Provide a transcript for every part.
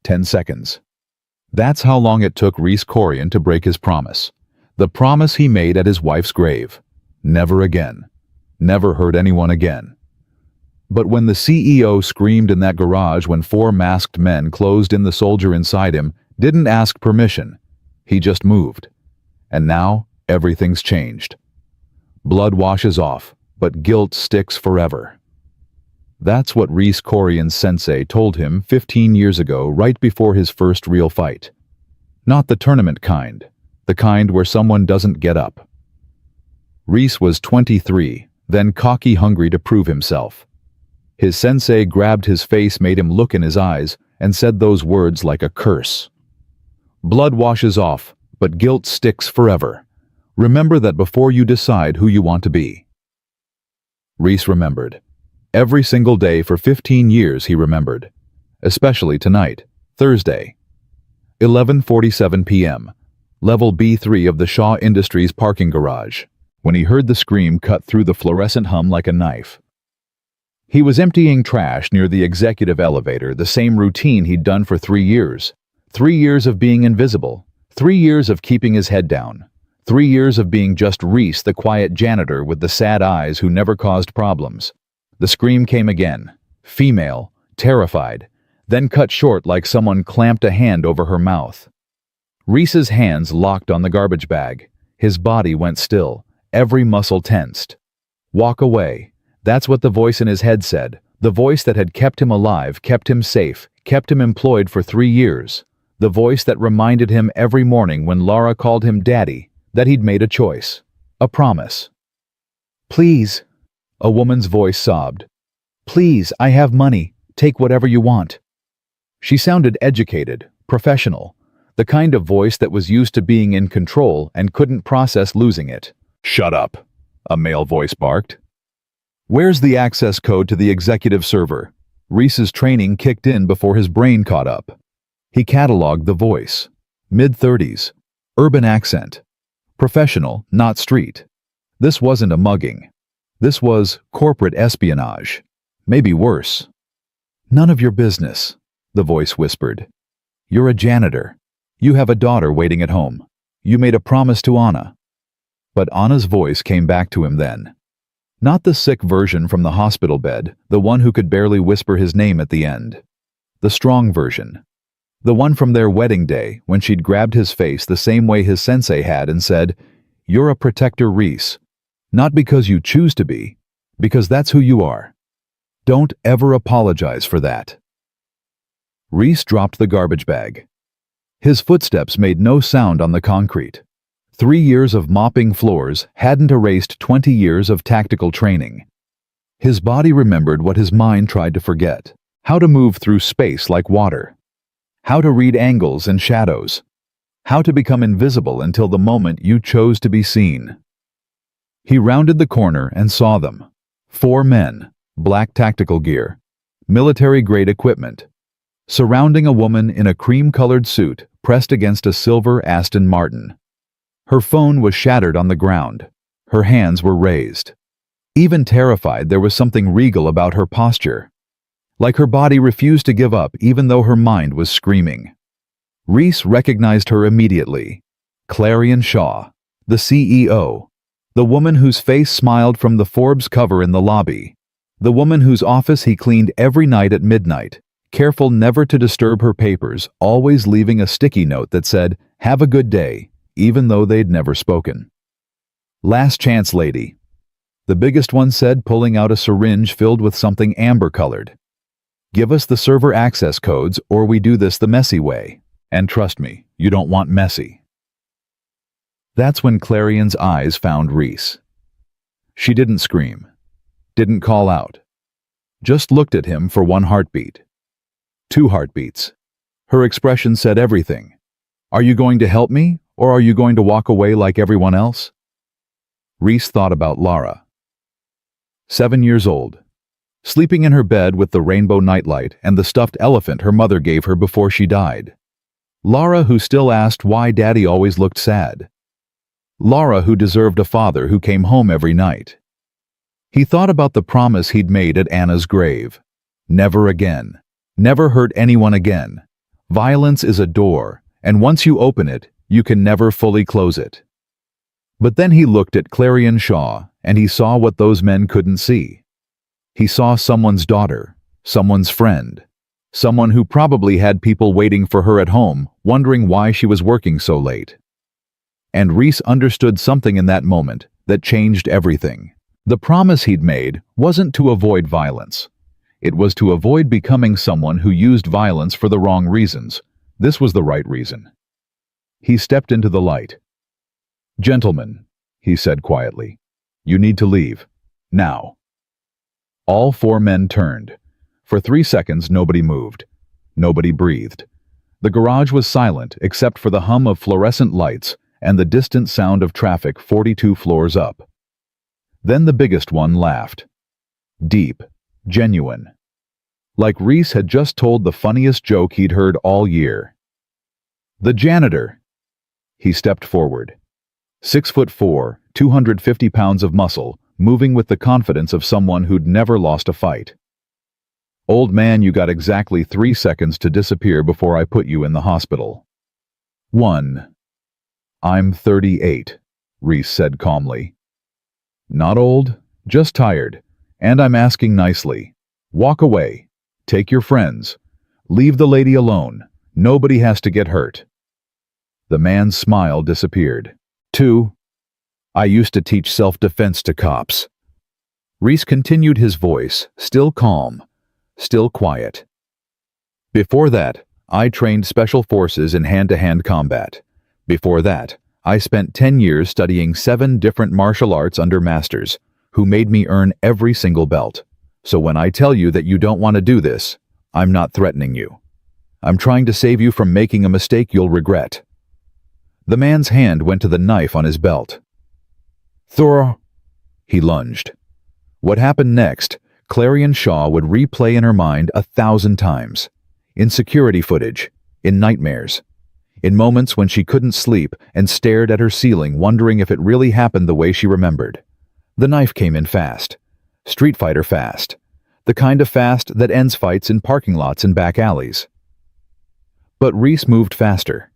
10 seconds. That's how long it took Reese Corian to break his promise. The promise he made at his wife's grave. Never again. Never hurt anyone again. But when the CEO screamed in that garage when 4 masked men closed in the soldier inside him, didn't ask permission. He just moved. And now, everything's changed. Blood washes off, but guilt sticks forever. That's what Reese Corian's sensei told him 15 years ago, right before his first real fight. Not the tournament kind, the kind where someone doesn't get up. Reese was 23, then cocky, hungry to prove himself. His sensei grabbed his face, made him look in his eyes, and said those words like a curse. Blood washes off, but guilt sticks forever. Remember that before you decide who you want to be. Reese remembered. Every single day for 15 years he remembered. Especially tonight, Thursday. 11:47 p.m. Level B3 of the Shaw Industries parking garage, when he heard the scream cut through the fluorescent hum like a knife. He was emptying trash near the executive elevator, the same routine he'd done for 3 years. 3 years of being invisible. 3 years of keeping his head down. 3 years of being just Reese, the quiet janitor with the sad eyes who never caused problems. The scream came again. Female, terrified, then cut short like someone clamped a hand over her mouth. Reese's hands locked on the garbage bag. His body went still, every muscle tensed. Walk away. That's what the voice in his head said. The voice that had kept him alive, kept him safe, kept him employed for 3 years. The voice that reminded him every morning when Laura called him daddy that he'd made a choice, a promise. Please, a woman's voice sobbed. Please, I have money. Take whatever you want. She sounded educated, professional, the kind of voice that was used to being in control and couldn't process losing it. Shut up, a male voice barked. Where's the access code to the executive server? Reese's training kicked in before his brain caught up. He cataloged the voice. Mid-30s. Urban accent. Professional, not street. This wasn't a mugging. This was corporate espionage. Maybe worse. None of your business, the voice whispered. You're a janitor. You have a daughter waiting at home. You made a promise to Anna. But Anna's voice came back to him then. Not the sick version from the hospital bed, the one who could barely whisper his name at the end. The strong version. The one from their wedding day when she'd grabbed his face the same way his sensei had and said, You're a protector, Reese. Not because you choose to be, because that's who you are. Don't ever apologize for that. Reese dropped the garbage bag. His footsteps made no sound on the concrete. 3 years of mopping floors hadn't erased 20 years of tactical training. His body remembered what his mind tried to forget. How to move through space like water. How to read angles and shadows. How to become invisible until the moment you chose to be seen. He rounded the corner and saw them. 4 men, black tactical gear, military-grade equipment, surrounding a woman in a cream-colored suit pressed against a silver Aston Martin. Her phone was shattered on the ground. Her hands were raised. Even terrified, there was something regal about her posture. Like her body refused to give up even though her mind was screaming. Reese recognized her immediately. Clarion Shaw, the CEO. The woman whose face smiled from the Forbes cover in the lobby. The woman whose office he cleaned every night at midnight, careful never to disturb her papers, always leaving a sticky note that said, "Have a good day," even though they'd never spoken. "Last chance, lady," the biggest one said, pulling out a syringe filled with something amber-colored. "Give us the server access codes or we do this the messy way. And trust me, you don't want messy." That's when Clarion's eyes found Reese. She didn't scream, didn't call out, just looked at him for 1 heartbeat. 2 heartbeats. Her expression said everything. Are you going to help me, or are you going to walk away like everyone else? Reese thought about Lara. 7 years old, sleeping in her bed with the rainbow nightlight and the stuffed elephant her mother gave her before she died. Lara, who still asked why Daddy always looked sad. Lara, who deserved a father who came home every night. He thought about the promise he'd made at Anna's grave. Never again. Never hurt anyone again. Violence is a door, and once you open it, you can never fully close it. But then he looked at Clarion Shaw, and he saw what those men couldn't see. He saw someone's daughter, someone's friend, someone who probably had people waiting for her at home, wondering why she was working so late. And Reese understood something in that moment that changed everything. The promise he'd made wasn't to avoid violence. It was to avoid becoming someone who used violence for the wrong reasons. This was the right reason. He stepped into the light. "Gentlemen," he said quietly, "you need to leave. Now." All four men turned. For 3 seconds, nobody moved. Nobody breathed. The garage was silent except for the hum of fluorescent lights and the distant sound of traffic 42 floors up. Then the biggest one laughed. Deep, genuine. Like Reese had just told the funniest joke he'd heard all year. "The janitor." He stepped forward. 6'4", 250 pounds of muscle, moving with the confidence of someone who'd never lost a fight. "Old man, you got exactly 3 seconds to disappear before I put you in the hospital." 1. "I'm 38, Reese said calmly. "Not old, just tired, and I'm asking nicely. Walk away. Take your friends. Leave the lady alone. Nobody has to get hurt." The man's smile disappeared. 2. "I used to teach self-defense to cops." Reese continued, his voice, still calm, still quiet. "Before that, I trained special forces in hand-to-hand combat. Before that, I spent 10 years studying 7 different martial arts under masters, who made me earn every single belt. So when I tell you that you don't want to do this, I'm not threatening you. I'm trying to save you from making a mistake you'll regret." The man's hand went to the knife on his belt. "Thor," he lunged. What happened next, Clarion Shaw would replay in her mind 1,000 times. In security footage, in nightmares, in moments when she couldn't sleep and stared at her ceiling wondering if it really happened the way she remembered. The knife came in fast. Street Fighter fast. The kind of fast that ends fights in parking lots and back alleys. But Reese moved faster.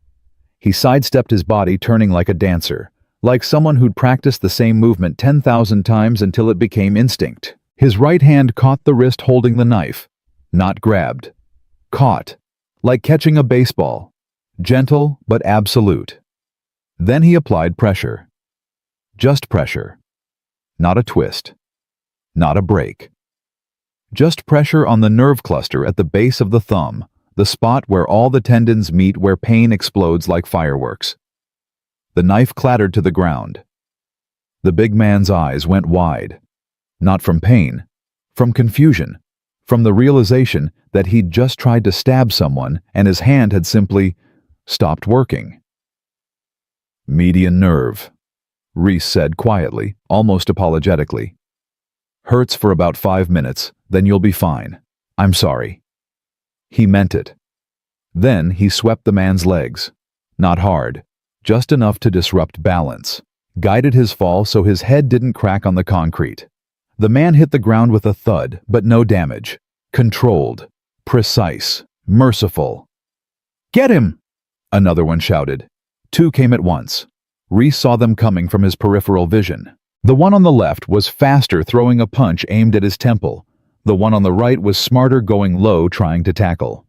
He sidestepped his body, turning like a dancer, like someone who'd practiced the same movement 10,000 times until it became instinct. His right hand caught the wrist holding the knife. Not grabbed. Caught. Like catching a baseball. Gentle but absolute. Then he applied pressure. Just pressure. Not a twist. Not a break. Just pressure on the nerve cluster at the base of the thumb, the spot where all the tendons meet, where pain explodes like fireworks. The knife clattered to the ground. The big man's eyes went wide. Not from pain, from confusion, from the realization that he'd just tried to stab someone and his hand had simply stopped working. "Median nerve," Reese said quietly, almost apologetically. "Hurts for about 5 minutes, then you'll be fine. I'm sorry." He meant it. Then he swept the man's legs. Not hard, just enough to disrupt balance. Guided his fall so his head didn't crack on the concrete. The man hit the ground with a thud, but no damage. Controlled, precise, merciful. "Get him!" another one shouted. 2 came at once. Reese saw them coming from his peripheral vision. The one on the left was faster, throwing a punch aimed at his temple. The one on the right was smarter, going low, trying to tackle.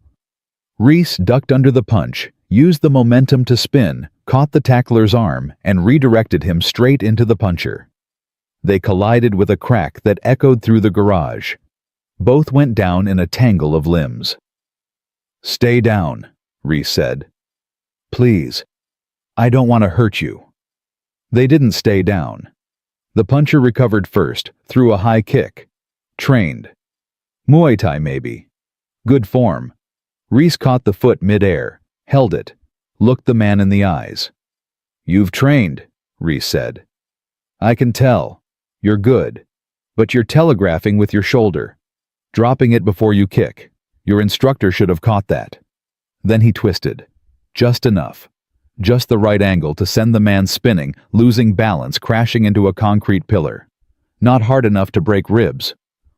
Reese ducked under the punch, used the momentum to spin, caught the tackler's arm, and redirected him straight into the puncher. They collided with a crack that echoed through the garage. Both went down in a tangle of limbs. "Stay down," Reese said. "Please. I don't want to hurt you." They didn't stay down. The puncher recovered first, threw a high kick. Trained. Muay Thai maybe. Good form. Reese caught the foot mid-air, held it, looked the man in the eyes. "You've trained," Reese said. "I can tell. You're good. But you're telegraphing with your shoulder. Dropping it before you kick. Your instructor should have caught that." Then he twisted. Just enough. Just the right angle to send the man spinning, losing balance, crashing into a concrete pillar. Not hard enough to break ribs.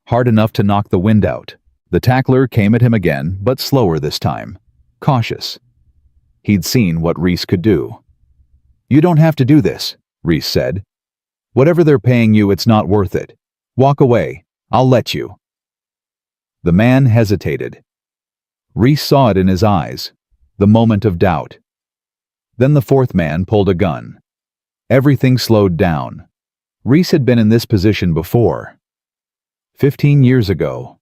Hard enough to knock the wind out. The tackler came at him again, but slower this time. cautious. He'd seen what Reese could do. "You don't have to do this," Reese said. "Whatever they're paying you, it's not worth it. Walk away. I'll let you." The man hesitated. Reese saw it in his eyes, the moment of doubt. Then the fourth man pulled a gun. Everything slowed down. Reese had been in this position before. 15 years ago.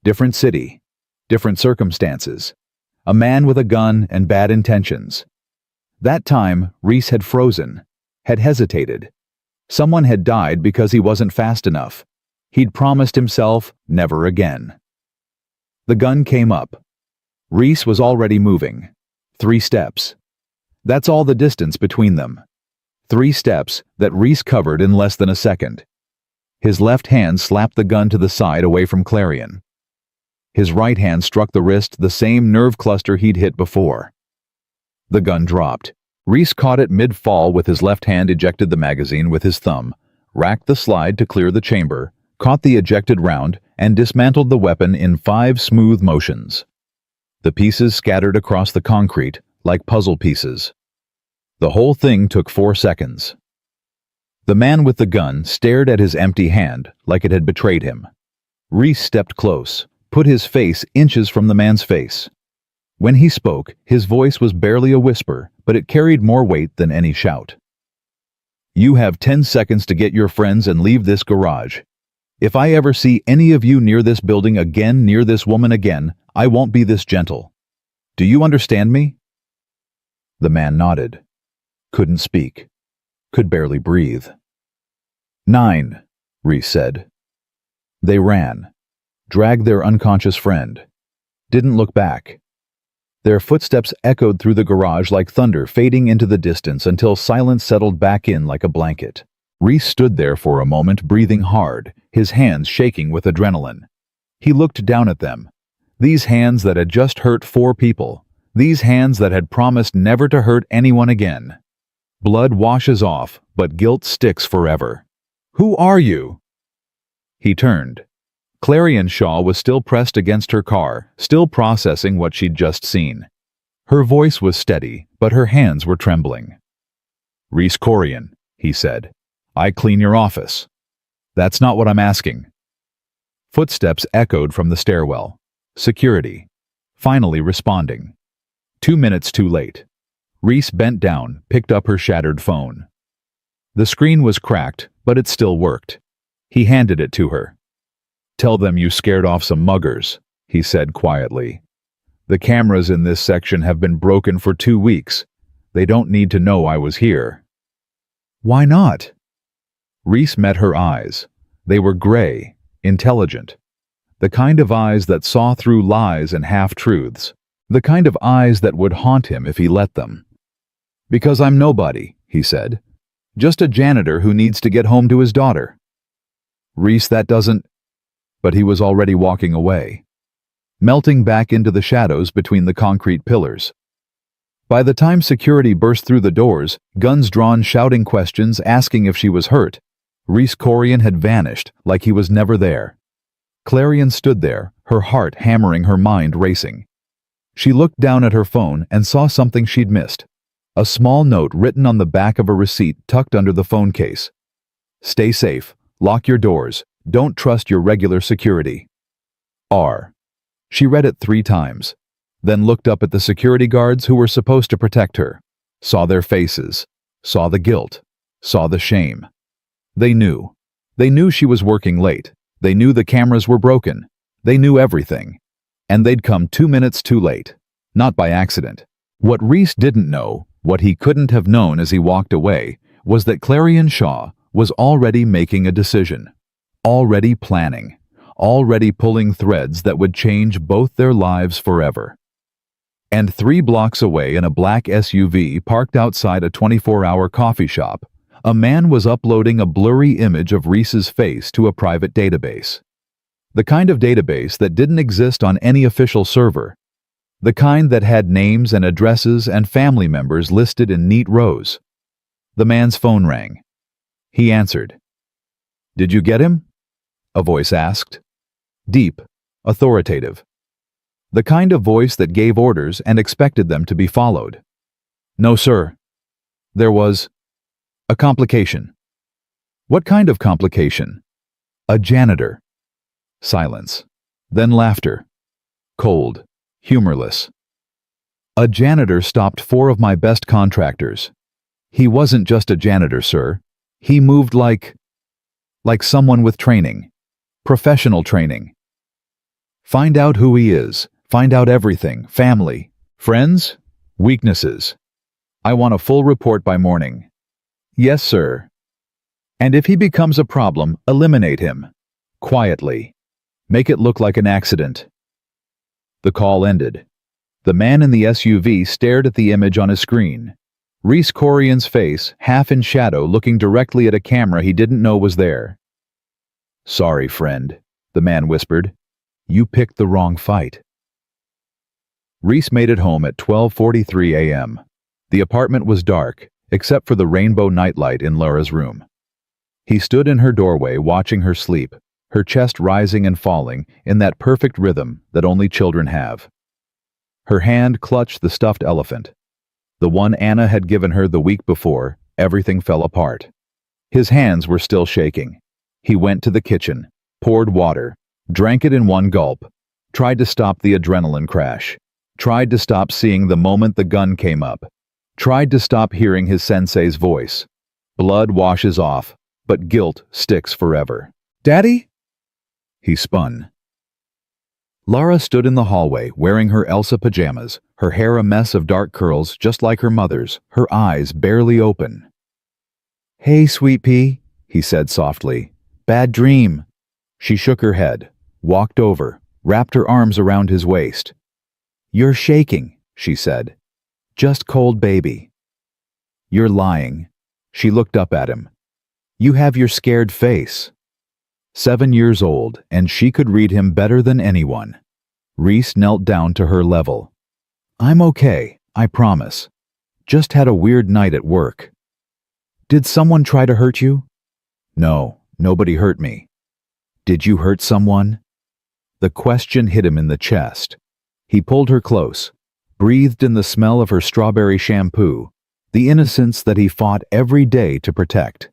Different city, different circumstances. A man with a gun and bad intentions. That time, Reese had frozen, had hesitated. Someone had died because he wasn't fast enough. He'd promised himself never again. The gun came up. Reese was already moving. 3 steps. That's all the distance between them. 3 steps that Reese covered in less than a second. His left hand slapped the gun to the side away from Clarion. His right hand struck the wrist, the same nerve cluster he'd hit before. The gun dropped. Reese caught it mid-fall with his left hand, ejected the magazine with his thumb, racked the slide to clear the chamber, caught the ejected round, and dismantled the weapon in 5 smooth motions. The pieces scattered across the concrete like puzzle pieces. The whole thing took 4 seconds. The man with the gun stared at his empty hand like it had betrayed him. Reese stepped close, put his face inches from the man's face. When he spoke, his voice was barely a whisper, but it carried more weight than any shout. "You have 10 seconds to get your friends and leave this garage. If I ever see any of you near this building again, near this woman again, I won't be this gentle. Do you understand me?" The man nodded. Couldn't speak. Could barely breathe. 9, Reese said. They ran. Dragged their unconscious friend. Didn't look back. Their footsteps echoed through the garage like thunder, fading into the distance until silence settled back in like a blanket. Reese stood there for a moment, breathing hard, his hands shaking with adrenaline. He looked down at them. These hands that had just hurt 4 people. These hands that had promised never to hurt anyone again. Blood washes off, but guilt sticks forever. "Who are you?" He turned. Clarion Shaw was still pressed against her car, still processing what she'd just seen. Her voice was steady, but her hands were trembling. "Reese Corian," he said. "I clean your office." "That's not what I'm asking." Footsteps echoed from the stairwell. Security. Finally responding. 2 minutes too late. Reese bent down, picked up her shattered phone. The screen was cracked, but it still worked. He handed it to her. "Tell them you scared off some muggers," he said quietly. "The cameras in this section have been broken for 2 weeks. They don't need to know I was here." "Why not?" Reese met her eyes. They were gray, intelligent. The kind of eyes that saw through lies and half-truths. The kind of eyes that would haunt him if he let them. "Because I'm nobody," he said. "Just a janitor who needs to get home to his daughter." "Reese, that doesn't—" But he was already walking away, melting back into the shadows between the concrete pillars. By the time security burst through the doors, guns drawn, shouting questions, asking if she was hurt, Reese Corian had vanished like he was never there. Clarion stood there, her heart hammering, her mind racing. She looked down at her phone and saw something she'd missed. A small note written on the back of a receipt tucked under the phone case. "Stay safe. Lock your doors. Don't trust your regular security. R." She read it 3 times, then looked up at the security guards who were supposed to protect her. Saw their faces. Saw the guilt. Saw the shame. They knew. They knew she was working late. They knew the cameras were broken. They knew everything. And they'd come 2 minutes too late. Not by accident. What Reese didn't know, what he couldn't have known as he walked away, was that Clarion Shaw was already making a decision. Already planning. Already pulling threads that would change both their lives forever. And 3 blocks away in a black SUV parked outside a 24-hour coffee shop, a man was uploading a blurry image of Reese's face to a private database. The kind of database that didn't exist on any official server. The kind that had names and addresses and family members listed in neat rows. The man's phone rang. He answered. "Did you get him?" a voice asked. Deep, authoritative. The kind of voice that gave orders and expected them to be followed. "No, sir. There was a complication." "What kind of complication?" "A janitor." Silence. Then laughter. Cold. Humorless. "A janitor stopped 4 of my best contractors. He wasn't just a janitor, sir. He moved like someone with training. Professional training. Find out who he is. Find out everything. Family. Friends. Weaknesses. I want a full report by morning." "Yes, sir." "And if he becomes a problem, eliminate him. Quietly. Make it look like an accident." The call ended. The man in the SUV stared at the image on his screen. Reese Corian's face, half in shadow, looking directly at a camera he didn't know was there. "Sorry, friend," the man whispered. "You picked the wrong fight." Reese made it home at 12:43 a.m. The apartment was dark, except for the rainbow nightlight in Laura's room. He stood in her doorway watching her sleep, her chest rising and falling in that perfect rhythm that only children have. Her hand clutched the stuffed elephant. The one Anna had given her the week before. Everything fell apart. His hands were still shaking. He went to the kitchen, poured water, drank it in one gulp, tried to stop the adrenaline crash, tried to stop seeing the moment the gun came up, tried to stop hearing his sensei's voice. Blood washes off, but guilt sticks forever. "Daddy?" He spun. Lara stood in the hallway wearing her Elsa pajamas, her hair a mess of dark curls just like her mother's, her eyes barely open. "Hey, sweet pea," he said softly. "Bad dream." She shook her head, walked over, wrapped her arms around his waist. "You're shaking," she said. "Just cold, baby." "You're lying." She looked up at him. "You have your scared face." 7 years old, and she could read him better than anyone. Reese knelt down to her level. "I'm okay, I promise. Just had a weird night at work." "Did someone try to hurt you?" "No, nobody hurt me." "Did you hurt someone?" The question hit him in the chest. He pulled her close, breathed in the smell of her strawberry shampoo, the innocence that he fought every day to protect.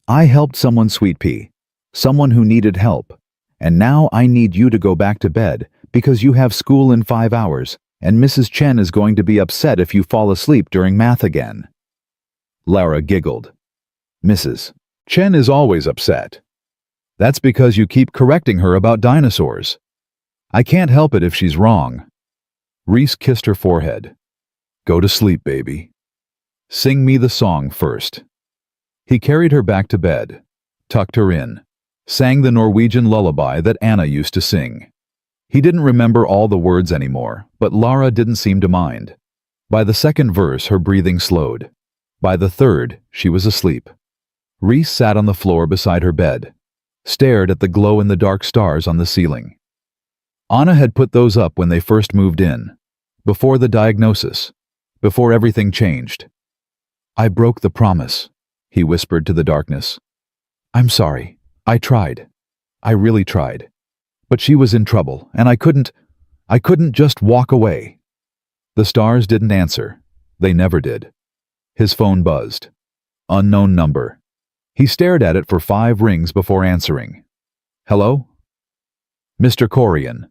"I helped someone, sweet pea. Someone who needed help. And now I need you to go back to bed because you have school in 5 hours and Mrs. Chen is going to be upset if you fall asleep during math again." Lara giggled. "Mrs. Chen is always upset. That's because you keep correcting her about dinosaurs. I can't help it if she's wrong." Reese kissed her forehead. "Go to sleep, baby. Sing me the song first." He carried her back to bed, tucked her in, sang the Norwegian lullaby that Anna used to sing. He didn't remember all the words anymore, but Lara didn't seem to mind. By the second verse, her breathing slowed. By the third, she was asleep. Reese sat on the floor beside her bed, stared at the glow-in-the-dark stars on the ceiling. Anna had put those up when they first moved in, before the diagnosis, before everything changed. "I broke the promise," he whispered to the darkness. "I'm sorry. I tried. I really tried. But she was in trouble, and I couldn't just walk away." The stars didn't answer. They never did. His phone buzzed. Unknown number. He stared at it for 5 rings before answering. "Hello?" "Mr. Corian."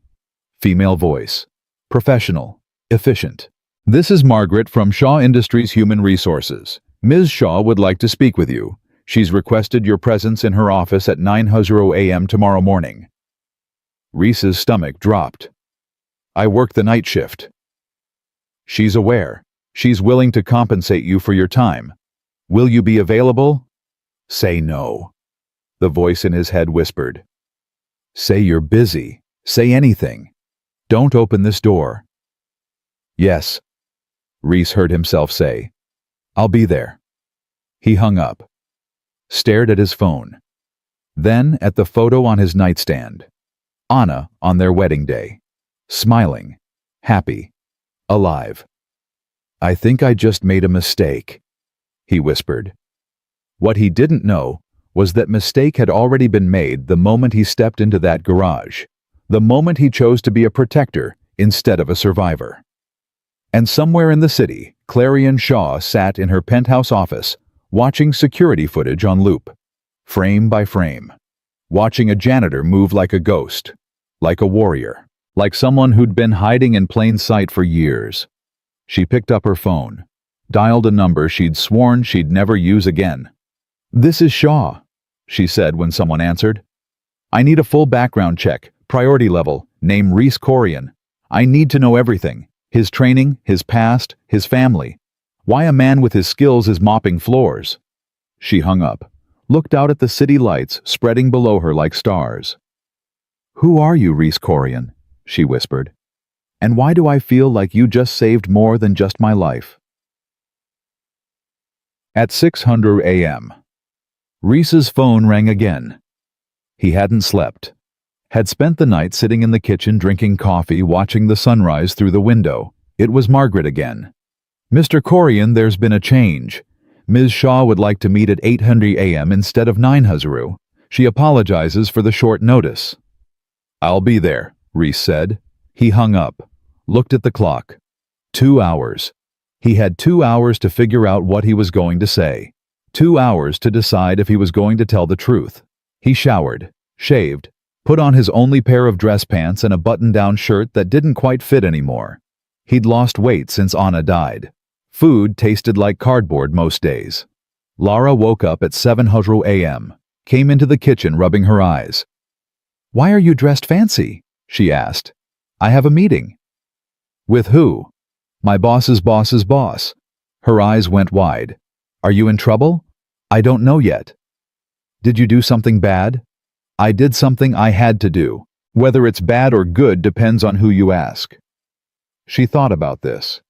Female voice. Professional. Efficient. "This is Margaret from Shaw Industries Human Resources. Ms. Shaw would like to speak with you. She's requested your presence in her office at 9:00 a.m. tomorrow morning." Reese's stomach dropped. "I work the night shift." "She's aware. She's willing to compensate you for your time. Will you be available?" "Say no," the voice in his head whispered. "Say you're busy. Say anything. Don't open this door." "Yes," Reese heard himself say. "I'll be there." He hung up, stared at his phone, then at the photo on his nightstand. Anna on their wedding day, smiling, happy, alive. "I think I just made a mistake," he whispered. What he didn't know was that mistake had already been made the moment he stepped into that garage, The moment he chose to be a protector instead of a survivor. And somewhere in the city, Clarion Shaw sat in her penthouse office, watching security footage on loop, frame by frame, watching a janitor move like a ghost, like a warrior, like someone who'd been hiding in plain sight for years. She picked up her phone, dialed a number she'd sworn she'd never use again. "This is Shaw," she said when someone answered. "I need a full background check, priority level, name Reese Corian. I need to know everything. His training, his past, his family. Why a man with his skills is mopping floors." She hung up, looked out at the city lights spreading below her like stars. "Who are you, Reese Corian?" she whispered. "And why do I feel like you just saved more than just my life?" At 6:00 a.m., Reese's phone rang again. He hadn't slept. Had spent the night sitting in the kitchen drinking coffee, watching the sunrise through the window. It was Margaret again. "Mr. Corian, there's been a change. Ms. Shaw would like to meet at 8:00 a.m. instead of 9:00. She apologizes for the short notice." "I'll be there," Reese said. He hung up, looked at the clock. 2 hours. He had 2 hours to figure out what he was going to say. 2 hours to decide if he was going to tell the truth. He showered, shaved, put on his only pair of dress pants and a button-down shirt that didn't quite fit anymore. He'd lost weight since Anna died. Food tasted like cardboard most days. Lara woke up at 7:00 a.m., came into the kitchen rubbing her eyes. "Why are you dressed fancy?" she asked. "I have a meeting." "With who?" "My boss's boss's boss." Her eyes went wide. "Are you in trouble?" "I don't know yet." "Did you do something bad?" "I did something I had to do. Whether it's bad or good depends on who you ask." She thought about this.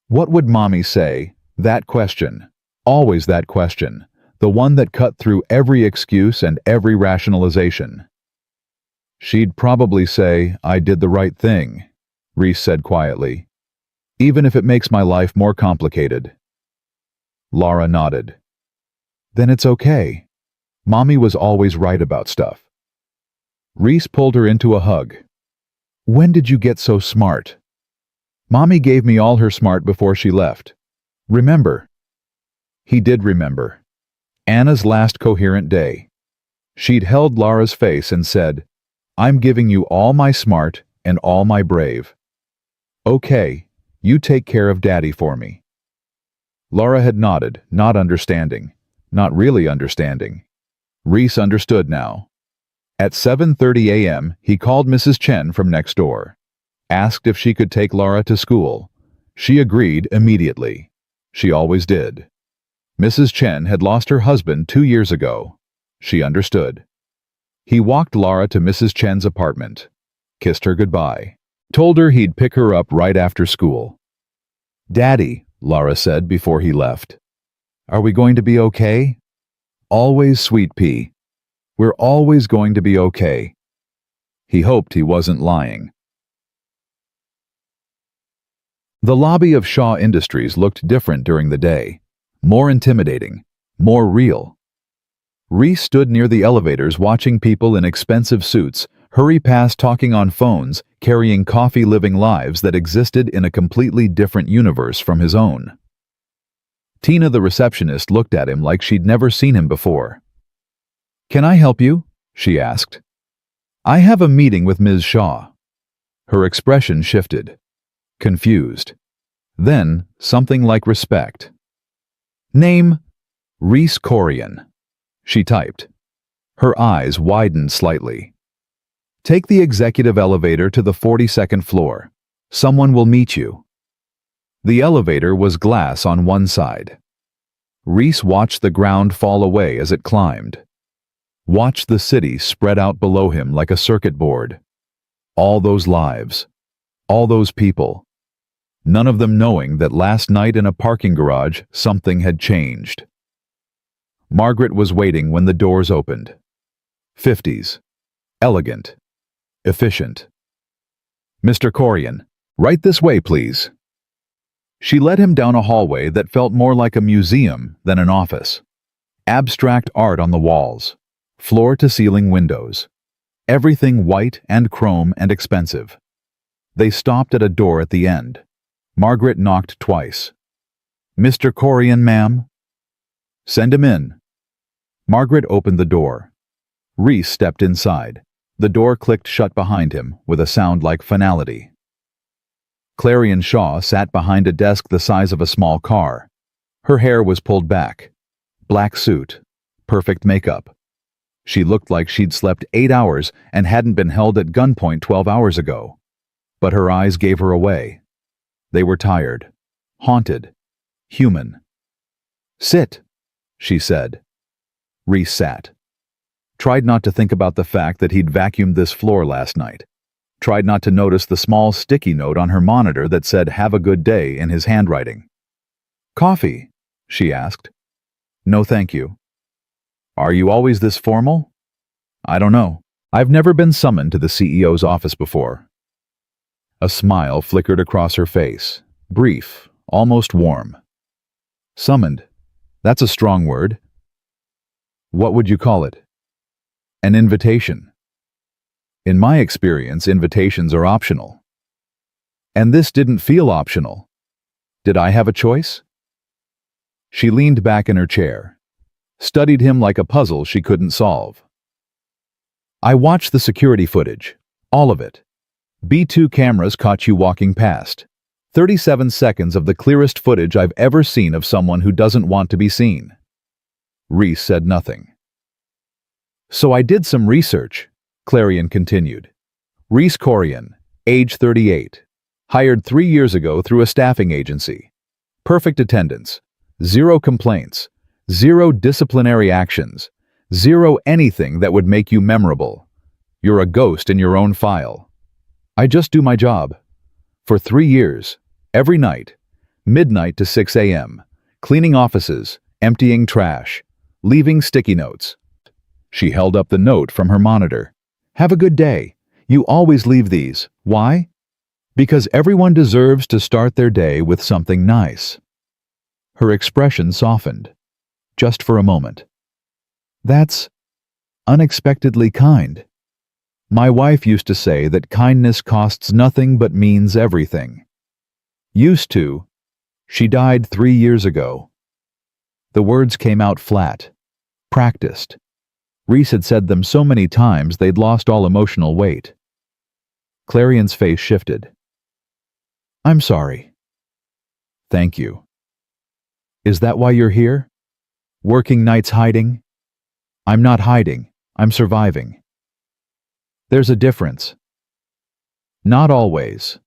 What would Mommy say? That question. Always that question. The one that cut through every excuse and every rationalization. She'd probably say, "I did the right thing," Reese said quietly. "Even if it makes my life more complicated." Lara nodded. "Then it's okay. Mommy was always right about stuff." Reese pulled her into a hug. "When did you get so smart?" "Mommy gave me all her smart before she left. Remember?" He did remember. Anna's last coherent day. She'd held Lara's face and said, "I'm giving you all my smart and all my brave. Okay, you take care of Daddy for me." Lara had nodded, not understanding, not really understanding. Reese understood now. At 7:30 a.m., he called Mrs. Chen from next door. Asked if she could take Lara to school. She agreed immediately. She always did. Mrs. Chen had lost her husband 2 years ago. She understood. He walked Lara to Mrs. Chen's apartment, kissed her goodbye, told her he'd pick her up right after school. "Daddy," Lara said before he left, "are we going to be okay?" "Always, sweet pea. We're always going to be okay." He hoped he wasn't lying. The lobby of Shaw Industries looked different during the day. More intimidating, more real. Reese stood near the elevators watching people in expensive suits hurry past talking on phones, carrying coffee, living lives that existed in a completely different universe from his own. Tina, the receptionist, looked at him like she'd never seen him before. "Can I help you?" she asked. "I have a meeting with Ms. Shaw." Her expression shifted. Confused. Then something like respect. "Name, Reese Corian," she typed. Her eyes widened slightly. "Take the executive elevator to the 42nd floor. Someone will meet you." The elevator was glass on one side. Reese watched the ground fall away as it climbed. Watched the city spread out below him like a circuit board. All those lives. All those people. None of them knowing that last night in a parking garage something had changed. Margaret was waiting when the doors opened. 50s. Elegant. Efficient. "Mr. Corian, right this way, please." She led him down a hallway that felt more like a museum than an office. Abstract art on the walls. Floor-to-ceiling windows. everything white and chrome and expensive. They stopped at a door at the end. Margaret knocked twice. "Mr. Corian, ma'am?" "Send him in." Margaret opened the door. Reese stepped inside. The door clicked shut behind him with a sound like finality. Clarion Shaw sat behind a desk the size of a small car. Her hair was pulled back. Black suit. Perfect makeup. She looked like she'd slept 8 hours and hadn't been held at gunpoint 12 hours ago. But her eyes gave her away. They were tired, haunted, human. "Sit," she said. Reese sat. Tried not to think about the fact that he'd vacuumed this floor last night. Tried not to notice the small sticky note on her monitor that said "Have a good day" in his handwriting. "Coffee?" she asked. "No, thank you." "Are you always this formal?" "I don't know. I've never been summoned to the CEO's office before." A smile flickered across her face, brief, almost warm. "Summoned? That's a strong word. What would you call it?" "An invitation." "In my experience, invitations are optional." "And this didn't feel optional. Did I have a choice?" She leaned back in her chair, studied him like a puzzle she couldn't solve. "I watched the security footage, all of it. B2 cameras caught you walking past. 37 seconds of the clearest footage I've ever seen of someone who doesn't want to be seen." Reese said nothing. "So I did some research," Clarion continued. "Reese Corian, age 38, hired 3 years ago through a staffing agency. Perfect attendance, 0 complaints, 0 disciplinary actions, 0 anything that would make you memorable. You're a ghost in your own file. I just do my job. For 3 years, every night, midnight to 6 a.m., cleaning offices, emptying trash, leaving sticky notes." She held up the note from her monitor. "Have a good day. You always leave these. Why? Because everyone deserves to start their day with something nice." Her expression softened, just for a moment. "That's unexpectedly kind. My wife used to say that kindness costs nothing but means everything. Used to. She died 3 years ago." The words came out flat, practiced. Reese had said them so many times they'd lost all emotional weight. Clarion's face shifted. "I'm sorry." "Thank you." "Is that why you're here? Working nights hiding?" "I'm not hiding. I'm surviving." "There's a difference." "Not always."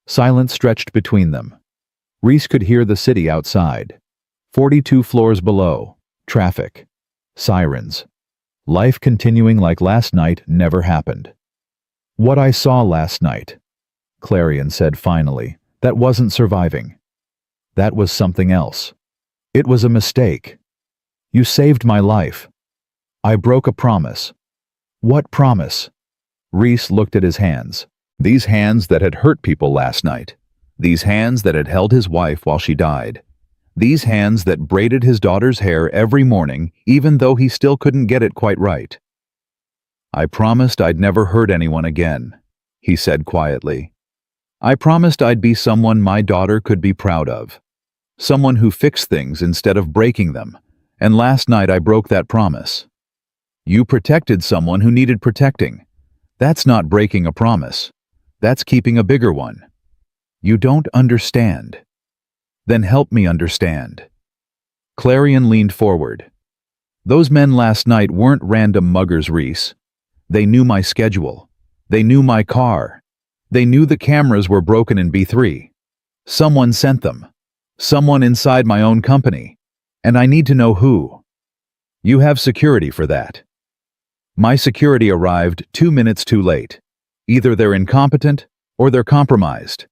Silence stretched between them. Reese could hear the city outside. 42 floors below. Traffic. Sirens. Life continuing like last night never happened. "What I saw last night," Clarion said finally, "that wasn't surviving. That was something else. It was a mistake. You saved my life. I broke a promise." "What promise?" Reese looked at his hands. These hands that had hurt people last night. These hands that had held his wife while she died. These hands that braided his daughter's hair every morning, even though he still couldn't get it quite right. "I promised I'd never hurt anyone again," he said quietly. "I promised I'd be someone my daughter could be proud of. Someone who fixed things instead of breaking them. And last night I broke that promise. You protected someone who needed protecting. That's not breaking a promise. That's keeping a bigger one. You don't understand. Then help me understand." Clarion leaned forward. "Those men last night weren't random muggers, Reese. They knew my schedule. They knew my car. They knew the cameras were broken in B3. Someone sent them. Someone inside my own company. And I need to know who. You have security for that. My security arrived 2 minutes too late. Either they're incompetent or they're compromised."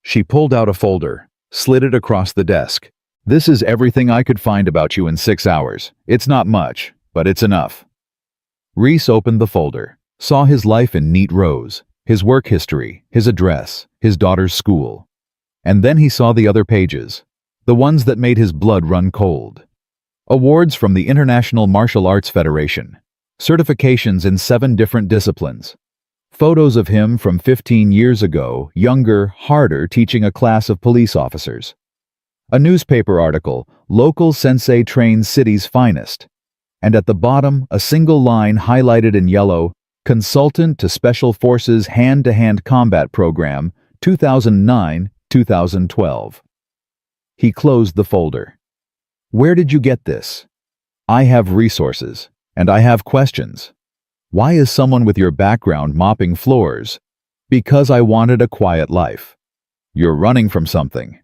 She pulled out a folder, slid it across the desk. "This is everything I could find about you in 6 hours. It's not much, but it's enough." Reese opened the folder, saw his life in neat rows, his work history, his address, his daughter's school. And then he saw the other pages, the ones that made his blood run cold. Awards from the International Martial Arts Federation, certifications in 7 different disciplines. Photos of him from 15 years ago, younger, harder, teaching a class of police officers. A newspaper article, "Local Sensei Trains City's Finest." And at the bottom, a single line highlighted in yellow, "Consultant to Special Forces Hand-to-Hand Combat Program, 2009-2012. He closed the folder. "Where did you get this?" "I have resources, and I have questions." "Why is someone with your background mopping floors?" "Because I wanted a quiet life." "You're running from something."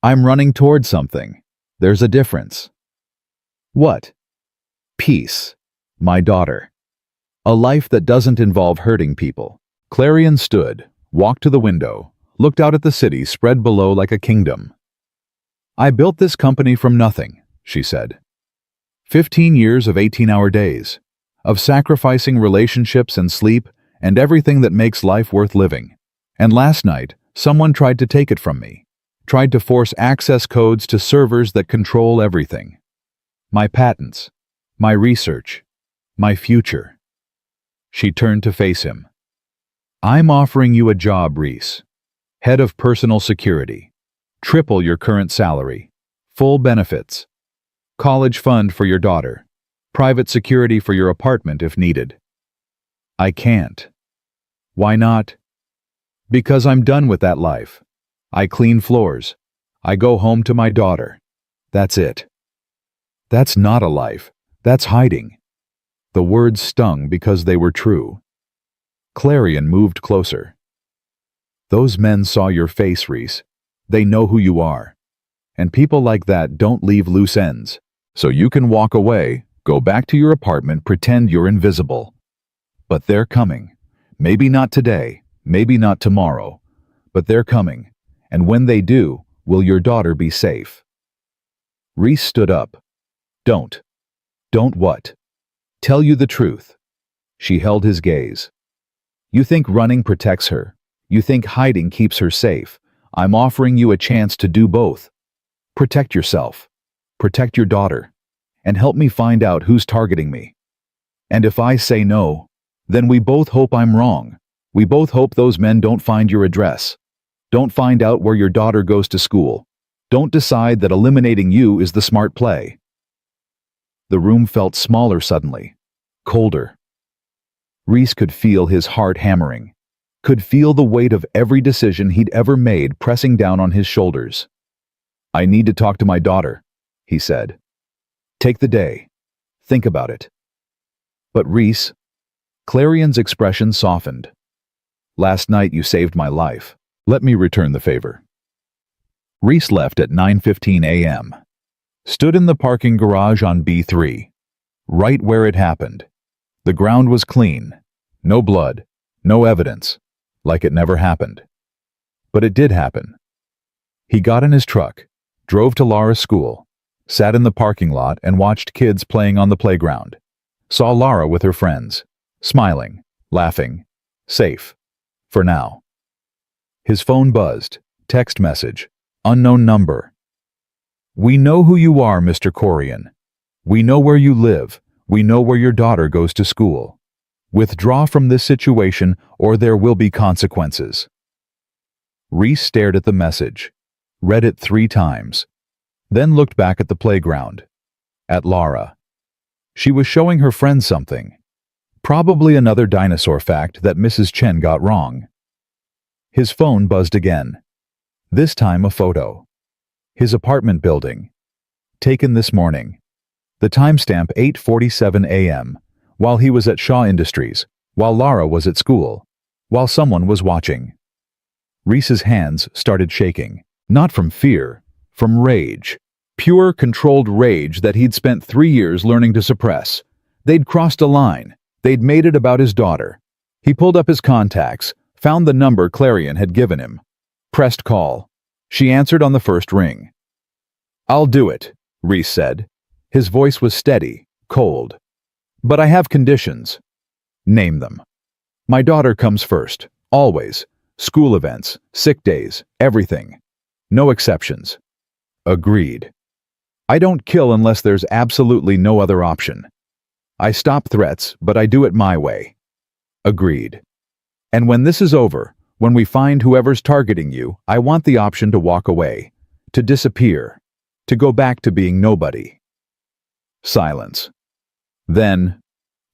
"I'm running toward something. There's a difference." "What?" "Peace. My daughter. A life that doesn't involve hurting people." Clarion stood, walked to the window, looked out at the city spread below like a kingdom. "I built this company from nothing," she said. 15 years of 18-hour days, of sacrificing relationships and sleep and everything that makes life worth living. And last night, someone tried to take it from me. Tried to force access codes to servers that control everything. My patents, my research, my future. She turned to face him. "I'm offering you a job, Reese. Head of Personal Security. Triple your current salary. Full benefits. College fund for your daughter. Private security for your apartment if needed." "I can't." "Why not?" "Because I'm done with that life. I clean floors. I go home to my daughter. That's it." "That's not a life. That's hiding." The words stung because they were true. Clarion moved closer. "Those men saw your face, Reese. They know who you are. And people like that don't leave loose ends. So you can walk away, go back to your apartment, pretend you're invisible. But they're coming. Maybe not today, maybe not tomorrow. But they're coming. And when they do, will your daughter be safe?" Reese stood up. "Don't. Don't what?" "Tell you the truth." She held his gaze. "You think running protects her. You think hiding keeps her safe. I'm offering you a chance to do both. Protect yourself. Protect your daughter. And help me find out who's targeting me. And if I say no, then we both hope I'm wrong. We both hope those men don't find your address. Don't find out where your daughter goes to school. Don't decide that eliminating you is the smart play." The room felt smaller suddenly, colder. Reese could feel his heart hammering, could feel the weight of every decision he'd ever made pressing down on his shoulders. "I need to talk to my daughter," he said. "Take the day. Think about it." "But Reese," Clarion's expression softened. "Last night you saved my life. Let me return the favor." Reese left at 9:15 a.m. Stood in the parking garage on B3, right where it happened. The ground was clean. No blood. No evidence. Like it never happened. But it did happen. He got in his truck, drove to Lara's school, sat in the parking lot and watched kids playing on the playground. Saw Lara with her friends, smiling, laughing, safe. For now. His phone buzzed. Text message. Unknown number. "We know who you are, Mr. Corian. We know where you live. We know where your daughter goes to school. Withdraw from this situation or there will be consequences." Reese stared at the message, read it 3 times, then looked back at the playground, at Lara. She was showing her friend something. Probably another dinosaur fact that Mrs. Chen got wrong. His phone buzzed again. This time a photo. His apartment building. Taken this morning. The timestamp 8:47 a.m., while he was at Shaw Industries, while Lara was at school, while someone was watching. Reese's hands started shaking, not from fear, from rage. Pure, controlled rage that he'd spent 3 years learning to suppress. They'd crossed a line. They'd made it about his daughter. He pulled up his contacts, found the number Clarion had given him. Pressed call. She answered on the first ring. "I'll do it," Reese said. His voice was steady, cold. "But I have conditions." "Name them." "My daughter comes first, always. School events, sick days, everything. No exceptions." "Agreed." "I don't kill unless there's absolutely no other option." I stop threats, but I do it my way. Agreed. And when this is over, when we find whoever's targeting you, I want the option to walk away, to disappear, to go back to being nobody. Silence. Then,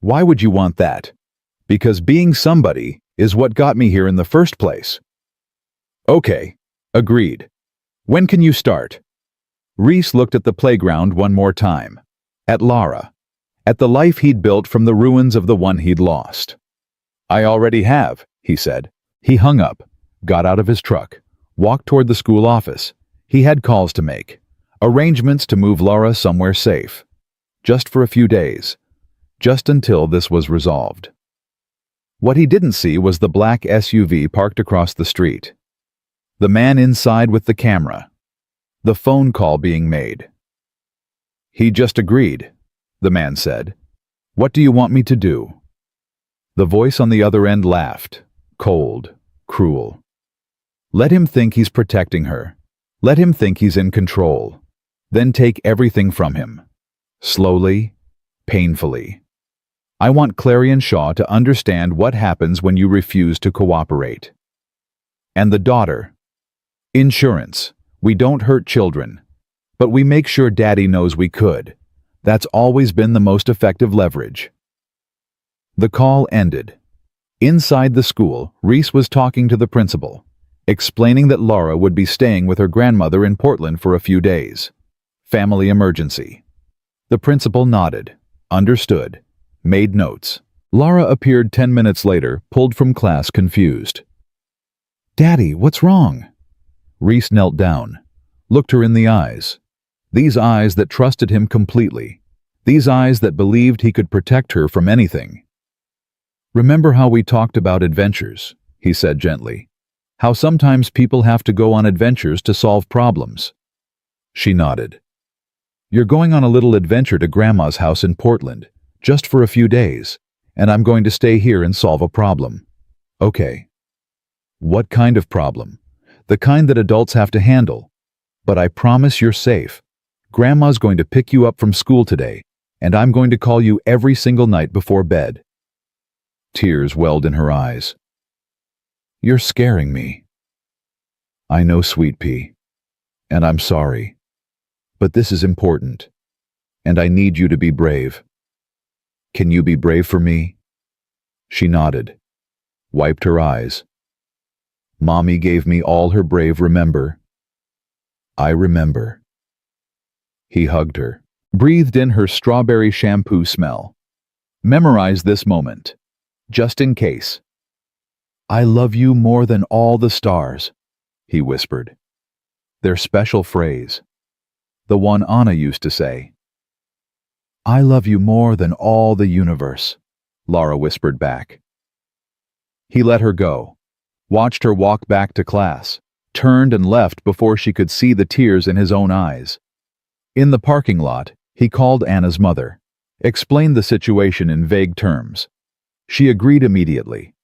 why would you want that? Because being somebody is what got me here in the first place. Okay, agreed. When can you start? Reese looked at the playground one more time. At Lara. At the life he'd built from the ruins of the one he'd lost. I already have, he said. He hung up, got out of his truck, walked toward the school office. He had calls to make. Arrangements to move Lara somewhere safe. Just for a few days. Just until this was resolved. What he didn't see was the black SUV parked across the street. The man inside with the camera. The phone call being made. He just agreed, the man said. What do you want me to do? The voice on the other end laughed, cold, cruel. Let him think he's protecting her. Let him think he's in control. Then take everything from him. Slowly, painfully. I want Clarion Shaw to understand what happens when you refuse to cooperate. And the daughter. Insurance. We don't hurt children. But we make sure Daddy knows we could. That's always been the most effective leverage. The call ended. Inside the school, Reese was talking to the principal, explaining that Lara would be staying with her grandmother in Portland for a few days. Family emergency. The principal nodded, understood, made notes. Lara appeared 10 minutes later, pulled from class confused. Daddy, what's wrong? Reese knelt down, looked her in the eyes. These eyes that trusted him completely. These eyes that believed he could protect her from anything. Remember how we talked about adventures, he said gently. How sometimes people have to go on adventures to solve problems. She nodded. You're going on a little adventure to Grandma's house in Portland, just for a few days, and I'm going to stay here and solve a problem. Okay. What kind of problem? The kind that adults have to handle. But I promise you're safe. Grandma's going to pick you up from school today, and I'm going to call you every single night before bed. Tears welled in her eyes. You're scaring me. I know, Sweet Pea, and I'm sorry. But this is important, and I need you to be brave. Can you be brave for me? She nodded, wiped her eyes. Mommy gave me all her brave, remember? I remember. He hugged her, breathed in her strawberry shampoo smell. Memorize this moment, just in case. I love you more than all the stars, he whispered. Their special phrase. The one Anna used to say. I love you more than all the universe, Lara whispered back. He let her go, watched her walk back to class, turned and left before she could see the tears in his own eyes. In the parking lot, he called Anna's mother, explained the situation in vague terms. She agreed immediately.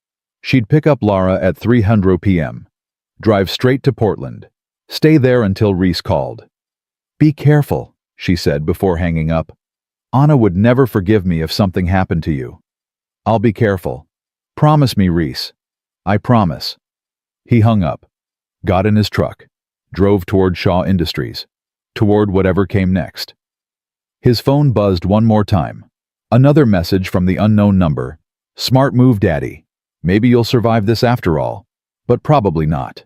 She'd pick up Lara at 3:00 p.m., drive straight to Portland, stay there until Reese called. Be careful, she said before hanging up. Anna would never forgive me if something happened to you. I'll be careful. Promise me, Reese. I promise. He hung up, got in his truck, drove toward Shaw Industries, toward whatever came next. His phone buzzed one more time. Another message from the unknown number. Smart move, Daddy. Maybe you'll survive this after all, but probably not.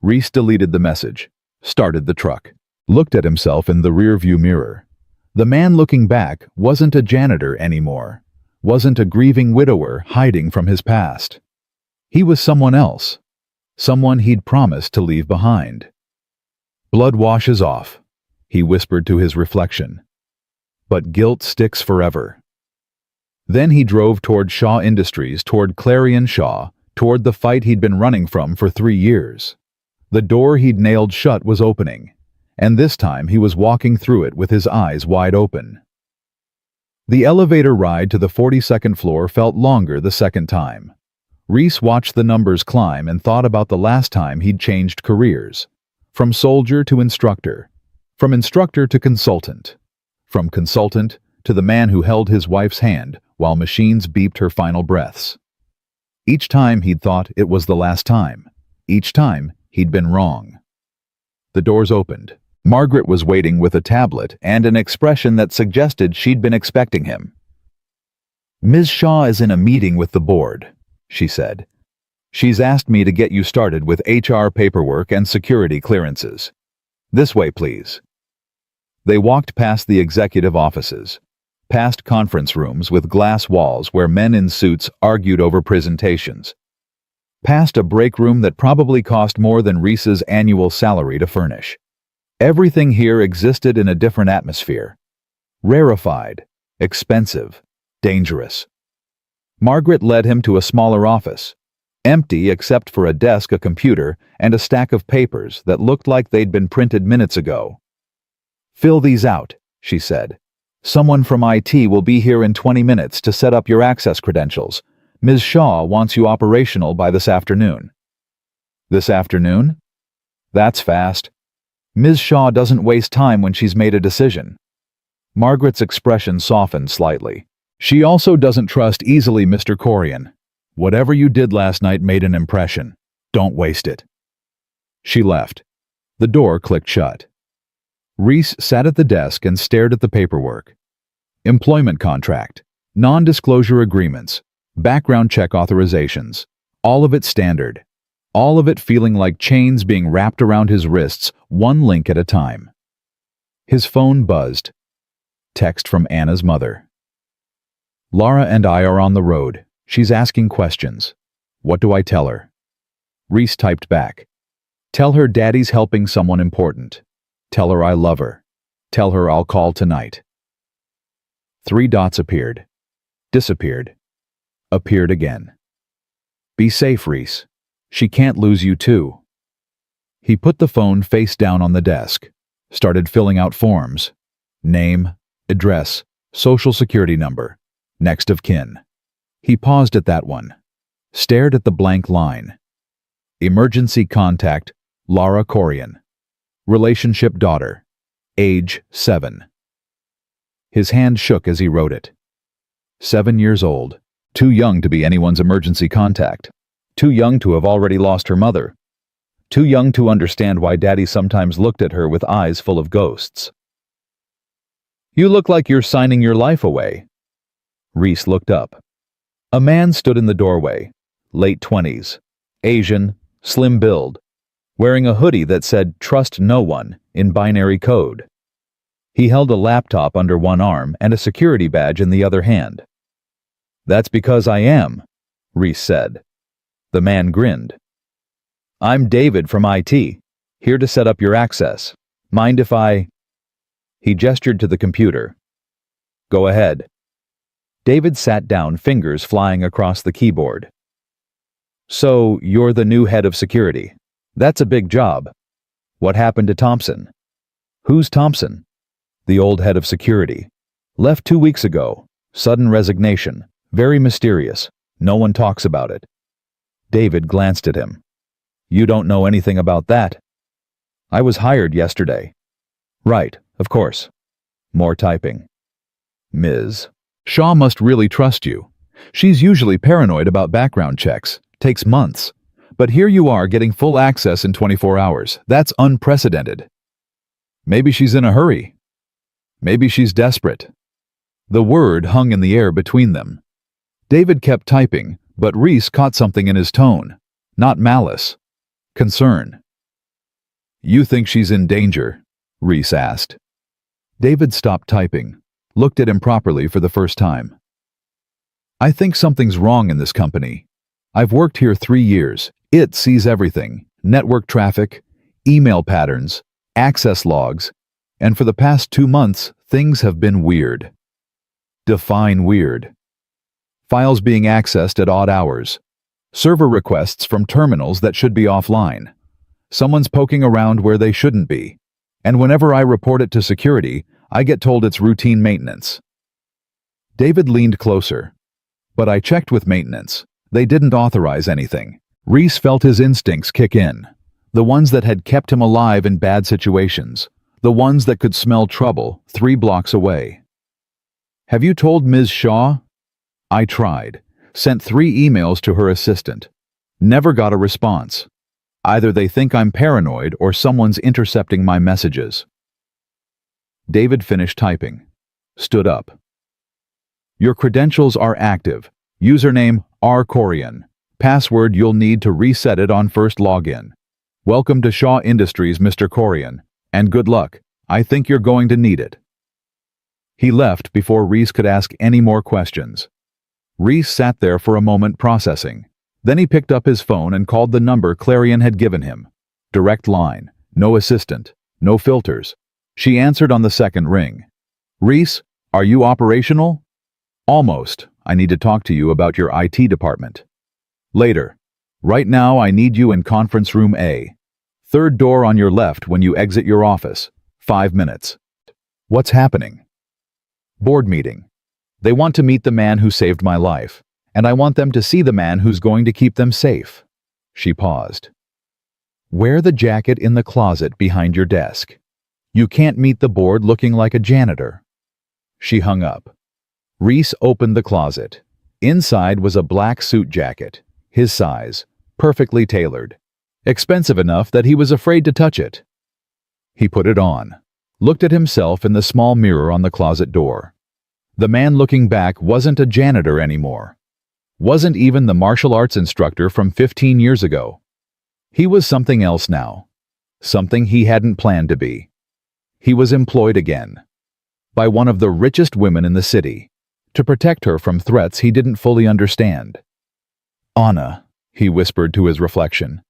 Reese deleted the message, started the truck, looked at himself in the rearview mirror. The man looking back wasn't a janitor anymore, wasn't a grieving widower hiding from his past. He was someone else, someone he'd promised to leave behind. Blood washes off, he whispered to his reflection. But guilt sticks forever. Then he drove toward Shaw Industries, toward Clarion Shaw, toward the fight he'd been running from for 3 years. The door he'd nailed shut was opening, and this time he was walking through it with his eyes wide open. The elevator ride to the 42nd floor felt longer the second time. Reese watched the numbers climb and thought about the last time he'd changed careers. From soldier to instructor. From instructor to consultant. From consultant to the man who held his wife's hand while machines beeped her final breaths. Each time he'd thought it was the last time. Each time he'd been wrong. The doors opened. Margaret was waiting with a tablet and an expression that suggested she'd been expecting him. "Ms. Shaw is in a meeting with the board," she said. "She's asked me to get you started with HR paperwork and security clearances. This way, please." They walked past the executive offices, past conference rooms with glass walls where men in suits argued over presentations, past a break room that probably cost more than Reese's annual salary to furnish. Everything here existed in a different atmosphere. Rarefied, expensive, dangerous. Margaret led him to a smaller office, empty except for a desk, a computer, and a stack of papers that looked like they'd been printed minutes ago. "Fill these out," she said. "Someone from IT will be here in 20 minutes to set up your access credentials. Ms. Shaw wants you operational by this afternoon." "This afternoon?" "That's fast. Ms. Shaw doesn't waste time when she's made a decision." Margaret's expression softened slightly. "She also doesn't trust easily, Mr. Corian. Whatever you did last night made an impression. Don't waste it." She left. The door clicked shut. Reese sat at the desk and stared at the paperwork. Employment contract, non-disclosure agreements, background check authorizations, all of it standard. All of it feeling like chains being wrapped around his wrists, one link at a time. His phone buzzed. Text from Anna's mother. "Laura and I are on the road. She's asking questions. What do I tell her?" Reese typed back. "Tell her Daddy's helping someone important. Tell her I love her. Tell her I'll call tonight." 3 dots appeared. Disappeared. Appeared again. "Be safe, Reese. She can't lose you too." He put the phone face down on the desk, started filling out forms. Name, address, social security number, next of kin. He paused at that one, stared at the blank line. Emergency contact, Laura Corian. Relationship daughter. Age 7. His hand shook as he wrote it. 7 years old. Too young to be anyone's emergency contact. Too young to have already lost her mother. Too young to understand why Daddy sometimes looked at her with eyes full of ghosts. "You look like you're signing your life away." Reese looked up. A man stood in the doorway, late 20s, Asian, slim build, wearing a hoodie that said "Trust No One" in binary code. He held a laptop under one arm and a security badge in the other hand. "That's because I am," Reese said. The man grinned. "I'm David from IT, here to set up your access. Mind if I—" He gestured to the computer. "Go ahead." David sat down, fingers flying across the keyboard. "So, you're the new head of security. That's a big job. What happened to Thompson?" "Who's Thompson?" "The old head of security. Left 2 weeks ago. Sudden resignation. Very mysterious. No one talks about it." David glanced at him. "You don't know anything about that?" "I was hired yesterday." "Right, of course." More typing. "Ms. Shaw must really trust you. She's usually paranoid about background checks. Takes months. But here you are getting full access in 24 hours. That's unprecedented." "Maybe she's in a hurry. Maybe she's desperate." The word hung in the air between them. David kept typing, but Reese caught something in his tone. Not malice. Concern. "You think she's in danger?" Reese asked. David stopped typing, looked at him properly for the first time. "I think something's wrong in this company. I've worked here 3 years. It sees everything. Network traffic, email patterns, access logs, and for the past 2 months, things have been weird." Define weird. Files being accessed at odd hours. Server requests from terminals that should be offline. Someone's poking around where they shouldn't be. And whenever I report it to security, I get told it's routine maintenance. David leaned closer. "But I checked with maintenance. They didn't authorize anything." Reese felt his instincts kick in. The ones that had kept him alive in bad situations. The ones that could smell trouble 3 blocks away. Have you told Ms. Shaw? I tried. Sent 3 emails to her assistant. Never got a response. Either they think I'm paranoid or someone's intercepting my messages. David finished typing. Stood up. Your credentials are active. Username rcorian. Password you'll need to reset it on first login. Welcome to Shaw Industries, Mr. Corian. And good luck. I think you're going to need it. He left before Reese could ask any more questions. Reese sat there for a moment processing. Then he picked up his phone and called the number Clarion had given him. Direct line. No assistant. No filters. She answered on the second ring. Reese, are you operational? Almost. I need to talk to you about your IT department. Later. Right now I need you in conference room A. 3rd door on your left when you exit your office. 5 minutes. What's happening? Board meeting. They want to meet the man who saved my life, and I want them to see the man who's going to keep them safe. She paused. Wear the jacket in the closet behind your desk. You can't meet the board looking like a janitor. She hung up. Reese opened the closet. Inside was a black suit jacket, his size, perfectly tailored. Expensive enough that he was afraid to touch it. He put it on, looked at himself in the small mirror on the closet door. The man looking back wasn't a janitor anymore. Wasn't even the martial arts instructor from 15 years ago. He was something else now. Something he hadn't planned to be. He was employed again. By one of the richest women in the city. To protect her from threats he didn't fully understand. Anna, he whispered to his reflection.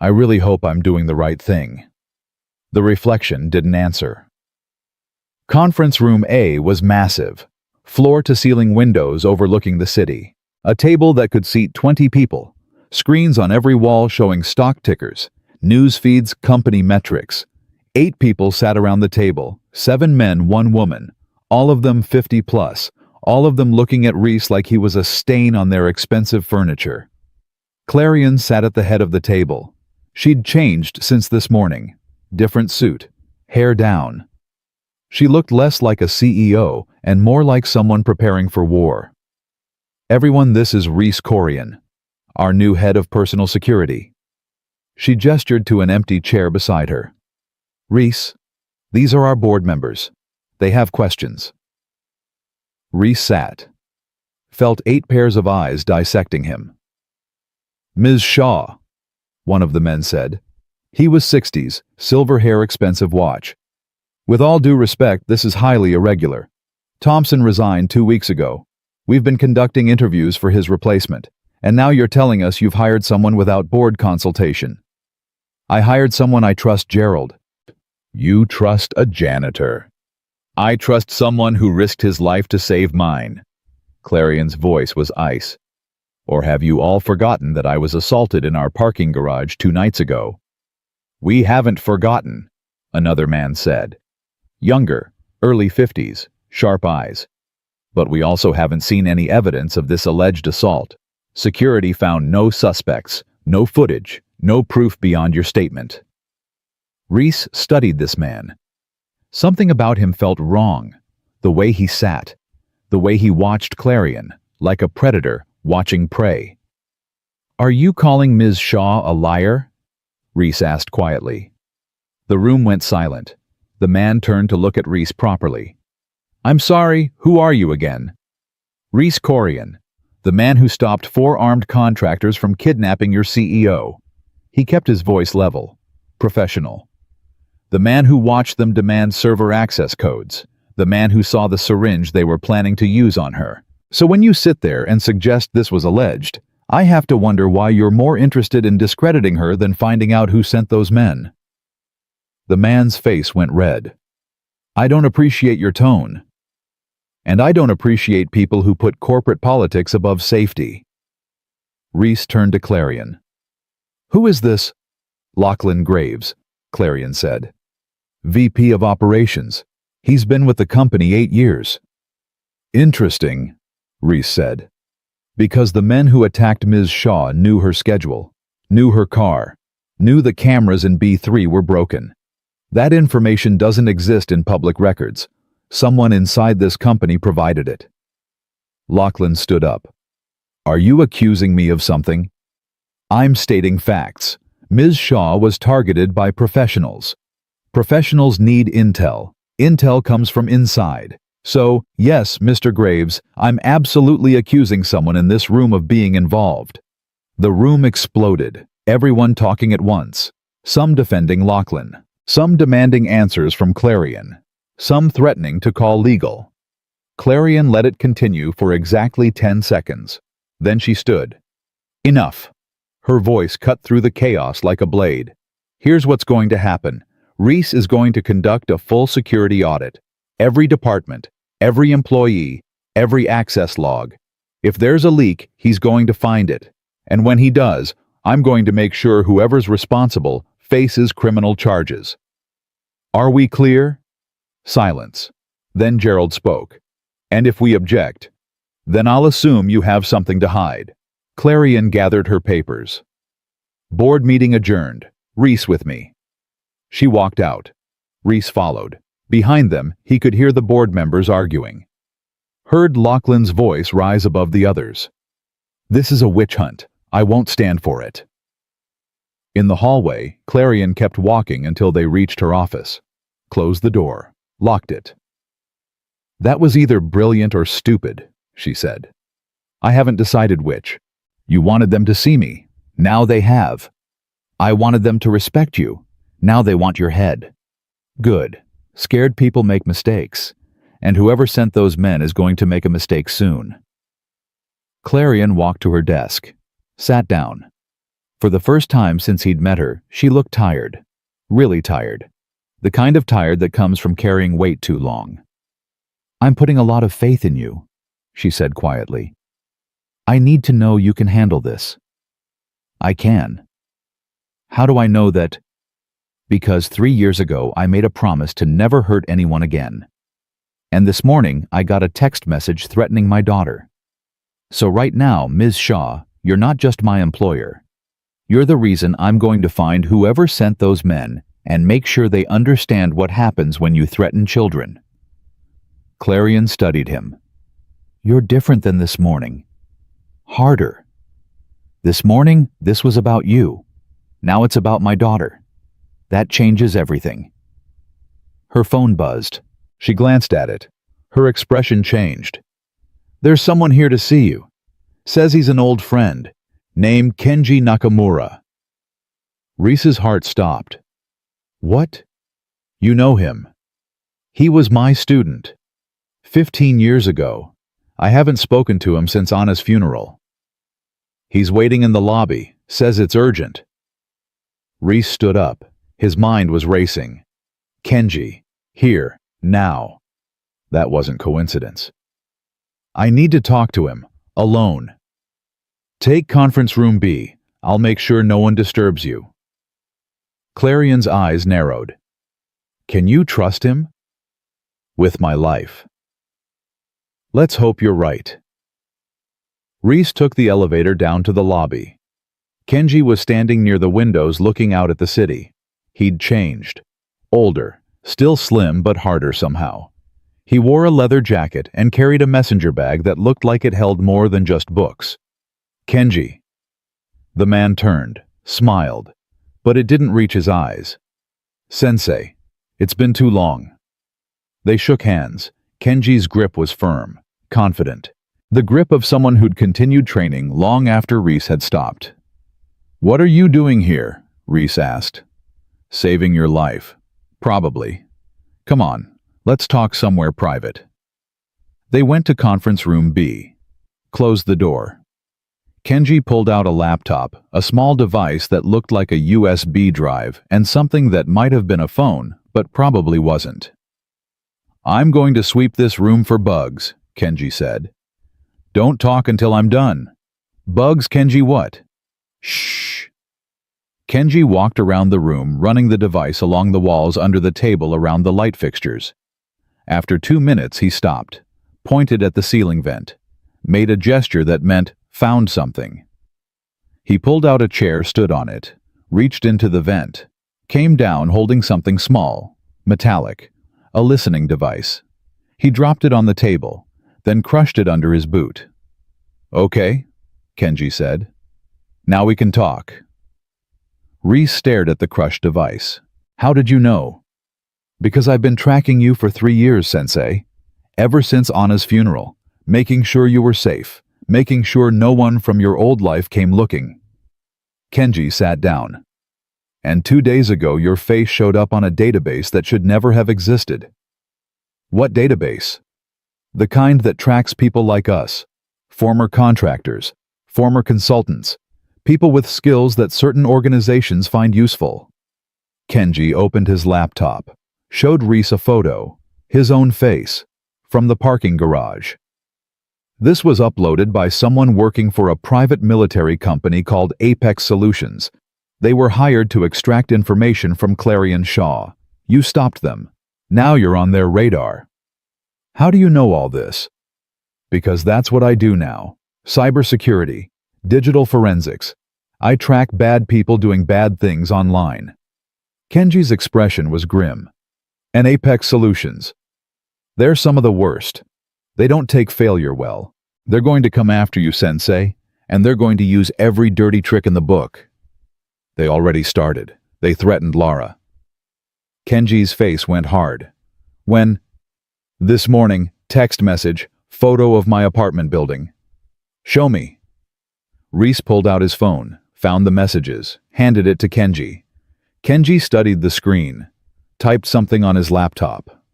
I really hope I'm doing the right thing. The reflection didn't answer. Conference room A was massive. Floor-to-ceiling windows overlooking the city. A table that could seat 20 people. Screens on every wall showing stock tickers, news feeds, company metrics. 8 people sat around the table, 7 men, 1 woman, all of them 50 plus, all of them looking at Reese like he was a stain on their expensive furniture. Clarion sat at the head of the table. She'd changed since this morning. Different suit, hair down. She looked less like a CEO and more like someone preparing for war. Everyone, this is Reese Corian, our new head of personal security. She gestured to an empty chair beside her. Reese, these are our board members. They have questions. Reese sat. Felt 8 pairs of eyes dissecting him. Ms. Shaw, one of the men said. He was 60s, silver hair, expensive watch. With all due respect, this is highly irregular. Thompson resigned 2 weeks ago. We've been conducting interviews for his replacement, and now you're telling us you've hired someone without board consultation. I hired someone I trust, Gerald. You trust a janitor. I trust someone who risked his life to save mine. Clarion's voice was ice. Or have you all forgotten that I was assaulted in our parking garage 2 nights ago? We haven't forgotten, another man said. Younger, early 50s, sharp eyes. But we also haven't seen any evidence of this alleged assault. Security found no suspects, no footage, no proof beyond your statement. Reese studied this man. Something about him felt wrong. The way he sat. The way he watched Clarion, like a predator watching prey. Are you calling Ms. Shaw a liar? Reese asked quietly. The room went silent. The man turned to look at Reese properly. I'm sorry, who are you again? Reese Corian, the man who stopped 4 armed contractors from kidnapping your CEO. He kept his voice level, professional. The man who watched them demand server access codes. The man who saw the syringe they were planning to use on her. So when you sit there and suggest this was alleged, I have to wonder why you're more interested in discrediting her than finding out who sent those men. The man's face went red. I don't appreciate your tone. And I don't appreciate people who put corporate politics above safety. Reese turned to Clarion. Who is this? Lachlan Graves, Clarion said. VP of Operations. He's been with the company 8 years. Interesting, Reese said. Because the men who attacked Ms. Shaw knew her schedule, knew her car, knew the cameras in B3 were broken. That information doesn't exist in public records. Someone inside this company provided it. Lachlan stood up. Are you accusing me of something? I'm stating facts. Ms. Shaw was targeted by professionals. Professionals need intel. Intel comes from inside. So, yes, Mr. Graves, I'm absolutely accusing someone in this room of being involved. The room exploded, everyone talking at once. Some defending Lachlan, some demanding answers from Clarion, some threatening to call legal. Clarion let it continue for exactly 10 seconds. Then she stood. Enough. Her voice cut through the chaos like a blade. Here's what's going to happen. Reese is going to conduct a full security audit. Every department, every employee, every access log. If there's a leak, he's going to find it. And when he does, I'm going to make sure whoever's responsible faces criminal charges. Are we clear? Silence. Then Gerald spoke. And if we object, then I'll assume you have something to hide. Clarion gathered her papers. Board meeting adjourned. Reese with me. She walked out. Reese followed. Behind them, he could hear the board members arguing. Heard Lachlan's voice rise above the others. This is a witch hunt. I won't stand for it. In the hallway, Clarion kept walking until they reached her office. Closed the door. Locked it. That was either brilliant or stupid, she said. I haven't decided which. You wanted them to see me. Now they have. I wanted them to respect you. Now they want your head. Good. Scared people make mistakes. And whoever sent those men is going to make a mistake soon. Clarion walked to her desk. Sat down. For the first time since he'd met her, she looked tired. Really tired. The kind of tired that comes from carrying weight too long. I'm putting a lot of faith in you, she said quietly. I need to know you can handle this. I can. How do I know that? Because 3 years ago I made a promise to never hurt anyone again. And this morning I got a text message threatening my daughter. So right now, Ms. Shaw, you're not just my employer. You're the reason I'm going to find whoever sent those men and make sure they understand what happens when you threaten children. Clarion studied him. You're different than this morning. Harder. This morning, this was about you. Now it's about my daughter. That changes everything. Her phone buzzed. She glanced at it. Her expression changed. There's someone here to see you. Says he's an old friend, named Kenji Nakamura. Reese's heart stopped. What? You know him. He was my student. 15 years ago. I haven't spoken to him since Anna's funeral. He's waiting in the lobby. Says it's urgent. Reese stood up. His mind was racing. Kenji. Here. Now. That wasn't coincidence. I need to talk to him. Alone. Take conference room B. I'll make sure no one disturbs you. Clarion's eyes narrowed. Can you trust him? With my life. Let's hope you're right. Reese took the elevator down to the lobby. Kenji was standing near the windows looking out at the city. He'd changed. Older, still slim but harder somehow. He wore a leather jacket and carried a messenger bag that looked like it held more than just books. Kenji. The man turned, smiled, but it didn't reach his eyes. Sensei, it's been too long. They shook hands. Kenji's grip was firm, confident. The grip of someone who'd continued training long after Reese had stopped. What are you doing here? Reese asked. Saving your life. Probably. Come on, let's talk somewhere private. They went to conference room B. Closed the door. Kenji pulled out a laptop, a small device that looked like a USB drive and something that might have been a phone, but probably wasn't. I'm going to sweep this room for bugs, Kenji said. Don't talk until I'm done. Bugs, Kenji, what? Shh. Kenji walked around the room, running the device along the walls under the table around the light fixtures. After 2 minutes, he stopped, pointed at the ceiling vent, made a gesture that meant found something. He pulled out a chair, stood on it, reached into the vent, came down holding something small, metallic, a listening device. He dropped it on the table, then crushed it under his boot. "Okay," Kenji said. "Now we can talk." Reese stared at the crushed device. "How did you know?" "Because I've been tracking you for 3 years, Sensei. Ever since Anna's funeral, making sure you were safe, making sure no one from your old life came looking." Kenji sat down. "And 2 days ago your face showed up on a database that should never have existed." "What database?" "The kind that tracks people like us. Former contractors, former consultants, people with skills that certain organizations find useful." Kenji opened his laptop, showed Reese a photo, his own face, from the parking garage. This was uploaded by someone working for a private military company called Apex Solutions. They were hired to extract information from Clarion Shaw. You stopped them. Now you're on their radar. "How do you know all this?" "Because that's what I do now. Cybersecurity, digital forensics. I track bad people doing bad things online." Kenji's expression was grim. "And Apex Solutions. They're some of the worst. They don't take failure well. They're going to come after you, Sensei, and they're going to use every dirty trick in the book." "They already started. They threatened Lara." Kenji's face went hard. "When?" "This morning, text message, photo of my apartment building." "Show me." Reese pulled out his phone, found the messages, handed it to Kenji. Kenji studied the screen, typed something on his laptop.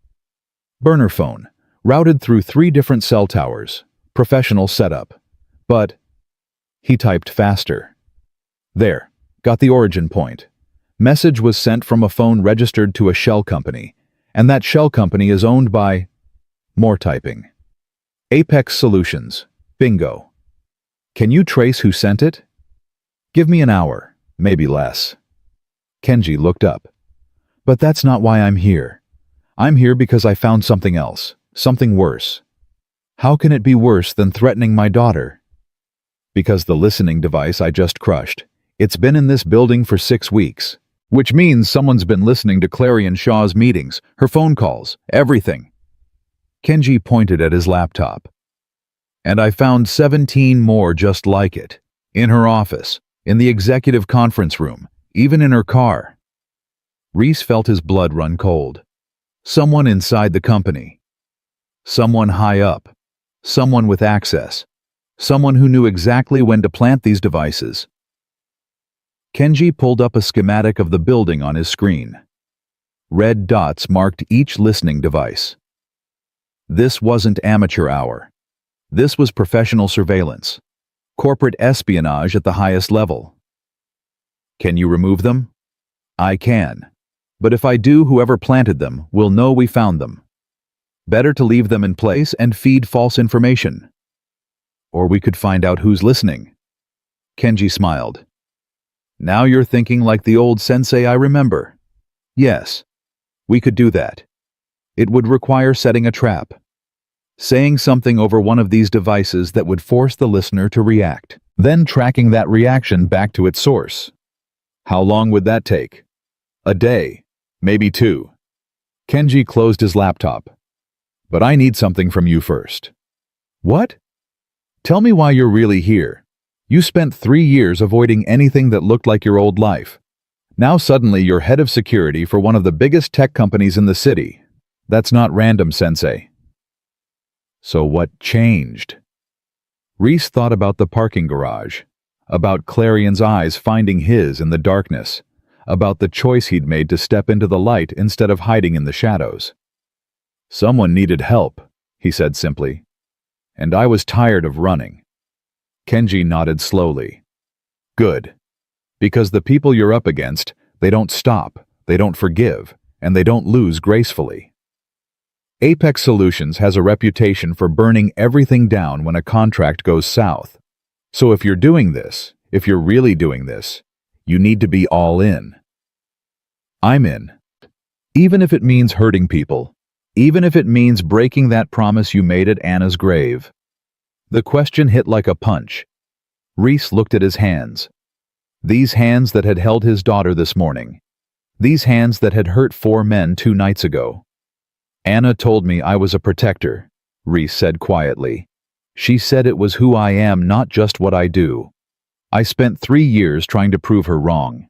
"Burner phone, routed through 3 different cell towers, professional setup. But..." He typed faster. "There, got the origin point. Message was sent from a phone registered to a shell company, and that shell company is owned by..." More typing. "Apex Solutions. Bingo. Can you trace who sent it?" "Give me an hour, maybe less." Kenji looked up. "But that's not why I'm here. I'm here because I found something else, something worse." "How can it be worse than threatening my daughter?" "Because the listening device I just crushed, it's been in this building for 6 weeks. Which means someone's been listening to Clarion Shaw's meetings, her phone calls, everything." Kenji pointed at his laptop. "And I found 17 more just like it. In her office, in the executive conference room, even in her car." Reese felt his blood run cold. Someone inside the company. Someone high up. Someone with access. Someone who knew exactly when to plant these devices. Kenji pulled up a schematic of the building on his screen. Red dots marked each listening device. This wasn't amateur hour. This was professional surveillance. Corporate espionage at the highest level. "Can you remove them?" "I can. But if I do, whoever planted them will know we found them. Better to leave them in place and feed false information. Or we could find out who's listening." Kenji smiled. "Now you're thinking like the old sensei I remember." "Yes, we could do that. It would require setting a trap. Saying something over one of these devices that would force the listener to react, then tracking that reaction back to its source. How long would that take? A day, maybe 2. Kenji closed his laptop. "But I need something from you first." "What?" "Tell me why you're really here. You spent 3 years avoiding anything that looked like your old life. Now suddenly you're head of security for one of the biggest tech companies in the city. That's not random, Sensei." "So what changed?" Reese thought about the parking garage, about Clarion's eyes finding his in the darkness, about the choice he'd made to step into the light instead of hiding in the shadows. "Someone needed help," he said simply. "And I was tired of running." Kenji nodded slowly. "Good. Because the people you're up against, they don't stop, they don't forgive, and they don't lose gracefully. Apex Solutions has a reputation for burning everything down when a contract goes south. So if you're doing this, if you're really doing this, you need to be all in." "I'm in. Even if it means hurting people. Even if it means breaking that promise you made at Anna's grave." The question hit like a punch. Reese looked at his hands. These hands that had held his daughter this morning. These hands that had hurt 4 men 2 nights ago. Anna told me I was a protector, Reese said quietly. She said it was who I am, not just what I do. I spent 3 years trying to prove her wrong.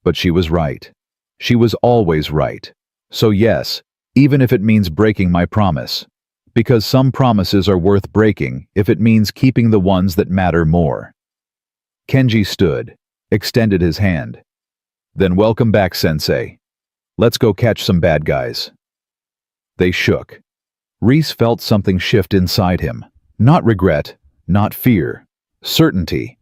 But she was right. She was always right. So yes, even if it means breaking my promise. Because some promises are worth breaking if it means keeping the ones that matter more. Kenji stood, extended his hand. Then welcome back, Sensei. Let's go catch some bad guys. They shook. Reese felt something shift inside him. Not regret, not fear. Certainty.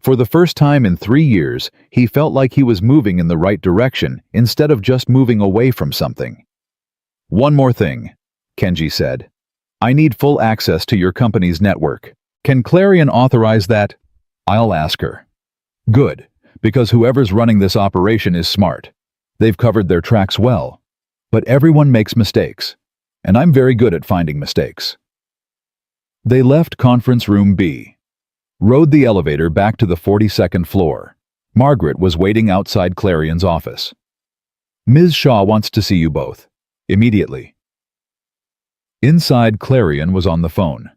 For the first time in 3 years, he felt like he was moving in the right direction instead of just moving away from something. One more thing, Kenji said. I need full access to your company's network. Can Clarion authorize that? I'll ask her. Good, because whoever's running this operation is smart. They've covered their tracks well. But everyone makes mistakes, and I'm very good at finding mistakes. They left conference room B. Rode the elevator back to the 42nd floor. Margaret was waiting outside Clarion's office. Ms. Shaw wants to see you both. Immediately. Inside, Clarion was on the phone.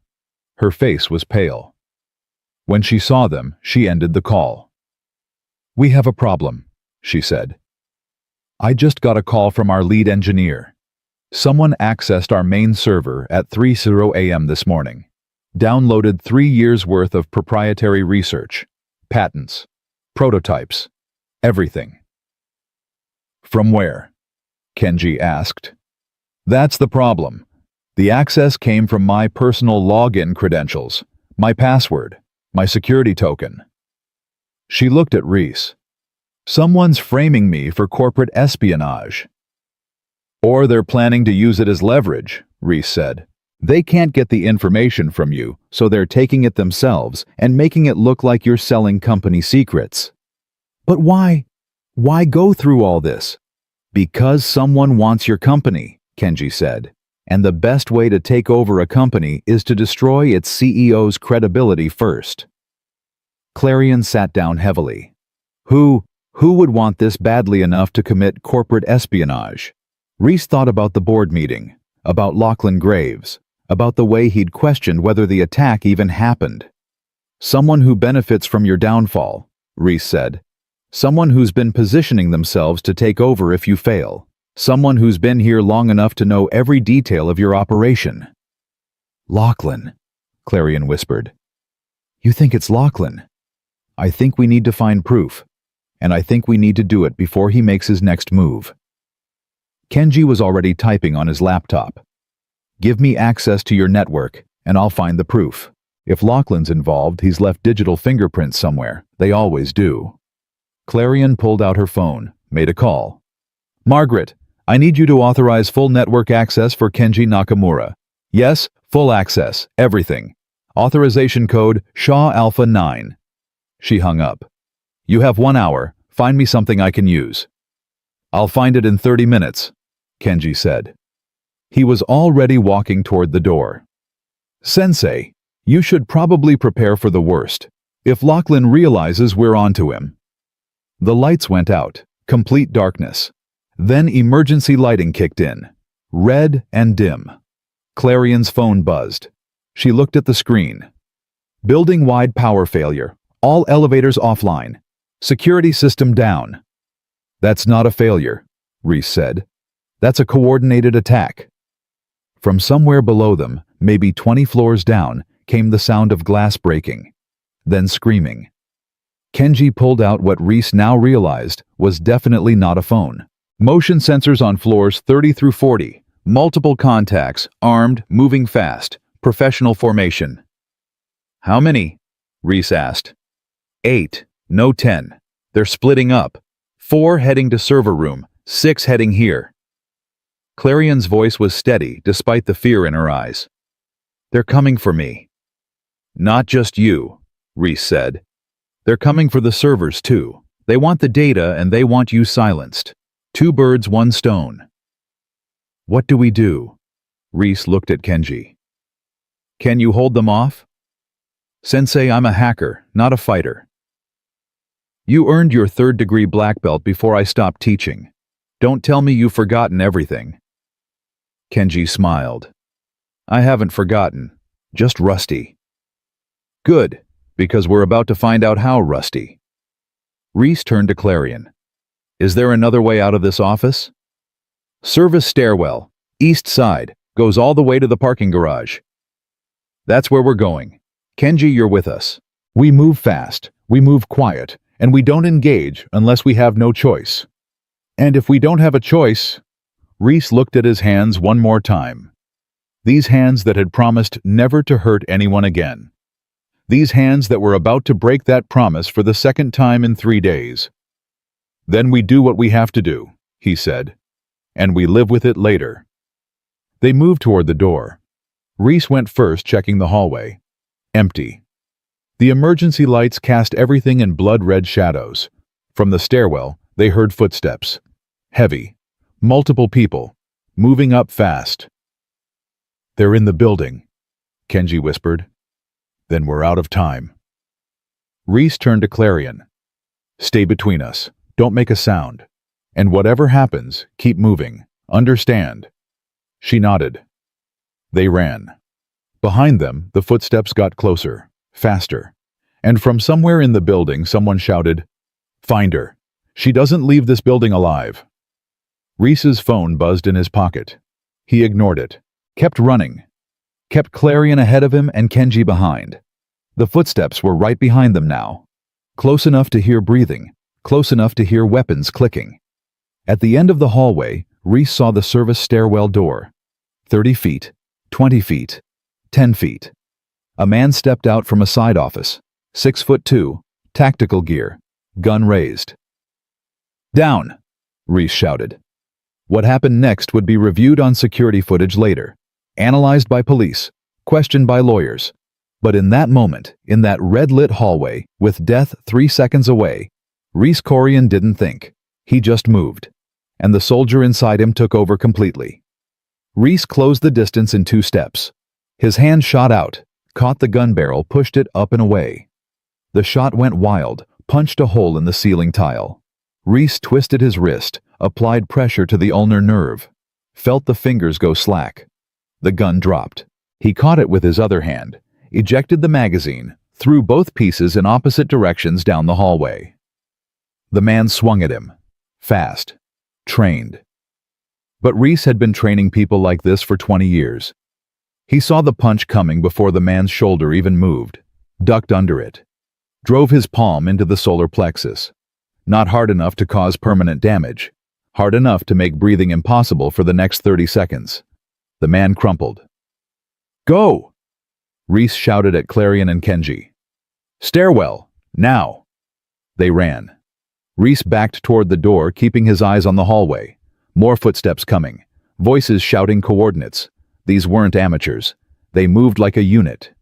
Her face was pale. When she saw them, she ended the call. We have a problem, she said. I just got a call from our lead engineer. Someone accessed our main server at 3:00 a.m. this morning. Downloaded 3 years' worth of proprietary research, patents, prototypes, everything. From where? Kenji asked. That's the problem. The access came from my personal login credentials, my password, my security token. She looked at Reese. Someone's framing me for corporate espionage. Or they're planning to use it as leverage, Reese said. They can't get the information from you, so they're taking it themselves and making it look like you're selling company secrets. But why? Why go through all this? Because someone wants your company, Kenji said. And the best way to take over a company is to destroy its CEO's credibility first. Clarion sat down heavily. Who would want this badly enough to commit corporate espionage? Reese thought about the board meeting, about Lachlan Graves, about the way he'd questioned whether the attack even happened. Someone who benefits from your downfall, Reese said. Someone who's been positioning themselves to take over if you fail. Someone who's been here long enough to know every detail of your operation. Lachlan, Clarion whispered. You think it's Lachlan? I think we need to find proof, and I think we need to do it before he makes his next move. Kenji was already typing on his laptop. Give me access to your network, and I'll find the proof. If Lachlan's involved, he's left digital fingerprints somewhere. They always do. Clarion pulled out her phone, made a call. Margaret, I need you to authorize full network access for Kenji Nakamura. Yes, full access, everything. Authorization code Shaw Alpha 9. She hung up. You have 1 hour. Find me something I can use. I'll find it in 30 minutes, Kenji said. He was already walking toward the door. Sensei, you should probably prepare for the worst. If Lachlan realizes we're onto him. The lights went out, complete darkness. Then emergency lighting kicked in, red and dim. Clarion's phone buzzed. She looked at the screen. Building-wide power failure. All elevators offline. Security system down. That's not a failure, Reese said. That's a coordinated attack. From somewhere below them, maybe 20 floors down, came the sound of glass breaking. Then screaming. Kenji pulled out what Reese now realized was definitely not a phone. Motion sensors on floors 30 through 40. Multiple contacts, armed, moving fast. Professional formation. How many? Reese asked. 8, no 10. They're splitting up. 4 heading to server room, 6 heading here. Clarion's voice was steady despite the fear in her eyes. They're coming for me. Not just you, Reese said. They're coming for the servers too. They want the data and they want you silenced. 2 birds, 1 stone. What do we do? Reese looked at Kenji. Can you hold them off? Sensei, I'm a hacker, not a fighter. You earned your 3rd-degree black belt before I stopped teaching. Don't tell me you've forgotten everything. Kenji smiled. I haven't forgotten. Just rusty. Good, because we're about to find out how rusty. Reese turned to Clarion. Is there another way out of this office? Service stairwell, east side, goes all the way to the parking garage. That's where we're going. Kenji, you're with us. We move fast, we move quiet, and we don't engage unless we have no choice. And if we don't have a choice... Reese looked at his hands one more time. These hands that had promised never to hurt anyone again. These hands that were about to break that promise for the second time in 3 days. Then we do what we have to do, he said, and we live with it later. They moved toward the door. Reese went first, checking the hallway. Empty. The emergency lights cast everything in blood-red shadows. From the stairwell, they heard footsteps. Heavy. Multiple people. Moving up fast. They're in the building, Kenji whispered. Then we're out of time. Reese turned to Clarion. Stay between us. Don't make a sound. And whatever happens, keep moving. Understand? She nodded. They ran. Behind them, the footsteps got closer, faster. And from somewhere in the building, someone shouted, Find her. She doesn't leave this building alive. Reese's phone buzzed in his pocket. He ignored it. Kept running. Kept Clarion ahead of him and Kenji behind. The footsteps were right behind them now. Close enough to hear breathing. Close enough to hear weapons clicking. At the end of the hallway, Reese saw the service stairwell door. 30 feet, 20 feet, 10 feet. A man stepped out from a side office. 6'2", tactical gear, gun raised. Down, Reese shouted. What happened next would be reviewed on security footage later, analyzed by police, questioned by lawyers. But in that moment, in that red-lit hallway, with death 3 seconds away, Reese Corian didn't think. He just moved. And the soldier inside him took over completely. Reese closed the distance in 2 steps. His hand shot out, caught the gun barrel, pushed it up and away. The shot went wild, punched a hole in the ceiling tile. Reese twisted his wrist, applied pressure to the ulnar nerve, felt the fingers go slack. The gun dropped. He caught it with his other hand, ejected the magazine, threw both pieces in opposite directions down the hallway. The man swung at him. Fast. Trained. But Reese had been training people like this for 20 years. He saw the punch coming before the man's shoulder even moved, ducked under it, drove his palm into the solar plexus. Not hard enough to cause permanent damage, hard enough to make breathing impossible for the next 30 seconds. The man crumpled. Go! Reese shouted at Clarion and Kenji. Stairwell, now! They ran. Reese backed toward the door, keeping his eyes on the hallway. More footsteps coming, voices shouting coordinates. These weren't amateurs. They moved like a unit.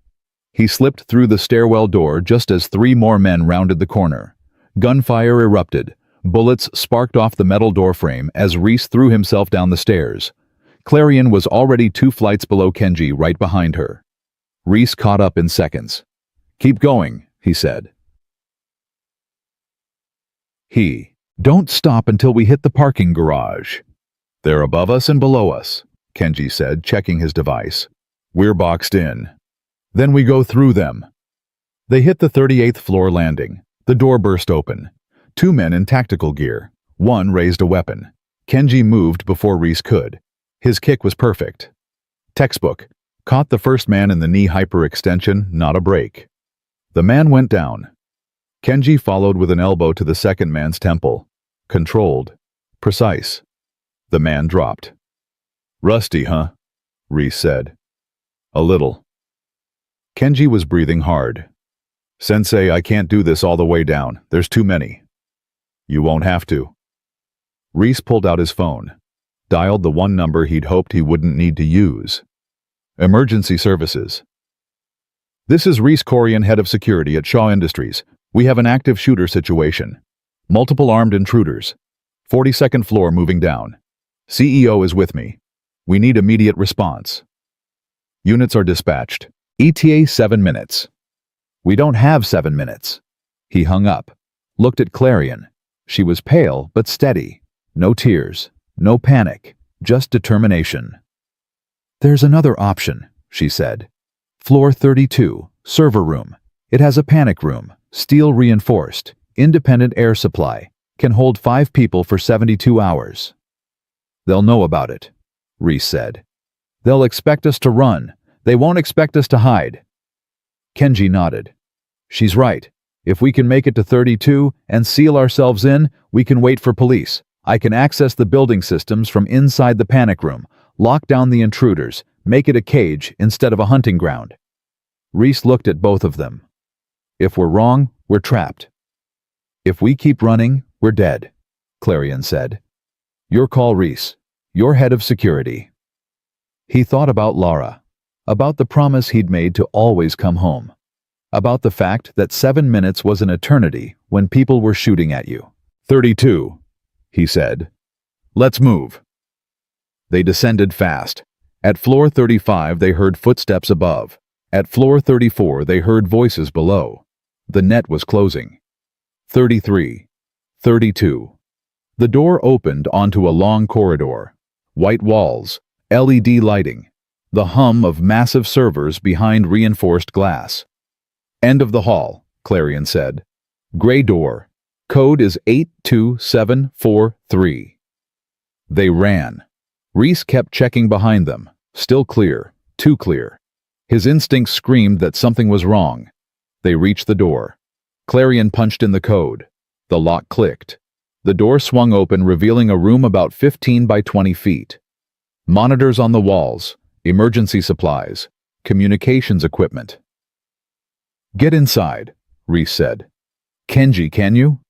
He slipped through the stairwell door just as 3 more men rounded the corner. Gunfire erupted. Bullets sparked off the metal doorframe as Reese threw himself down the stairs. Clarion was already 2 flights below Kenji, right behind her. Reese caught up in seconds. Keep going, he said. Don't stop until we hit the parking garage. They're above us and below us, Kenji said, checking his device. We're boxed in. Then we go through them. They hit the 38th floor landing. The door burst open. 2 men in tactical gear. 1 raised a weapon. Kenji moved before Reese could. His kick was perfect. Textbook. Caught the first man in the knee hyperextension, not a break. The man went down. Kenji followed with an elbow to the second man's temple. Controlled. Precise. The man dropped. Rusty, huh? Reese said. A little. Kenji was breathing hard. Sensei, I can't do this all the way down. There's too many. You won't have to. Reese pulled out his phone. Dialed the one number he'd hoped he wouldn't need to use. Emergency services. This is Reese Corian, head of security at Shaw Industries. We have an active shooter situation. Multiple armed intruders. 42nd floor moving down. CEO is with me. We need immediate response. Units are dispatched. ETA 7 minutes. We don't have 7 minutes. He hung up. Looked at Clarion. She was pale but steady. No tears. No panic. Just determination. There's another option, she said. Floor 32, server room. It has a panic room, steel reinforced, independent air supply, can hold 5 people for 72 hours. They'll know about it, Reese said. They'll expect us to run. They won't expect us to hide. Kenji nodded. She's right. If we can make it to 32 and seal ourselves in, we can wait for police. I can access the building systems from inside the panic room, lock down the intruders, make it a cage instead of a hunting ground. Reese looked at both of them. If we're wrong, we're trapped. If we keep running, we're dead, Clarion said. Your call, Reese. You're head of security. He thought about Laura, about the promise he'd made to always come home, about the fact that 7 minutes was an eternity when people were shooting at you. 32, he said. Let's move. They descended fast. At floor 35, they heard footsteps above. At floor 34, they heard voices below. The net was closing. 33. 32. The door opened onto a long corridor. White walls, LED lighting, the hum of massive servers behind reinforced glass. End of the hall, Clarion said. Gray door. Code is 82743. They ran. Reese kept checking behind them. Still clear. Too clear. His instincts screamed that something was wrong. They reached the door. Clarion punched in the code. The lock clicked. The door swung open, revealing a room about 15 by 20 feet. Monitors on the walls, emergency supplies, communications equipment. Get inside, Reese said. Kenji, can you?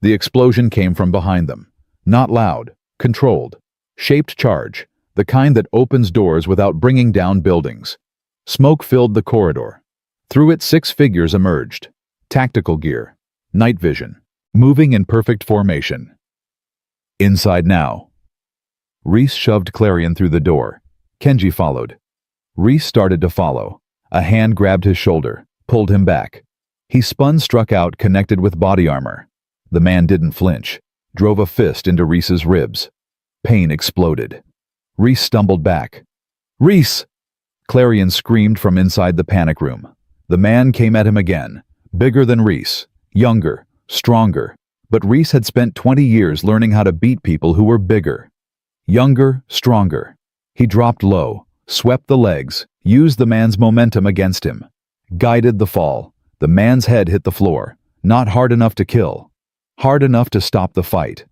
The explosion came from behind them. Not loud, controlled. Shaped charge, the kind that opens doors without bringing down buildings. Smoke filled the corridor. Through it 6 figures emerged. Tactical gear, night vision, moving in perfect formation. Inside now. Reese shoved Clarion through the door. Kenji followed. Reese started to follow. A hand grabbed his shoulder, pulled him back. He spun, struck out, connected with body armor. The man didn't flinch, drove a fist into Reese's ribs. Pain exploded. Reese stumbled back. Reese! Clarion screamed from inside the panic room. The man came at him again, bigger than Reese, younger, stronger, but Reese had spent 20 years learning how to beat people who were bigger. Younger, stronger. He dropped low, swept the legs, used the man's momentum against him. Guided the fall. The man's head hit the floor, not hard enough to kill, hard enough to stop the fight.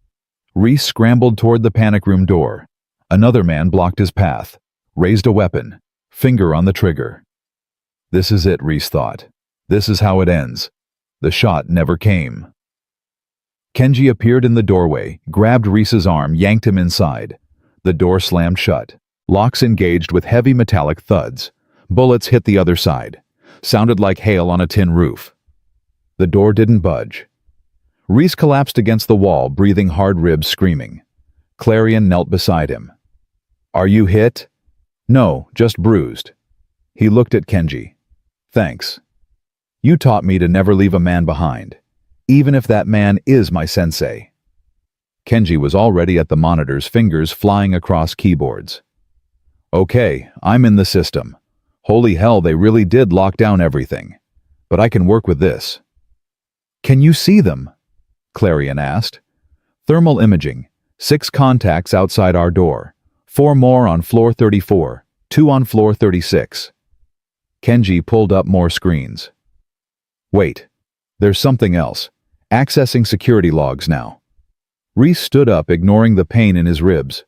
Reese scrambled toward the panic room door. Another man blocked his path, raised a weapon, finger on the trigger. This is it, Reese thought. This is how it ends. The shot never came. Kenji appeared in the doorway, grabbed Reese's arm, yanked him inside. The door slammed shut. Locks engaged with heavy metallic thuds. Bullets hit the other side. Sounded like hail on a tin roof. The door didn't budge. Reese collapsed against the wall, breathing hard ribs, screaming. Clarion knelt beside him. Are you hit? No, just bruised. He looked at Kenji. Thanks. You taught me to never leave a man behind, even if that man is my sensei. Kenji was already at the monitors, fingers flying across keyboards. Okay, I'm in the system. Holy hell, they really did lock down everything. But I can work with this. Can you see them? Clarion asked. Thermal imaging. 6 contacts outside our door. 4 more on floor 34. 2 on floor 36. Kenji pulled up more screens. Wait. There's something else. Accessing security logs now. Reese stood up, ignoring the pain in his ribs.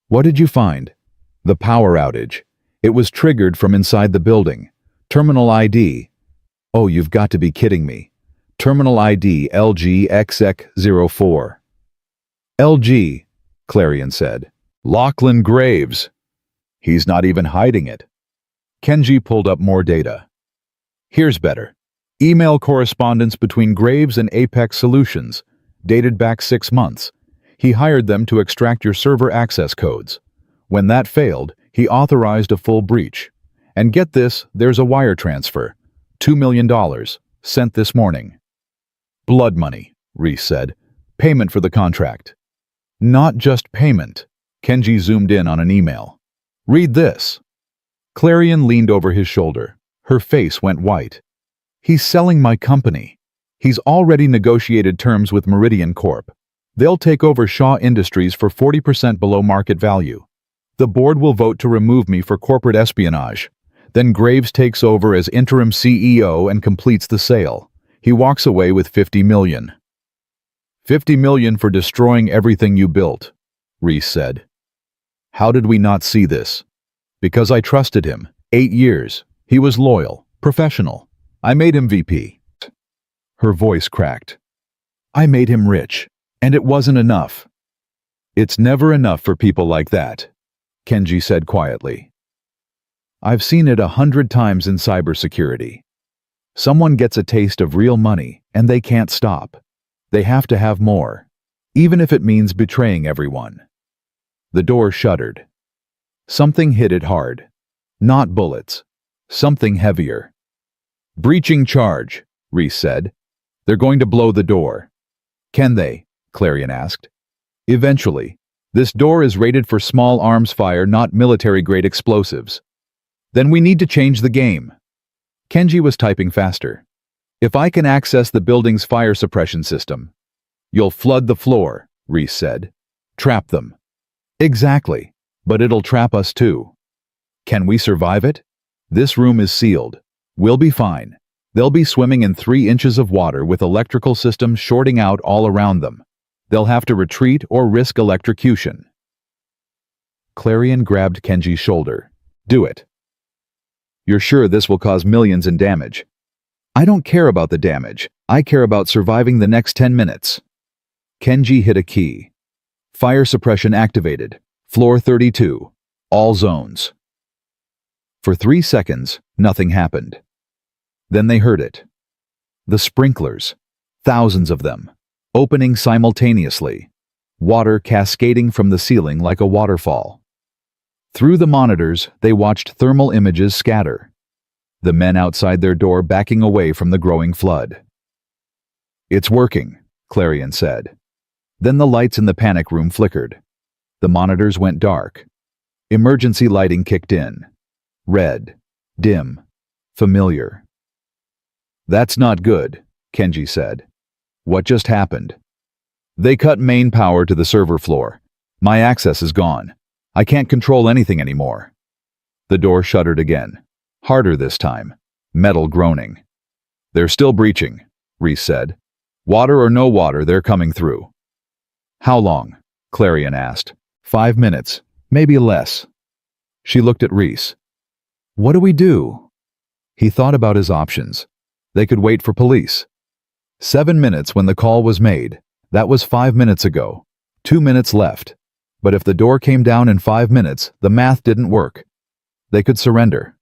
What did you find? The power outage. It was triggered from inside the building. Terminal ID. Oh, you've got to be kidding me. Terminal ID LG XX04. LG, Clarion said. Lachlan Graves. He's not even hiding it. Kenji pulled up more data. Here's better. Email correspondence between Graves and Apex Solutions, dated back 6 months. He hired them to extract your server access codes. When that failed, he authorized a full breach. And get this, there's a wire transfer. $2 million, sent this morning. Blood money, Reese said. Payment for the contract. Not just payment. Kenji zoomed in on an email. Read this. Clarion leaned over his shoulder. Her face went white. He's selling my company. He's already negotiated terms with Meridian Corp. They'll take over Shaw Industries for 40% below market value. The board will vote to remove me for corporate espionage. Then Graves takes over as interim CEO and completes the sale. He walks away with $50 million. $50 million for destroying everything you built, Reese said. How did we not see this? Because I trusted him. 8 years. He was loyal, professional. I made him VP. Her voice cracked. I made him rich, and it wasn't enough. It's never enough for people like that, Kenji said quietly. I've seen it 100 times in cybersecurity. Someone gets a taste of real money, and they can't stop. They have to have more, even if it means betraying everyone. The door shuddered. Something hit it hard. Not bullets. Something heavier. Breaching charge, Reese said. They're going to blow the door. Can they? Clarion asked. Eventually. This door is rated for small arms fire, not military-grade explosives. Then we need to change the game. Kenji was typing faster. If I can access the building's fire suppression system. You'll flood the floor, Reese said. Trap them. Exactly. But it'll trap us too. Can we survive it? This room is sealed. We'll be fine. They'll be swimming in 3 inches of water with electrical systems shorting out all around them. They'll have to retreat or risk electrocution. Clarion grabbed Kenji's shoulder. Do it. You're sure this will cause millions in damage? I don't care about the damage. I care about surviving the next 10 minutes. Kenji hit a key. Fire suppression activated. Floor 32. All zones. For 3 seconds, nothing happened. Then they heard it. The sprinklers. Thousands of them. Opening simultaneously. Water cascading from the ceiling like a waterfall. Through the monitors, they watched thermal images scatter. The men outside their door backing away from the growing flood. It's working, Clarion said. Then the lights in the panic room flickered. The monitors went dark. Emergency lighting kicked in. Red. Dim. Familiar. That's not good, Kenji said. What just happened? They cut main power to the server floor. My access is gone. I can't control anything anymore. The door shuddered again. Harder this time. Metal groaning. They're still breaching, Reese said. Water or no water, they're coming through. How long? Clarion asked. 5 minutes, maybe less. She looked at Reese. What do we do? He thought about his options. They could wait for police. 7 minutes when the call was made. That was 5 minutes ago. 2 minutes left. But if the door came down in 5 minutes, the math didn't work. They could surrender.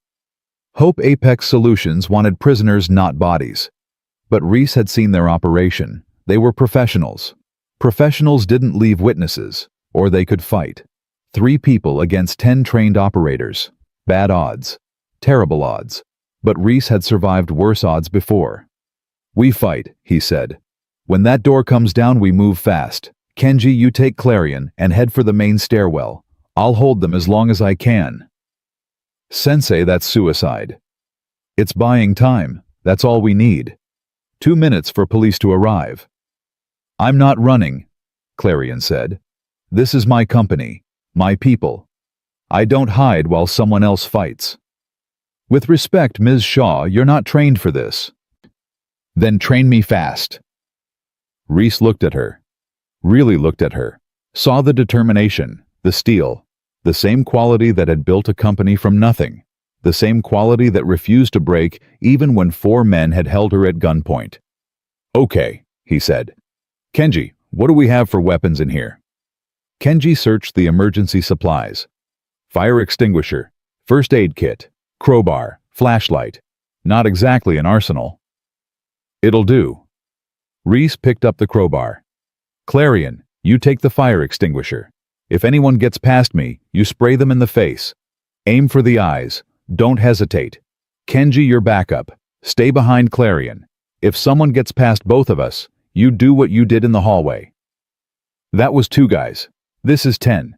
Hope Apex Solutions wanted prisoners, not bodies. But Reese had seen their operation. They were professionals. Professionals didn't leave witnesses, or they could fight. 3 people against 10 trained operators. Bad odds. Terrible odds. But Reese had survived worse odds before. We fight, he said. When that door comes down, we move fast. Kenji, you take Clarion and head for the main stairwell. I'll hold them as long as I can. Sensei, that's suicide. It's buying time. That's all we need. 2 minutes for police to arrive. I'm not running, Clarion said. This is my company, my people. I don't hide while someone else fights. With respect, Ms. Shaw, you're not trained for this. Then train me fast. Reese looked at her. Really looked at her. Saw the determination, the steel, the same quality that had built a company from nothing, the same quality that refused to break even when 4 men had held her at gunpoint. Okay, he said. Kenji, what do we have for weapons in here? Kenji searched the emergency supplies. Fire extinguisher, first aid kit, crowbar, flashlight. Not exactly an arsenal. It'll do. Reese picked up the crowbar. Clarion, you take the fire extinguisher. If anyone gets past me, you spray them in the face. Aim for the eyes. Don't hesitate. Kenji, your backup. Stay behind Clarion. If someone gets past both of us, you do what you did in the hallway. That was 2 guys. This is 10.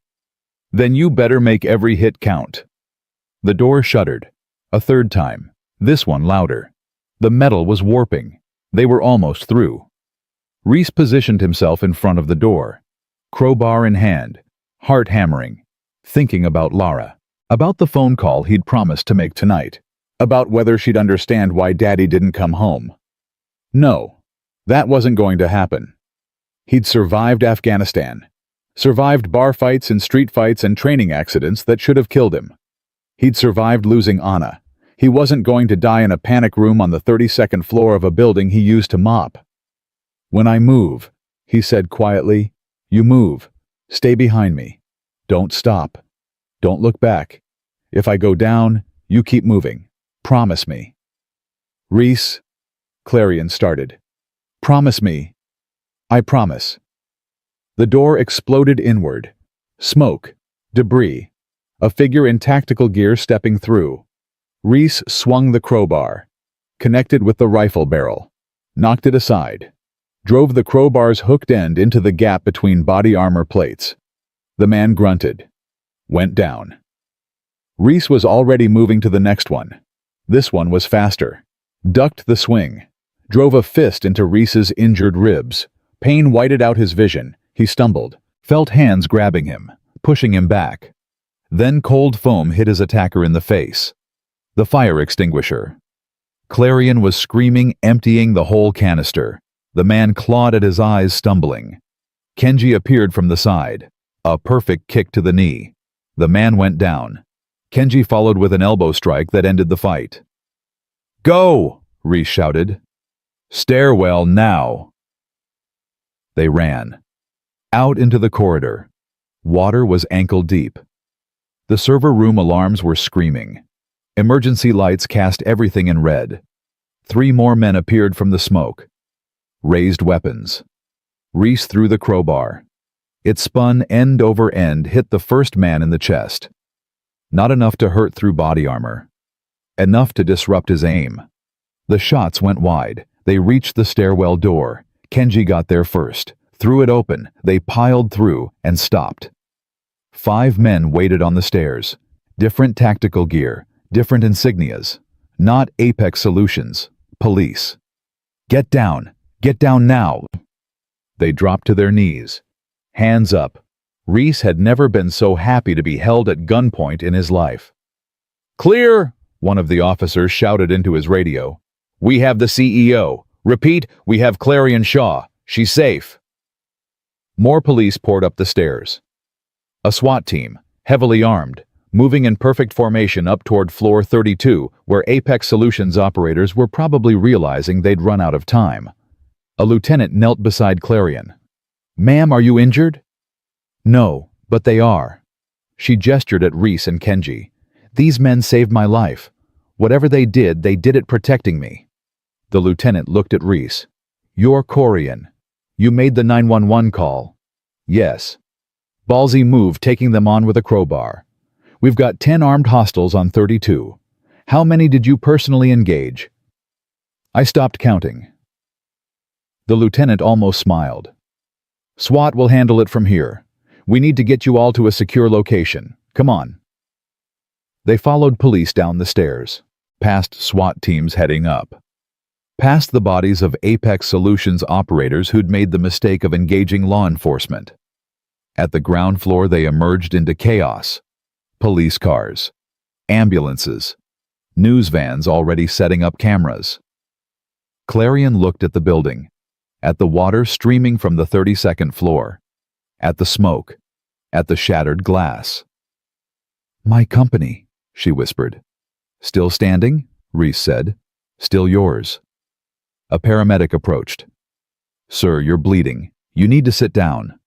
Then you better make every hit count. The door shuddered. A third time. This one louder. The metal was warping. They were almost through. Reese positioned himself in front of the door, crowbar in hand, heart hammering, thinking about Lara, about the phone call he'd promised to make tonight, about whether she'd understand why Daddy didn't come home. No, that wasn't going to happen. He'd survived Afghanistan, survived bar fights and street fights and training accidents that should have killed him. He'd survived losing Anna. He wasn't going to die in a panic room on the 32nd floor of a building he used to mop. "When I move," he said quietly, "you move. Stay behind me. Don't stop. Don't look back. If I go down, you keep moving. Promise me." "Reese," Clarion started. "Promise me." "I promise." The door exploded inward. Smoke. Debris. A figure in tactical gear stepping through. Reese swung the crowbar, connected with the rifle barrel, knocked it aside, drove the crowbar's hooked end into the gap between body armor plates. The man grunted, went down. Reese was already moving to the next one. This one was faster. Ducked the swing, drove a fist into Reese's injured ribs. Pain whited out his vision. He stumbled, felt hands grabbing him, pushing him back. Then cold foam hit his attacker in the face. The fire extinguisher. Clarion was screaming, emptying the whole canister. The man clawed at his eyes, stumbling. Kenji appeared from the side. A perfect kick to the knee. The man went down. Kenji followed with an elbow strike that ended the fight. "Go!" Reese shouted. "Stairwell now!" They ran. Out into the corridor. Water was ankle deep. The server room alarms were screaming. Emergency lights cast everything in red. 3 more men appeared from the smoke. Raised weapons. Reese threw the crowbar. It spun end over end, hit the first man in the chest. Not enough to hurt through body armor. Enough to disrupt his aim. The shots went wide. They reached the stairwell door. Kenji got there first. Threw it open. They piled through and stopped. 5 men waited on the stairs. Different tactical gear. Different insignias. Not Apex Solutions. Police. "Get down! Get down now!" They dropped to their knees. Hands up. Reese had never been so happy to be held at gunpoint in his life. "Clear!" one of the officers shouted into his radio. "We have the CEO. Repeat, we have Clarion Shaw. She's safe." More police poured up the stairs. A SWAT team, heavily armed, moving in perfect formation up toward floor 32, where Apex Solutions operators were probably realizing they'd run out of time. A lieutenant knelt beside Clarion. "Ma'am, are you injured?" "No, but they are." She gestured at Reese and Kenji. "These men saved my life. Whatever they did it protecting me." The lieutenant looked at Reese. "You're Corian. You made the 911 call." "Yes." "Ballsy move, taking them on with a crowbar. We've got 10 armed hostiles on 32. How many did you personally engage?" "I stopped counting." The lieutenant almost smiled. "SWAT will handle it from here. We need to get you all to a secure location. Come on." They followed police down the stairs, past SWAT teams heading up, past the bodies of Apex Solutions operators who'd made the mistake of engaging law enforcement. At the ground floor, they emerged into chaos. Police cars, ambulances, news vans already setting up cameras. Clarion looked at the building, at the water streaming from the 32nd floor, at the smoke, at the shattered glass. "My company," she whispered. "Still standing?" Reese said. "Still yours." A paramedic approached. "Sir, you're bleeding. You need to sit down."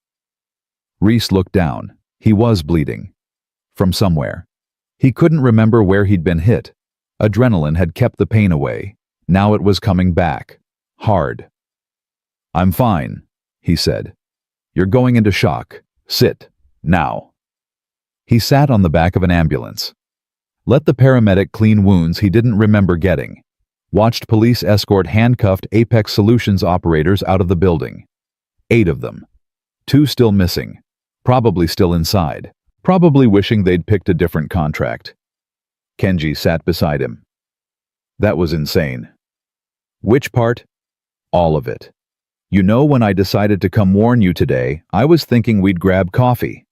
Reese looked down. He was bleeding. From somewhere. He couldn't remember where he'd been hit. Adrenaline had kept the pain away. Now it was coming back. Hard. "I'm fine," he said. "You're going into shock. Sit. Now." He sat on the back of an ambulance. Let the paramedic clean wounds he didn't remember getting. Watched police escort handcuffed Apex Solutions operators out of the building. 8 of them. 2 still missing. Probably still inside. Probably wishing they'd picked a different contract. Kenji sat beside him. That was insane. Which part? All of it. You know, when I decided to come warn you today, I was thinking we'd grab coffee,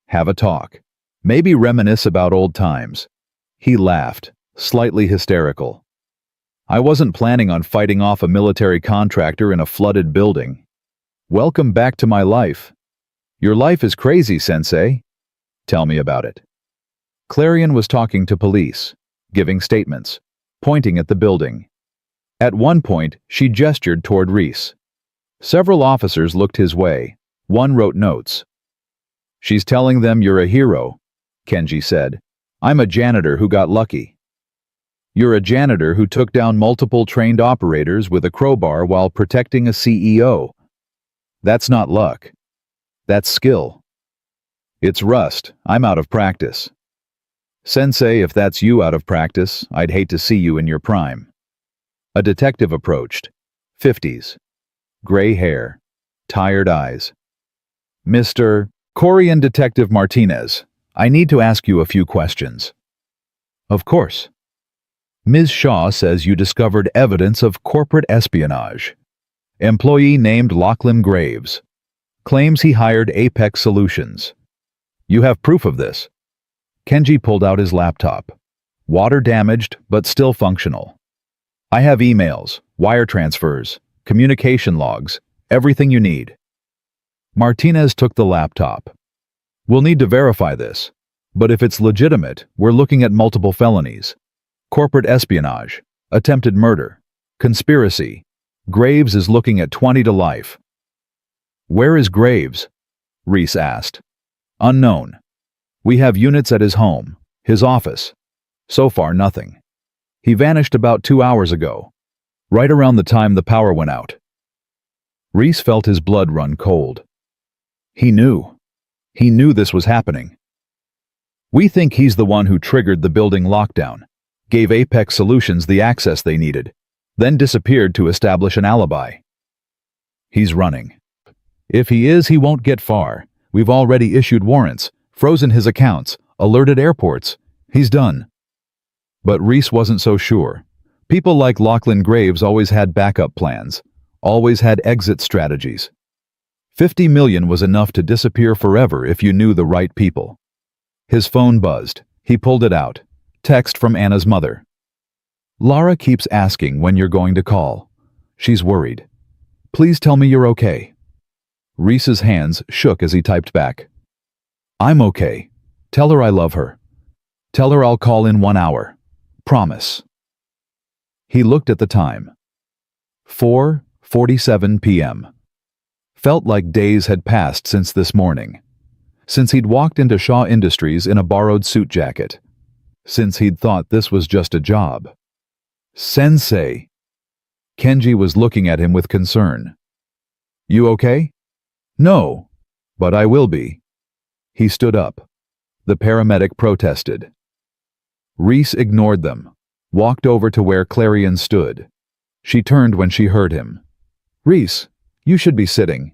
have a talk, maybe reminisce about old times. He laughed, slightly hysterical. I wasn't planning on fighting off a military contractor in a flooded building. Welcome back to my life. Your life is crazy, Sensei. Tell me about it. Clarion was talking to police, giving statements, pointing at the building. At one point, she gestured toward Reese. Several officers looked his way. One wrote notes. She's telling them you're a hero, Kenji said. I'm a janitor who got lucky. You're a janitor who took down multiple trained operators with a crowbar while protecting a CEO. That's not luck. That's skill. It's rust. I'm out of practice. Sensei, if that's you out of practice, I'd hate to see you in your prime. A detective approached. 50s. Gray hair. Tired eyes. Mr. Korean Detective Martinez, I need to ask you a few questions. Of course. Ms. Shaw says you discovered evidence of corporate espionage. Employee named Lachlan Graves. Claims he hired Apex Solutions. You have proof of this. Kenji pulled out his laptop. Water damaged, but still functional. I have emails, wire transfers, communication logs, everything you need. Martinez took the laptop. We'll need to verify this, but if it's legitimate, we're looking at multiple felonies. Corporate espionage, attempted murder, conspiracy. Graves is looking at 20 to life. Where is Graves? Reese asked. Unknown. We have units at his home, his office. So far, nothing. He vanished about 2 hours ago, right around the time the power went out. Reese felt his blood run cold. He knew. He knew this was happening. We think he's the one who triggered the building lockdown, gave Apex Solutions the access they needed, then disappeared to establish an alibi. He's running. If he is, he won't get far. We've already issued warrants, frozen his accounts, alerted airports. He's done. But Reese wasn't so sure. People like Lachlan Graves always had backup plans, always had exit strategies. 50 million was enough to disappear forever if you knew the right people. His phone buzzed. He pulled it out. Text from Anna's mother. Lara keeps asking when you're going to call. She's worried. Please tell me you're okay. Reese's hands shook as he typed back. I'm okay. Tell her I love her. Tell her I'll call in 1 hour. Promise. He looked at the time. 4:47 p.m. Felt like days had passed since this morning. Since he'd walked into Shaw Industries in a borrowed suit jacket. Since he'd thought this was just a job. Sensei. Kenji was looking at him with concern. You okay? No, but I will be. He stood up. The paramedic protested. Reese ignored them, walked over to where Clarion stood. She turned when she heard him. Reese, you should be sitting.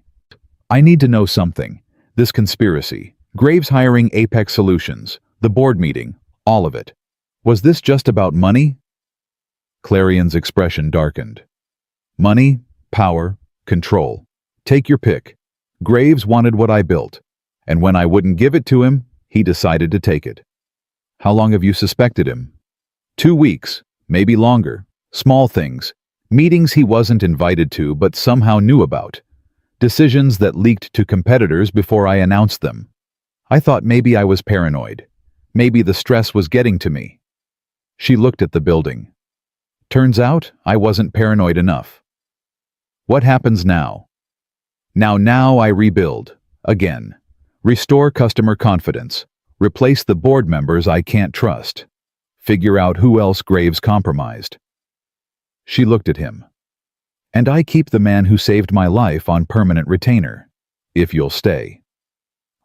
I need to know something. This conspiracy, Graves hiring Apex Solutions, the board meeting, all of it. Was this just about money? Clarion's expression darkened. Money, power, control. Take your pick. Graves wanted what I built, and when I wouldn't give it to him, he decided to take it. How long have you suspected him? 2 weeks, maybe longer. Small things. Meetings he wasn't invited to but somehow knew about. Decisions that leaked to competitors before I announced them. I thought maybe I was paranoid. Maybe the stress was getting to me. She looked at the building. Turns out I wasn't paranoid enough. What happens now? Now I rebuild. Again. Restore customer confidence. Replace the board members I can't trust. Figure out who else Graves compromised. She looked at him. And I keep the man who saved my life on permanent retainer. If you'll stay.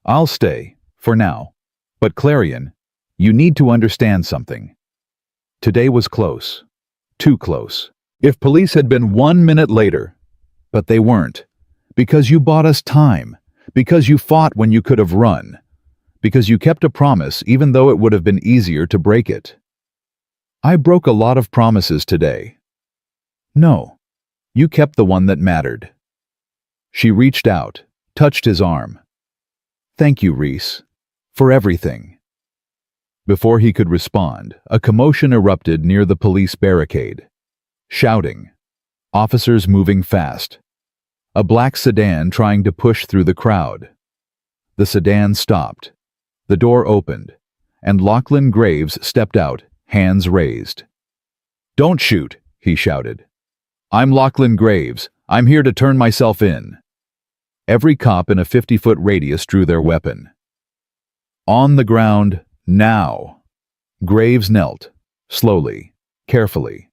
I'll stay, for now. But Clarion, you need to understand something. Today was close. Too close. If police had been 1 minute later. But they weren't. Because you bought us time. Because you fought when you could have run. Because you kept a promise even though it would have been easier to break it. I broke a lot of promises today. No, you kept the one that mattered. She reached out, touched his arm. Thank you, Reese, for everything. Before he could respond, a commotion erupted near the police barricade. Shouting. Officers moving fast. A black sedan trying to push through the crowd. The sedan stopped. The door opened, and Lachlan Graves stepped out, hands raised. Don't shoot, he shouted. I'm Lachlan Graves. I'm here to turn myself in. Every cop in a 50-foot radius drew their weapon. On the ground, now. Graves knelt, slowly, carefully.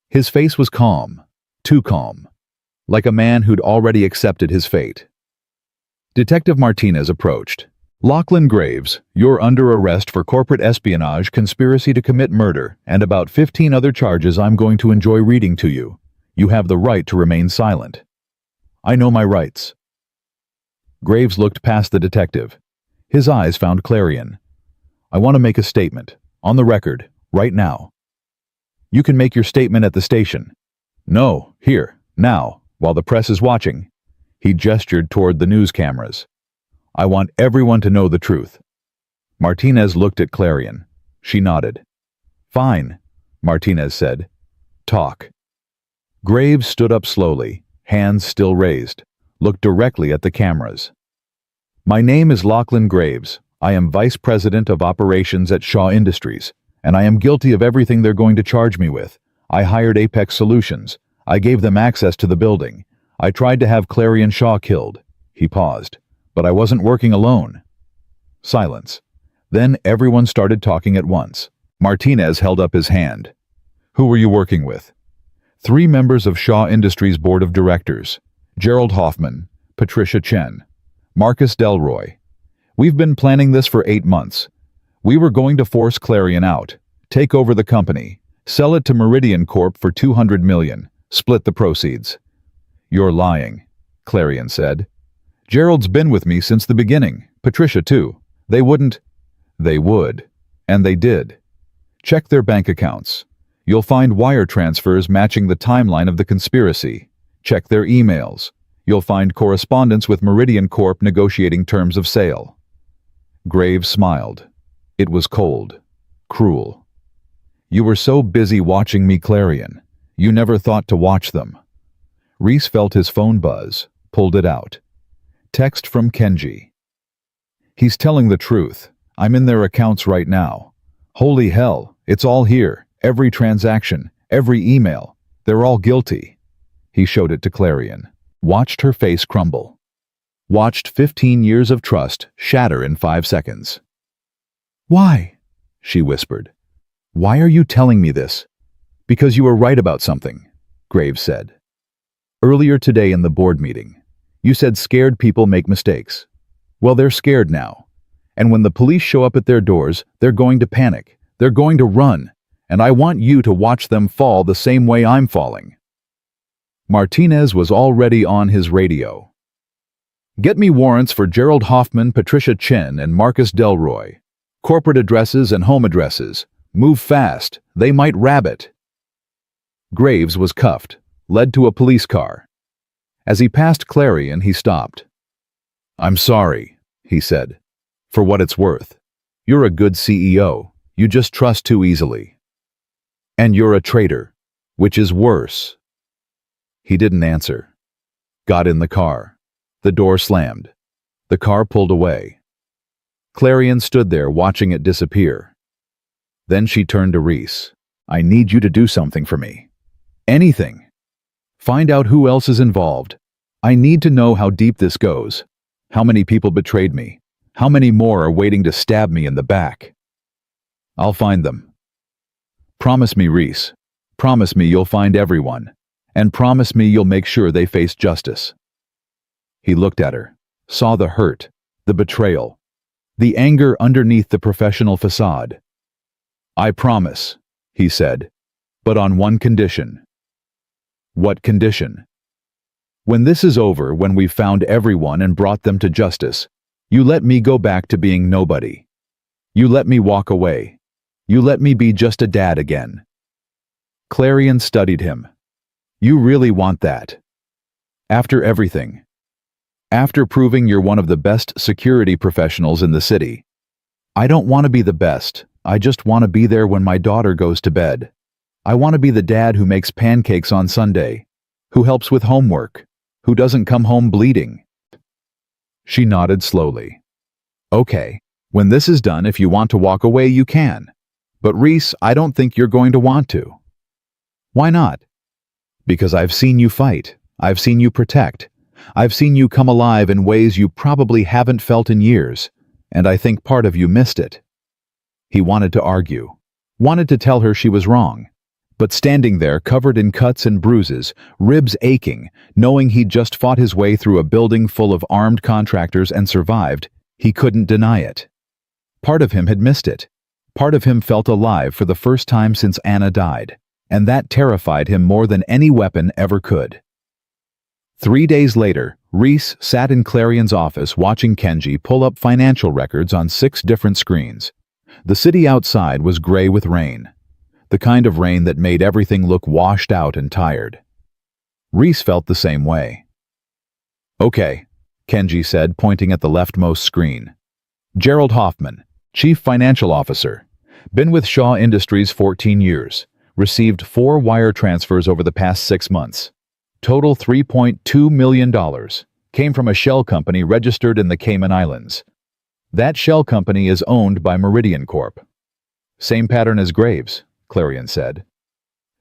His face was calm, too calm, like a man who'd already accepted his fate. Detective Martinez approached. Lachlan Graves, you're under arrest for corporate espionage, conspiracy to commit murder, and about 15 other charges I'm going to enjoy reading to you. You have the right to remain silent. I know my rights. Graves looked past the detective. His eyes found Clarion. I want to make a statement, on the record, right now. You can make your statement at the station. No, here, now, while the press is watching. He gestured toward the news cameras. I want everyone to know the truth. Martinez looked at Clarion. She nodded. Fine, Martinez said. Talk. Graves stood up slowly, hands still raised, looked directly at the cameras. My name is Lachlan Graves. I am Vice President of Operations at Shaw Industries, and I am guilty of everything they're going to charge me with. I hired Apex Solutions. I gave them access to the building. I tried to have Clarion Shaw killed. He paused. But I wasn't working alone. Silence. Then everyone started talking at once. Martinez held up his hand. Who were you working with? 3 members of Shaw Industries Board of Directors. Gerald Hoffman, Patricia Chen, Marcus Delroy. We've been planning this for 8 months. We were going to force Clarion out, take over the company, sell it to Meridian Corp for $200 million, split the proceeds. You're lying, Clarion said. Gerald's been with me since the beginning, Patricia too. They wouldn't. They would. And they did. Check their bank accounts. You'll find wire transfers matching the timeline of the conspiracy. Check their emails. You'll find correspondence with Meridian Corp negotiating terms of sale. Graves smiled. It was cold, cruel. You were so busy watching me, Clarion. You never thought to watch them. Reese felt his phone buzz, pulled it out. Text from Kenji. He's telling the truth. I'm in their accounts right now. Holy hell, it's all here. Every transaction, every email. They're all guilty. He showed it to Clarion. Watched her face crumble. Watched 15 years of trust shatter in 5 seconds. Why? She whispered. Why are you telling me this? Because you were right about something, Graves said. Earlier today in the board meeting, you said scared people make mistakes. Well, they're scared now. And when the police show up at their doors, they're going to panic. They're going to run. And I want you to watch them fall the same way I'm falling. Martinez was already on his radio. Get me warrants for Gerald Hoffman, Patricia Chen, and Marcus Delroy. Corporate addresses and home addresses. Move fast. They might rabbit. Graves was cuffed, led to a police car. As he passed Clarion, he stopped. I'm sorry, he said. For what it's worth. You're a good CEO. You just trust too easily. And you're a traitor, which is worse. He didn't answer. Got in the car. The door slammed. The car pulled away. Clarion stood there watching it disappear. Then she turned to Reese. I need you to do something for me. Anything. Find out who else is involved. I need to know how deep this goes. How many people betrayed me. How many more are waiting to stab me in the back. I'll find them. Promise me, Reese. Promise me you'll find everyone. And promise me you'll make sure they face justice. He looked at her, saw the hurt, the betrayal, the anger underneath the professional facade. I promise, he said, but on one condition. What condition? When this is over, when we've found everyone and brought them to justice, you let me go back to being nobody. You let me walk away. You let me be just a dad again. Clarion studied him. You really want that? After everything. After proving you're one of the best security professionals in the city. I don't want to be the best. I just want to be there when my daughter goes to bed. I want to be the dad who makes pancakes on Sunday, who helps with homework, who doesn't come home bleeding. She nodded slowly. Okay, when this is done, if you want to walk away, you can. But Reese, I don't think you're going to want to. Why not? Because I've seen you fight. I've seen you protect. I've seen you come alive in ways you probably haven't felt in years, and I think part of you missed it. He wanted to argue, wanted to tell her she was wrong, but standing there covered in cuts and bruises, ribs aching, knowing he'd just fought his way through a building full of armed contractors and survived, he couldn't deny it. Part of him had missed it. Part of him felt alive for the first time since Anna died, and that terrified him more than any weapon ever could. 3 days later, Reese sat in Clarion's office watching Kenji pull up financial records on 6 different screens. The city outside was gray with rain, the kind of rain that made everything look washed out and tired. Reese felt the same way. Okay, Kenji said, pointing at the leftmost screen. Gerald Hoffman, Chief Financial Officer, been with Shaw Industries 14 years, received 4 wire transfers over the past 6 months. Total $3.2 million. Came from a shell company registered in the Cayman Islands. That shell company is owned by Meridian Corp. Same pattern as Graves, Clarion said.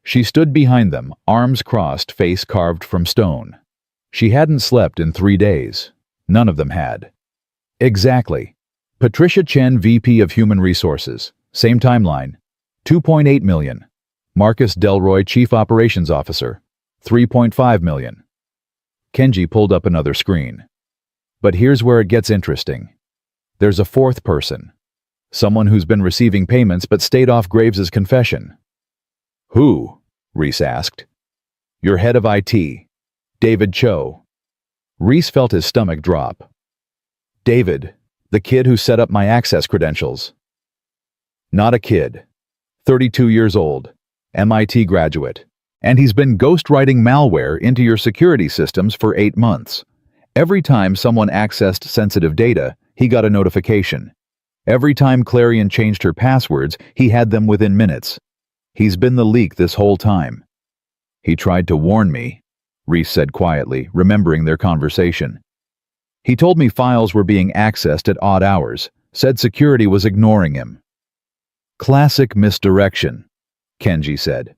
She stood behind them, arms crossed, face carved from stone. She hadn't slept in 3 days. None of them had. Exactly. Patricia Chen, VP of Human Resources. Same timeline. 2.8 million. Marcus Delroy, Chief Operations Officer. 3.5 million. Kenji pulled up another screen. But here's where it gets interesting. There's a 4th person. Someone who's been receiving payments but stayed off Graves's confession. Who? Reese asked. Your head of IT, David Cho. Reese felt his stomach drop. David, the kid who set up my access credentials. Not a kid. 32 years old. MIT graduate. And he's been ghostwriting malware into your security systems for 8 months. Every time someone accessed sensitive data, he got a notification. Every time Clarion changed her passwords, he had them within minutes. He's been the leak this whole time. He tried to warn me, Reese said quietly, remembering their conversation. He told me files were being accessed at odd hours, said security was ignoring him. Classic misdirection, Kenji said.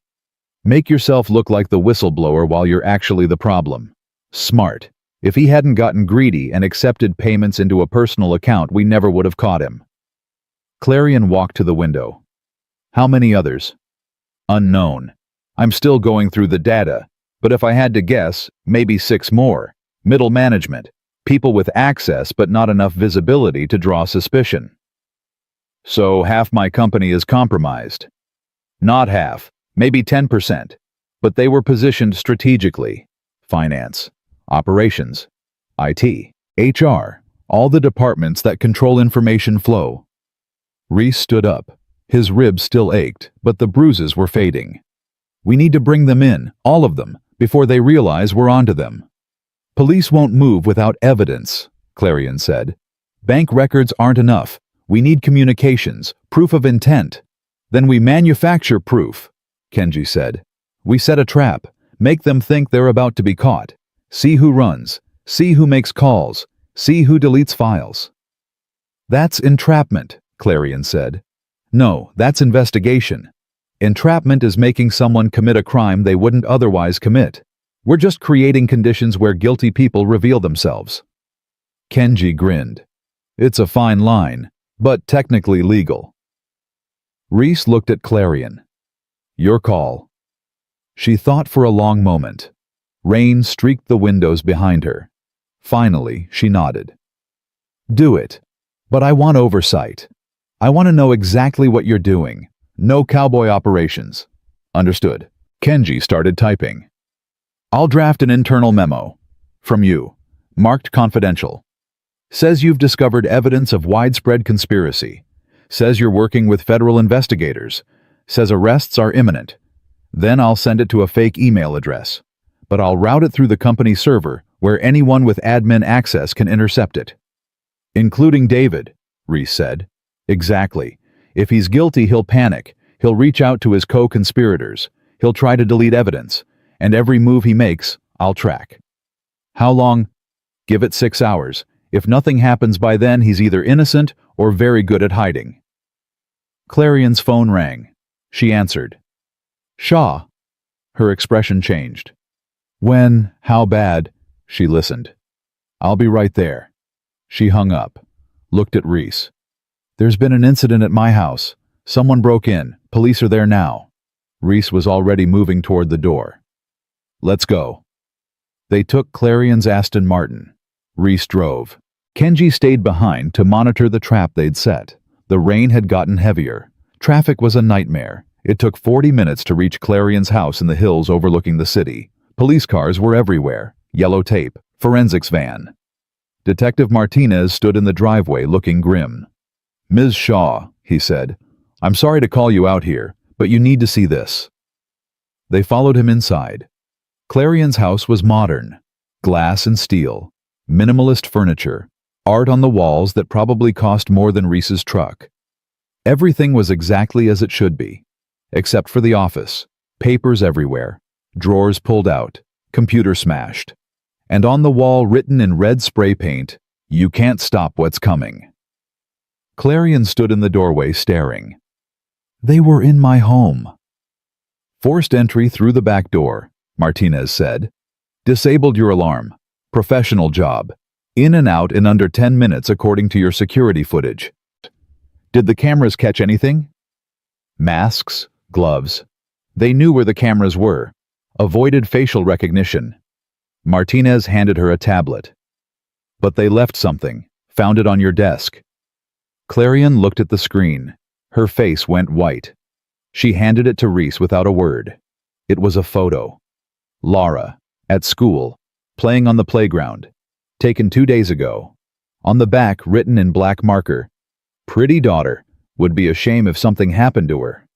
Make yourself look like the whistleblower while you're actually the problem. Smart. If he hadn't gotten greedy and accepted payments into a personal account, we never would have caught him. Clarion walked to the window. How many others? Unknown. I'm still going through the data, but if I had to guess, maybe 6 more. Middle management. People with access but not enough visibility to draw suspicion. So half my company is compromised. Not half. Maybe 10%, but they were positioned strategically. Finance, operations, IT, HR, all the departments that control information flow. Reese stood up. His ribs still ached, but the bruises were fading. We need to bring them in, all of them, before they realize we're onto them. Police won't move without evidence, Clarion said. Bank records aren't enough. We need communications, proof of intent. Then we manufacture proof. Kenji said. We set a trap, make them think they're about to be caught. See who runs, see who makes calls, see who deletes files. That's entrapment, Clarion said. No, that's investigation. Entrapment is making someone commit a crime they wouldn't otherwise commit. We're just creating conditions where guilty people reveal themselves. Kenji grinned. It's a fine line, but technically legal. Reese looked at Clarion. Your call. She thought for a long moment. Rain streaked the windows behind her. Finally, she nodded. Do it. But I want oversight. I want to know exactly what you're doing. No cowboy operations. Understood. Kenji started typing. I'll draft an internal memo. From you. Marked confidential. Says you've discovered evidence of widespread conspiracy. Says you're working with federal investigators. Says arrests are imminent. Then I'll send it to a fake email address. But I'll route it through the company server where anyone with admin access can intercept it. Including David, Reese said. Exactly. If he's guilty, he'll panic. He'll reach out to his co-conspirators. He'll try to delete evidence. And every move he makes, I'll track. How long? Give it 6 hours. If nothing happens by then, he's either innocent or very good at hiding. Clarion's phone rang. She answered. Shaw. Her expression changed. When? How bad? She listened. I'll be right there. She hung up, looked at Reese. There's been an incident at my house. Someone broke in. Police are there now. Reese was already moving toward the door. Let's go. They took Clarion's Aston Martin. Reese drove. Kenji stayed behind to monitor the trap they'd set. The rain had gotten heavier. Traffic was a nightmare. It took 40 minutes to reach Clarion's house in the hills overlooking the city. Police cars were everywhere. Yellow tape. Forensics van. Detective Martinez stood in the driveway looking grim. Ms. Shaw, he said, I'm sorry to call you out here, but you need to see this. They followed him inside. Clarion's house was modern. Glass and steel. Minimalist furniture. Art on the walls that probably cost more than Reese's truck. Everything was exactly as it should be. Except for the office. Papers everywhere. Drawers pulled out. Computer smashed. And on the wall written in red spray paint, "You can't stop what's coming." Clarion stood in the doorway staring. They were in my home. Forced entry through the back door, Martinez said. Disabled your alarm. Professional job. In and out in under 10 minutes according to your security footage. Did the cameras catch anything? Masks, gloves. They knew where the cameras were. Avoided facial recognition. Martinez handed her a tablet. But they left something. Found it on your desk. Clarion looked at the screen. Her face went white. She handed it to Reese without a word. It was a photo. Laura, at school, playing on the playground. Taken 2 days ago. On the back, written in black marker, "Pretty daughter. Would be a shame if something happened to her."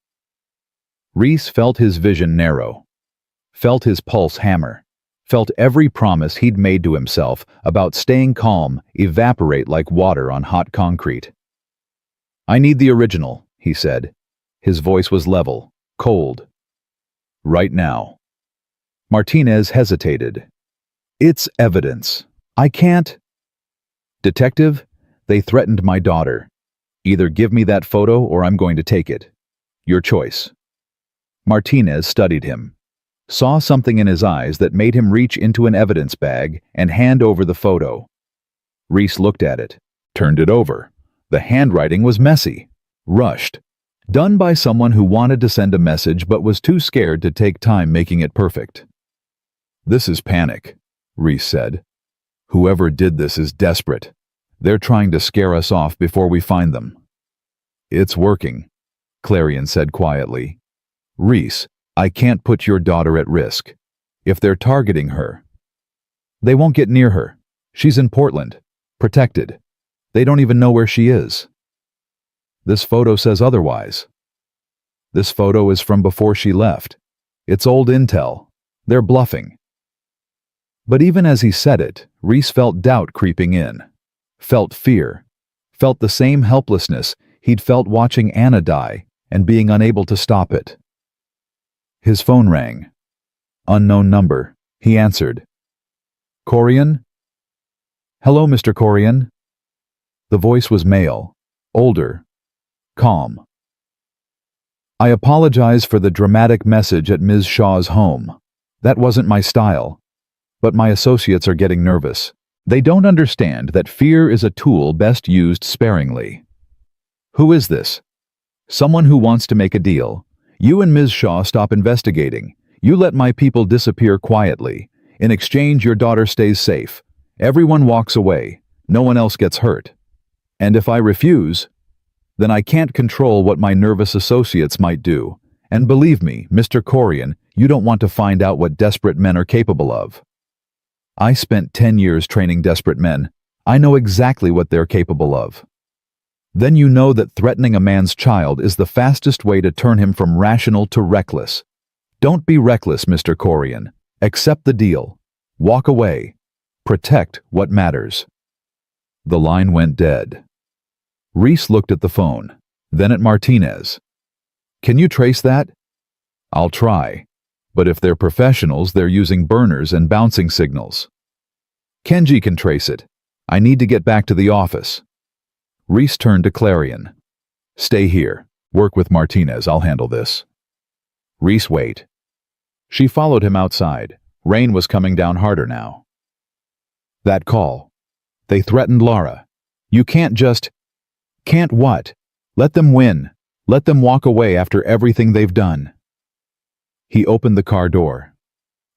Reese felt his vision narrow. Felt his pulse hammer. Felt every promise he'd made to himself about staying calm evaporate like water on hot concrete. I need the original, he said. His voice was level, cold. Right now. Martinez hesitated. It's evidence. I can't. Detective, they threatened my daughter. Either give me that photo or I'm going to take it. Your choice. Martinez studied him. Saw something in his eyes that made him reach into an evidence bag and hand over the photo. Reese looked at it, turned it over. The handwriting was messy, rushed, done by someone who wanted to send a message but was too scared to take time making it perfect. This is panic, Reese said. Whoever did this is desperate. They're trying to scare us off before we find them. It's working, Clarion said quietly. Reese, I can't put your daughter at risk. If they're targeting her, they won't get near her. She's in Portland, protected. They don't even know where she is. This photo says otherwise. This photo is from before she left. It's old intel. They're bluffing. But even as he said it, Reese felt doubt creeping in. Felt fear. Felt the same helplessness he'd felt watching Anna die and being unable to stop it. His phone rang. Unknown number. He answered. Corian? Hello, Mr. Corian. The voice was male, older, calm. I apologize for the dramatic message at Ms. Shaw's home. That wasn't my style. But my associates are getting nervous. They don't understand that fear is a tool best used sparingly. Who is this? Someone who wants to make a deal. You and Ms. Shaw stop investigating. You let my people disappear quietly. In exchange, your daughter stays safe. Everyone walks away. No one else gets hurt. And if I refuse, then I can't control what my nervous associates might do. And believe me, Mr. Corian, you don't want to find out what desperate men are capable of. I spent 10 years training desperate men. I know exactly what they're capable of. Then you know that threatening a man's child is the fastest way to turn him from rational to reckless. Don't be reckless, Mr. Corian. Accept the deal. Walk away. Protect what matters. The line went dead. Reese looked at the phone, then at Martinez. Can you trace that? I'll try. But if they're professionals, they're using burners and bouncing signals. Kenji can trace it. I need to get back to the office. Reese turned to Clarion. Stay here. Work with Martinez. I'll handle this. Reese, wait. She followed him outside. Rain was coming down harder now. That call. They threatened Lara. You can't just... Can't what? Let them win. Let them walk away after everything they've done. He opened the car door.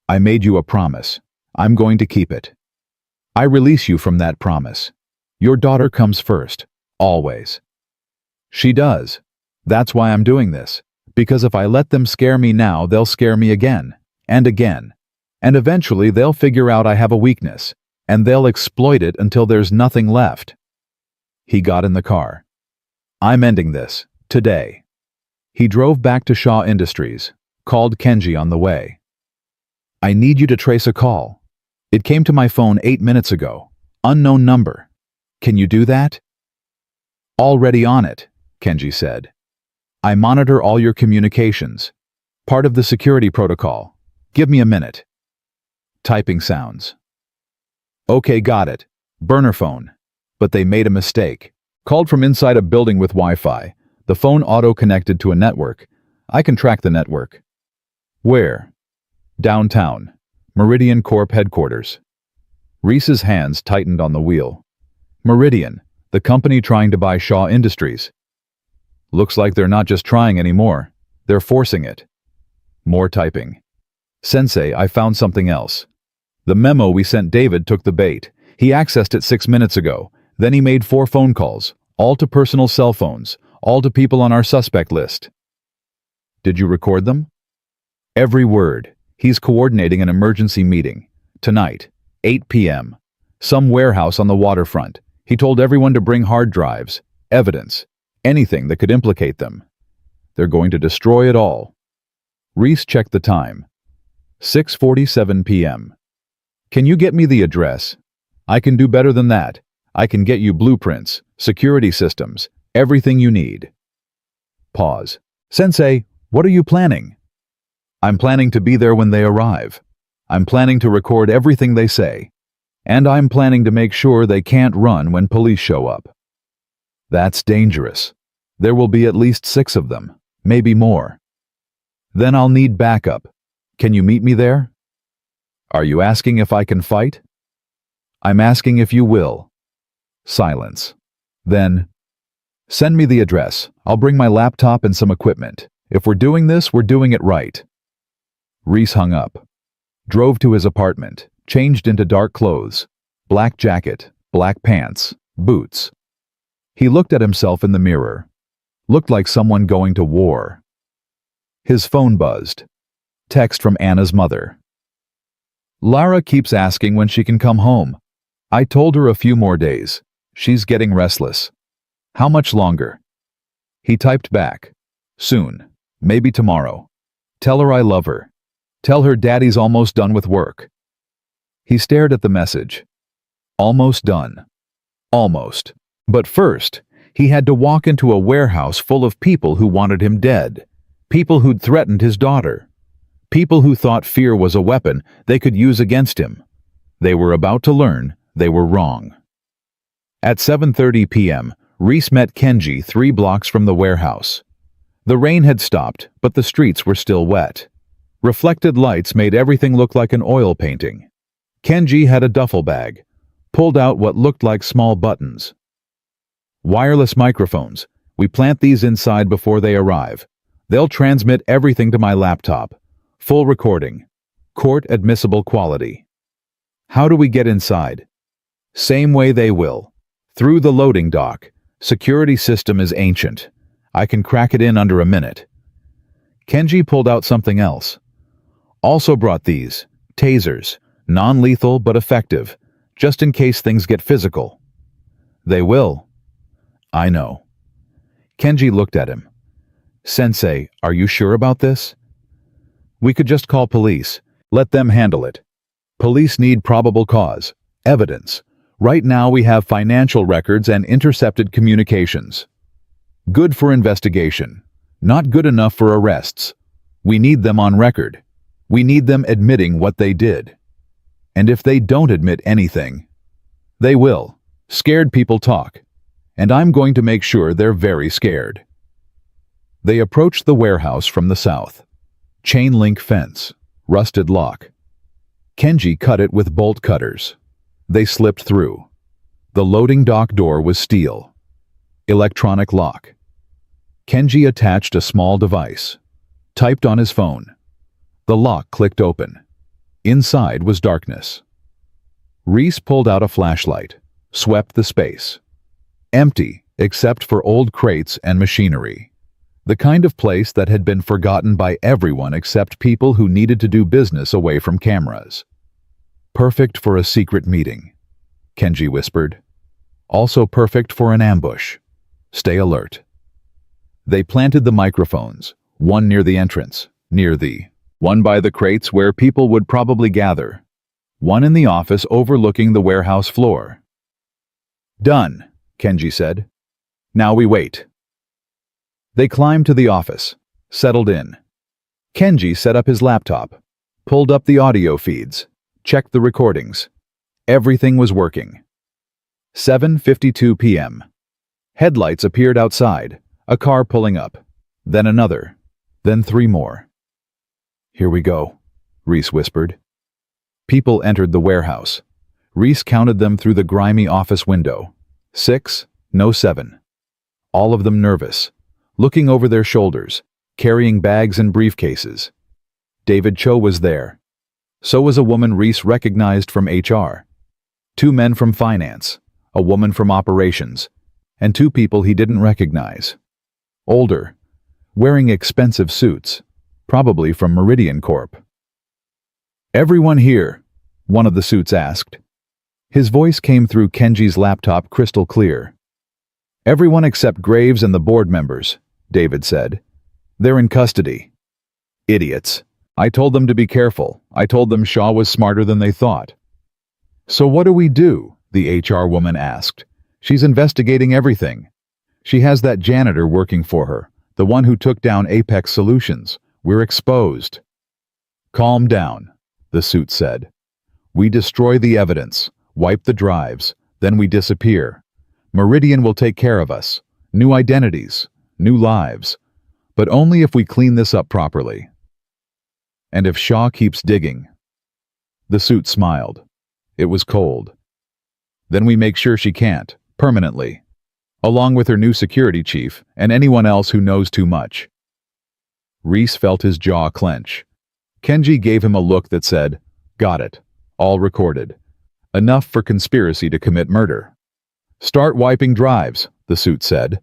I made you a promise. I'm going to keep it. I release you from that promise. Your daughter comes first. Always. She does. That's why I'm doing this. Because if I let them scare me now, they'll scare me again. And again. And eventually they'll figure out I have a weakness. And they'll exploit it until there's nothing left. He got in the car. I'm ending this. Today. He drove back to Shaw Industries. Called Kenji on the way. I need you to trace a call. It came to my phone 8 minutes ago. Unknown number. Can you do that? Already on it, Kenji said. I monitor all your communications. Part of the security protocol. Give me a minute. Typing sounds. Okay, got it. Burner phone. But they made a mistake. Called from inside a building with Wi-Fi. The phone auto-connected to a network. I can track the network. Where? Downtown. Meridian Corp headquarters. Reese's hands tightened on the wheel. Meridian, the company trying to buy Shaw Industries. Looks like they're not just trying anymore. They're forcing it. More typing. Sensei, I found something else. The memo we sent David took the bait. He accessed it 6 minutes ago. Then he made 4 phone calls, all to personal cell phones, all to people on our suspect list. Did you record them? Every word. He's coordinating an emergency meeting. Tonight, 8 p.m. Some warehouse on the waterfront. He told everyone to bring hard drives, evidence, anything that could implicate them. They're going to destroy it all. Reese checked the time. 6:47 p.m. Can you get me the address? I can do better than that. I can get you blueprints, security systems, everything you need. Pause. Sensei, what are you planning? I'm planning to be there when they arrive. I'm planning to record everything they say. And I'm planning to make sure they can't run when police show up. That's dangerous. There will be at least 6 of them, maybe more. Then I'll need backup. Can you meet me there? Are you asking if I can fight? I'm asking if you will. Silence. Then, send me the address. I'll bring my laptop and some equipment. If we're doing this, we're doing it right. Reese hung up. Drove to his apartment, changed into dark clothes. Black jacket, black pants, boots. He looked at himself in the mirror. Looked like someone going to war. His phone buzzed. Text from Anna's mother. Lara keeps asking when she can come home. I told her a few more days. She's getting restless. How much longer? He typed back. Soon. Maybe tomorrow. Tell her I love her. Tell her Daddy's almost done with work. He stared at the message. Almost done. Almost. But first, he had to walk into a warehouse full of people who wanted him dead. People who'd threatened his daughter. People who thought fear was a weapon they could use against him. They were about to learn they were wrong. At 7:30 p.m., Reese met Kenji 3 blocks from the warehouse. The rain had stopped, but the streets were still wet. Reflected lights made everything look like an oil painting. Kenji had a duffel bag, pulled out what looked like small buttons. Wireless microphones. We plant these inside before they arrive. They'll transmit everything to my laptop. Full recording. Court admissible quality. How do we get inside? Same way they will. Through the loading dock. Security system is ancient. I can crack it in under a minute. Kenji pulled out something else. Also brought these. Tasers. Non-lethal but effective. Just in case things get physical. They will. I know. Kenji looked at him. Sensei, are you sure about this? We could just call police. Let them handle it. Police need probable cause, evidence. Right now we have financial records and intercepted communications. Good for investigation. Not good enough for arrests. We need them on record. We need them admitting what they did. And if they don't admit anything, they will. Scared people talk. And I'm going to make sure they're very scared. They approached the warehouse from the south. Chain link fence, rusted lock. Kenji cut it with bolt cutters. They slipped through. The loading dock door was steel. Electronic lock. Kenji attached a small device. Typed on his phone. The lock clicked open. Inside was darkness. Reese pulled out a flashlight, swept the space. Empty, except for old crates and machinery. The kind of place that had been forgotten by everyone except people who needed to do business away from cameras. Perfect for a secret meeting, Kenji whispered. Also perfect for an ambush. Stay alert. They planted the microphones, one near the entrance, one by the crates where people would probably gather, one in the office overlooking the warehouse floor. Done, Kenji said. Now we wait. They climbed to the office, settled in. Kenji set up his laptop, pulled up the audio feeds, checked the recordings. Everything was working. 7:52 p.m. Headlights appeared outside, a car pulling up, then another, then 3 more. Here we go, Reese whispered. People entered the warehouse. Reese counted them through the grimy office window. 6, no 7. All of them nervous, looking over their shoulders, carrying bags and briefcases. David Cho was there. So was a woman Reese recognized from HR. 2 men from finance, a woman from operations, and 2 people he didn't recognize. Older, wearing expensive suits, probably from Meridian Corp. Everyone here, one of the suits asked. His voice came through Kenji's laptop crystal clear. Everyone except Graves and the board members, David said. They're in custody. Idiots. I told them to be careful. I told them Shaw was smarter than they thought. So what do we do? The HR woman asked. She's investigating everything. She has that janitor working for her, the one who took down Apex Solutions. We're exposed. Calm down, the suit said. We destroy the evidence, wipe the drives, then we disappear. Meridian will take care of us. New identities, new lives. But only if we clean this up properly. And if Shaw keeps digging. The suit smiled. It was cold. Then we make sure she can't, permanently. Along with her new security chief and anyone else who knows too much. Reese felt his jaw clench. Kenji gave him a look that said, got it, all recorded. Enough for conspiracy to commit murder. Start wiping drives, the suit said.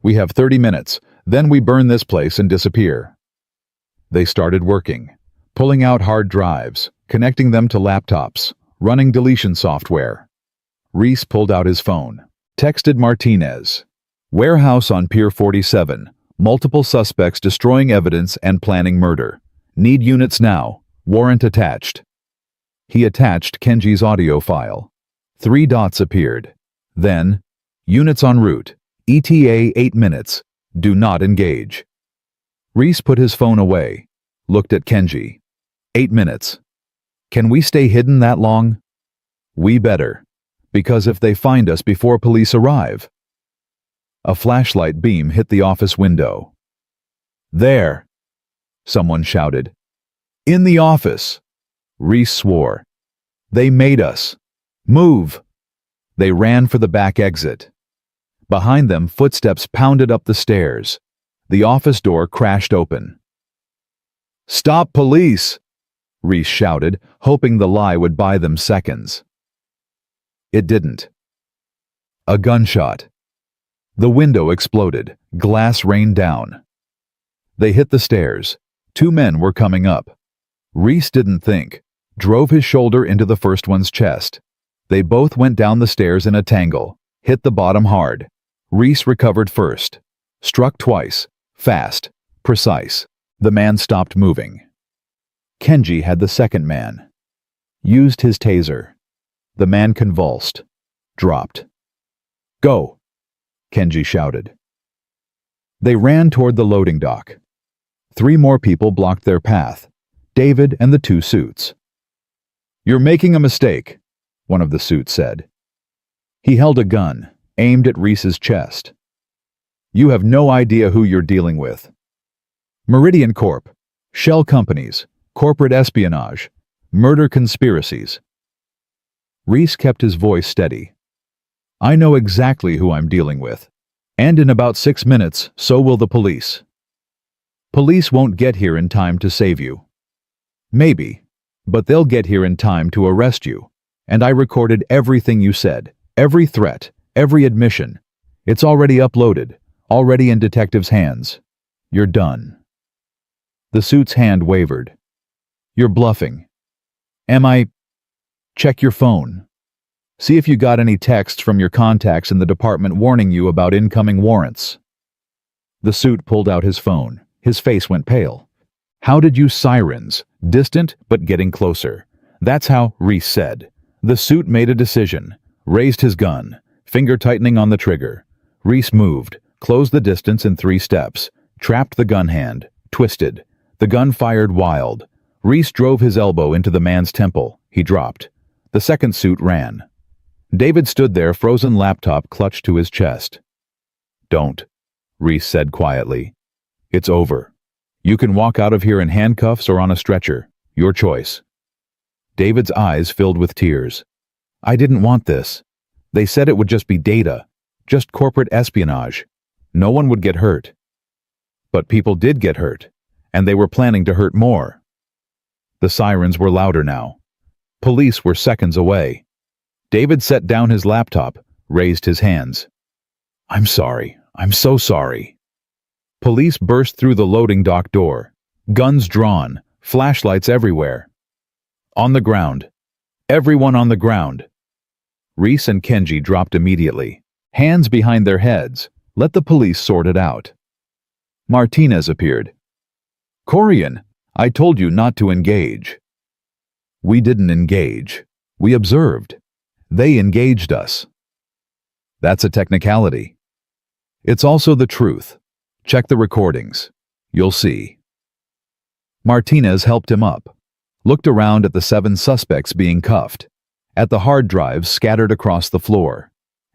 We have 30 minutes, then we burn this place and disappear. They started working, pulling out hard drives, connecting them to laptops, running deletion software. Reese pulled out his phone, texted Martinez. Warehouse on Pier 47, multiple suspects destroying evidence and planning murder. Need units now, warrant attached. He attached Kenji's audio file. 3 dots appeared. Then, units en route, ETA 8 minutes, do not engage. Reese put his phone away, looked at Kenji. 8 minutes. Can we stay hidden that long? We better, because if they find us before police arrive. A flashlight beam hit the office window. There, someone shouted. In the office. Reese swore. They made us. Move. They ran for the back exit. Behind them, footsteps pounded up the stairs. The office door crashed open. Stop, police! Reese shouted, hoping the lie would buy them seconds. It didn't. A gunshot. The window exploded. Glass rained down. They hit the stairs. 2 men were coming up. Reese didn't think. Drove his shoulder into the first one's chest. They both went down the stairs in a tangle. Hit the bottom hard. Reese recovered first. Struck twice. Fast. Precise. The man stopped moving. Kenji had the second man. Used his taser. The man convulsed. Dropped. "Go!" Kenji shouted. They ran toward the loading dock. 3 more people blocked their path. David and the 2 suits. "You're making a mistake," one of the suits said. He held a gun, aimed at Reese's chest. "You have no idea who you're dealing with. Meridian Corp, shell companies, corporate espionage, murder conspiracies." Reese kept his voice steady. "I know exactly who I'm dealing with. And in about 6 minutes, so will the police. Police won't get here in time to save you. Maybe, but they'll get here in time to arrest you. And I recorded everything you said, every threat, every admission. It's already uploaded, already in detectives' hands. You're done." The suit's hand wavered. "You're bluffing." "Am I?" "Check your phone. See if you got any texts from your contacts in the department warning you about incoming warrants." The suit pulled out his phone. His face went pale. "How did you sirens? Distant, but getting closer." That's how, Reese said. The suit made a decision, raised his gun, finger tightening on the trigger. Reese moved, closed the distance in 3 steps, trapped the gun hand, twisted. The gun fired wild. Reese drove his elbow into the man's temple. He dropped. The second suit ran. David stood there, frozen laptop clutched to his chest. "Don't," Reese said quietly. "It's over. You can walk out of here in handcuffs or on a stretcher. Your choice." David's eyes filled with tears. "I didn't want this. They said it would just be data, just corporate espionage. No one would get hurt." But people did get hurt, and they were planning to hurt more. The sirens were louder now. Police were seconds away. David set down his laptop, raised his hands. "I'm sorry. I'm so sorry." Police burst through the loading dock door. Guns drawn, flashlights everywhere. "On the ground. Everyone on the ground." Reese and Kenji dropped immediately. Hands behind their heads. Let the police sort it out. Martinez appeared. "Corian, I told you not to engage." "We didn't engage. We observed. They engaged us." "That's a technicality." "It's also the truth. Check the recordings. You'll see." Martinez helped him up, looked around at the 7 suspects being cuffed, at the hard drives scattered across the floor,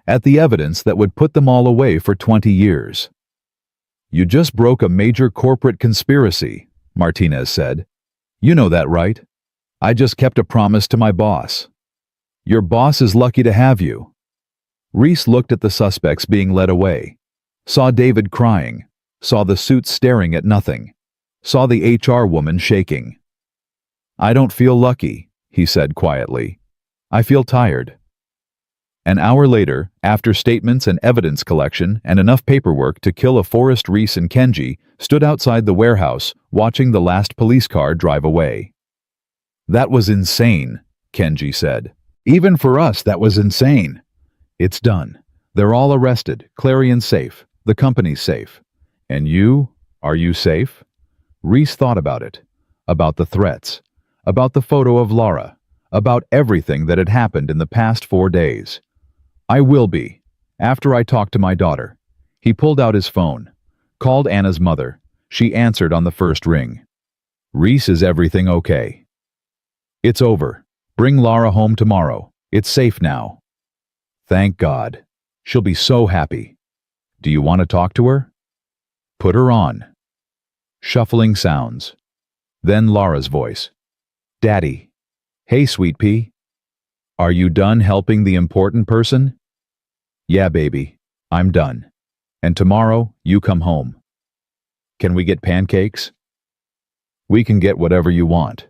at the evidence that would put them all away for 20 years. "You just broke a major corporate conspiracy," Martinez said. "You know that, right? I just kept a promise to my boss." "Your boss is lucky to have you." Reese looked at the suspects being led away, saw David crying, saw the suits staring at nothing, saw the HR woman shaking. "I don't feel lucky," he said quietly. "I feel tired." An hour later, after statements and evidence collection and enough paperwork to kill a Forrest, Reese and Kenji stood outside the warehouse watching the last police car drive away. "That was insane," Kenji said. "Even for us, that was insane." "It's done. They're all arrested. Clarion's safe. The company's safe. And you? Are you safe?" Reese thought about it. About the threats. About the photo of Laura. About everything that had happened in the past 4 days. "I will be. After I talk to my daughter." He pulled out his phone. Called Anna's mother. She answered on the first ring. "Reese, is everything okay?" "It's over. Bring Laura home tomorrow. It's safe now." "Thank God. She'll be so happy. Do you want to talk to her?" "Put her on." Shuffling sounds. Then Laura's voice. "Daddy. Hey, sweet pea. Are you done helping the important person?" "Yeah, baby. I'm done. And tomorrow, you come home." "Can we get pancakes?" "We can get whatever you want."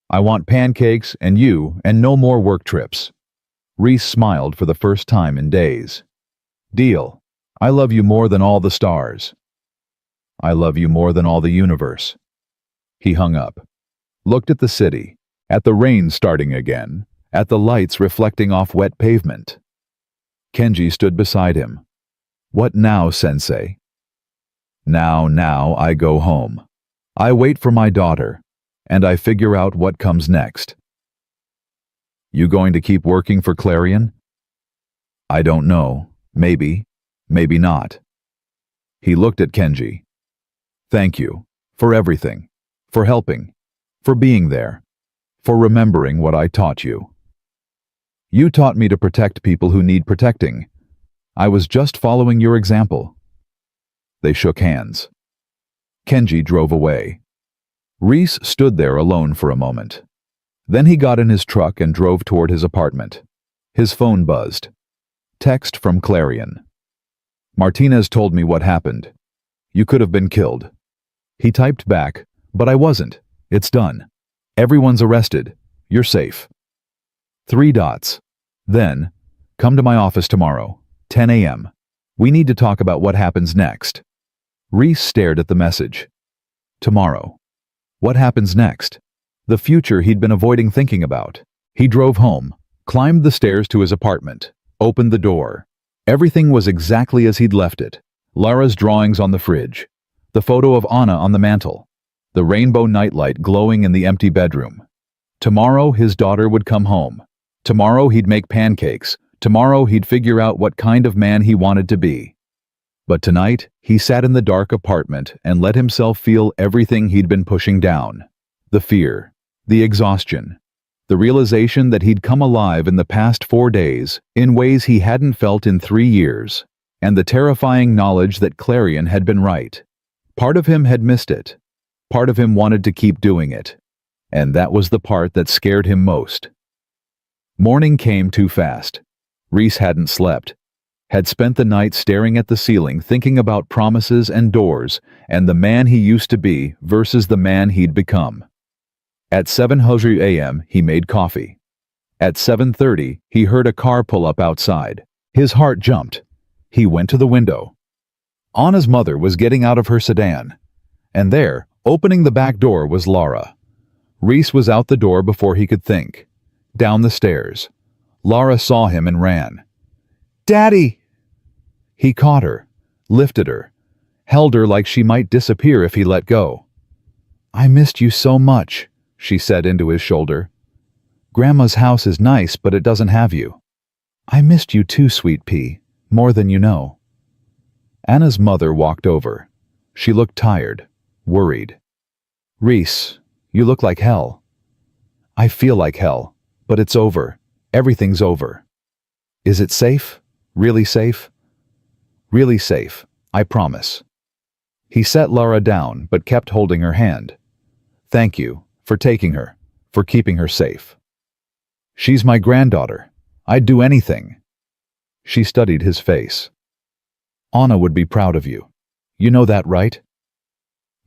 "I want pancakes and you and no more work trips." Reese smiled for the first time in days. "Deal. I love you more than all the stars." "I love you more than all the universe." He hung up, looked at the city, at the rain starting again, at the lights reflecting off wet pavement. Kenji stood beside him. "What now, Sensei?" Now I go home. I wait for my daughter. and I figure out what comes next. You going to keep working for Clarion? I don't know. Maybe. Maybe not. He looked at Kenji. Thank you. For everything. For helping. For being there. For remembering what I taught you. You taught me to protect people who need protecting. I was just following your example. They shook hands. Kenji drove away. Reese stood there alone for a moment. Then he got in his truck and drove toward his apartment. His phone buzzed. Text from Clarion. Martinez told me what happened. You could have been killed. He typed back, but I wasn't. It's done. Everyone's arrested. You're safe. 3 dots. Then, come to my office tomorrow, 10 a.m. We need to talk about what happens next. Reese stared at the message. Tomorrow. What happens next? The future he'd been avoiding thinking about. He drove home, climbed the stairs to his apartment, opened the door. Everything was exactly as he'd left it. Lara's drawings on the fridge, the photo of Anna on the mantel, the rainbow nightlight glowing in the empty bedroom. Tomorrow his daughter would come home. Tomorrow he'd make pancakes. Tomorrow he'd figure out what kind of man he wanted to be. But tonight, he sat in the dark apartment and let himself feel everything he'd been pushing down. The fear, the exhaustion, the realization that he'd come alive in the past 4 days in ways he hadn't felt in 3 years, and the terrifying knowledge that Clarion had been right. Part of him had missed it. Part of him wanted to keep doing it. And that was the part that scared him most. Morning came too fast. Reese hadn't slept, had spent the night staring at the ceiling thinking about promises and doors and the man he used to be versus the man he'd become. At 7:00 a.m. he made coffee. At 7:30 he heard a car pull up outside. His heart jumped. He went to the window. Anna's mother was getting out of her sedan. And there, opening the back door, was Lara. Reese was out the door before he could think. Down the stairs. Lara saw him and ran. "Daddy!" He caught her, lifted her, held her like she might disappear if he let go. "I missed you so much," she said into his shoulder. "Grandma's house is nice, but it doesn't have you." "I missed you too, sweet pea, more than you know." Anna's mother walked over. She looked tired, worried. "Reese, you look like hell." "I feel like hell, but it's over. Everything's over." "Is it safe? Really safe?" "Really safe, I promise." He set Lara down but kept holding her hand. "Thank you for taking her, for keeping her safe." "She's my granddaughter. I'd do anything." She studied his face. "Anna would be proud of you. You know that, right?"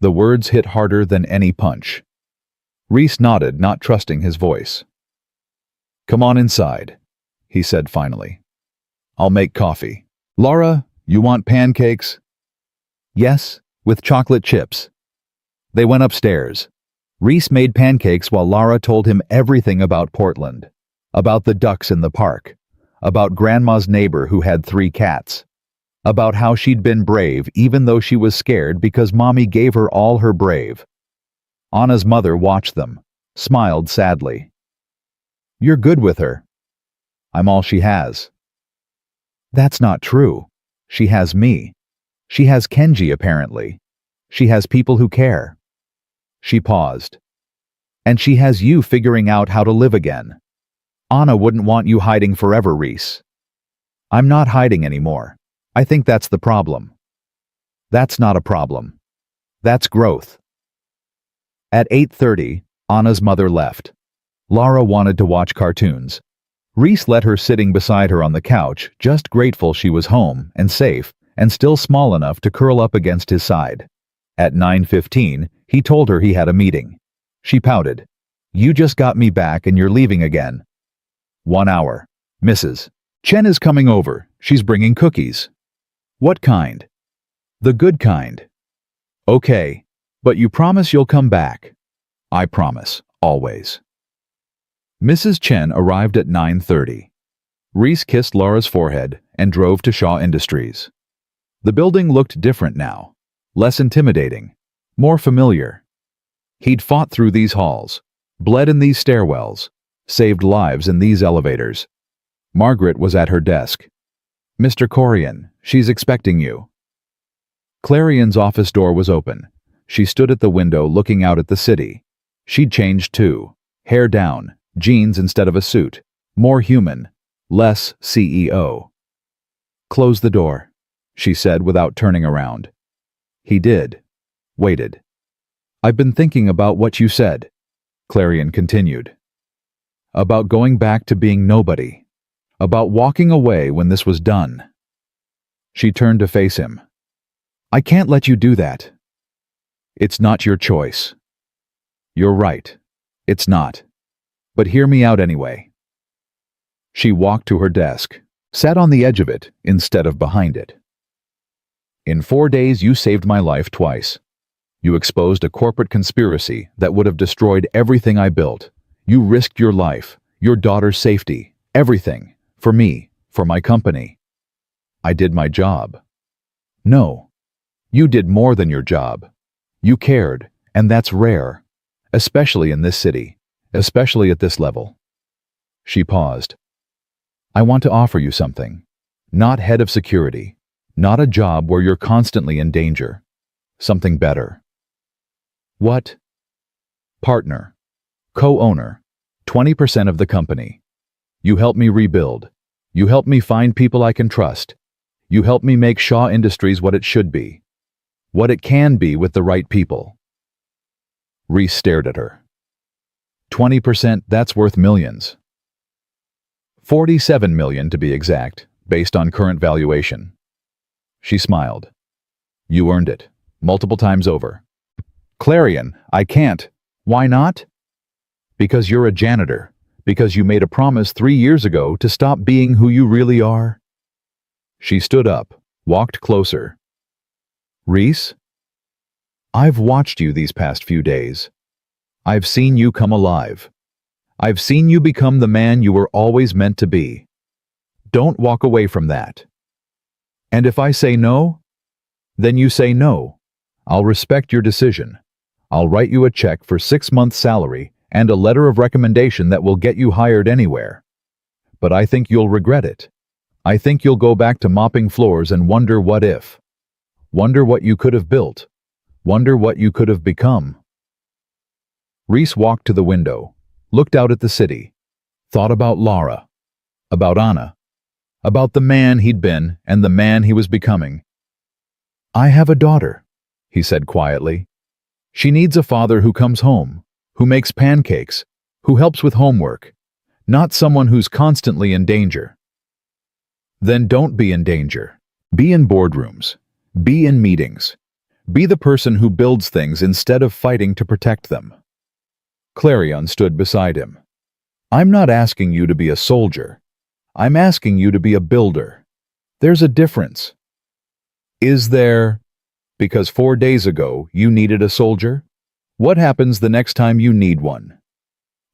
The words hit harder than any punch. Reese nodded, not trusting his voice. "Come on inside," he said finally. "I'll make coffee. Lara, you want pancakes?" "Yes, with chocolate chips." They went upstairs. Reese made pancakes while Lara told him everything about Portland, about the ducks in the park, about Grandma's neighbor who had 3 cats, about how she'd been brave even though she was scared because Mommy gave her all her brave. Anna's mother watched them, smiled sadly. "You're good with her." "I'm all she has." "That's not true. She has me. She has Kenji, apparently. She has people who care." She paused. "And she has you figuring out how to live again. Anna wouldn't want you hiding forever, Reese." "I'm not hiding anymore. I think that's the problem." "That's not a problem. That's growth." At 8:30, Anna's mother left. Lara wanted to watch cartoons. Reese let her sitting beside her on the couch, just grateful she was home and safe and still small enough to curl up against his side. At 9:15, he told her he had a meeting. She pouted. "You just got me back and you're leaving again." "1 hour. Mrs. Chen is coming over. She's bringing cookies." "What kind?" "The good kind." "Okay, but you promise you'll come back?" "I promise, always." Mrs. Chen arrived at 9:30. Reese kissed Lara's forehead and drove to Shaw Industries. The building looked different now, less intimidating, more familiar. He'd fought through these halls, bled in these stairwells, saved lives in these elevators. Margaret was at her desk. "Mr. Corian, she's expecting you." Clarion's office door was open. She stood at the window looking out at the city. She'd changed too. Hair down, jeans instead of a suit. More human, less CEO. "Close the door," she said without turning around. He did. Waited. "I've been thinking about what you said," Clarion continued. "About going back to being nobody. About walking away when this was done." She turned to face him. "I can't let you do that." "It's not your choice." "You're right. It's not. But hear me out anyway." She walked to her desk, sat on the edge of it instead of behind it. "In 4 days you saved my life twice. You exposed a corporate conspiracy that would have destroyed everything I built. You risked your life, your daughter's safety, everything, for me, for my company. I did my job." "No. You did more than your job. You cared, and that's rare, especially in this city, especially at this level." She paused. "I want to offer you something. Not head of security, not a job where you're constantly in danger. Something better." "What?" "Partner. Co-owner. 20% of the company. You help me rebuild. You help me find people I can trust. You help me make Shaw Industries what it should be. What it can be with the right people." Reese stared at her. 20%, that's worth millions. 47 million to be exact, based on current valuation. She smiled. "You earned it, multiple times over." "Clarion, I can't." "Why not?" "Because you're a janitor. Because you made a promise 3 years ago to stop being who you really are." She stood up, walked closer. "Reese? I've watched you these past few days. I've seen you come alive. I've seen you become the man you were always meant to be. Don't walk away from that. And if I say no, then you say no. I'll respect your decision. I'll write you a check for 6 months' salary and a letter of recommendation that will get you hired anywhere. But I think you'll regret it. I think you'll go back to mopping floors and wonder what if. Wonder what you could have built. Wonder what you could have become." Reese walked to the window, looked out at the city, thought about Laura, about Anna, about the man he'd been and the man he was becoming. "I have a daughter," he said quietly. "She needs a father who comes home, who makes pancakes, who helps with homework, not someone who's constantly in danger." "Then don't be in danger. Be in boardrooms. Be in meetings. Be the person who builds things instead of fighting to protect them." Clarion stood beside him. "I'm not asking you to be a soldier. I'm asking you to be a builder. There's a difference." "Is there? Because 4 days ago you needed a soldier? What happens the next time you need one?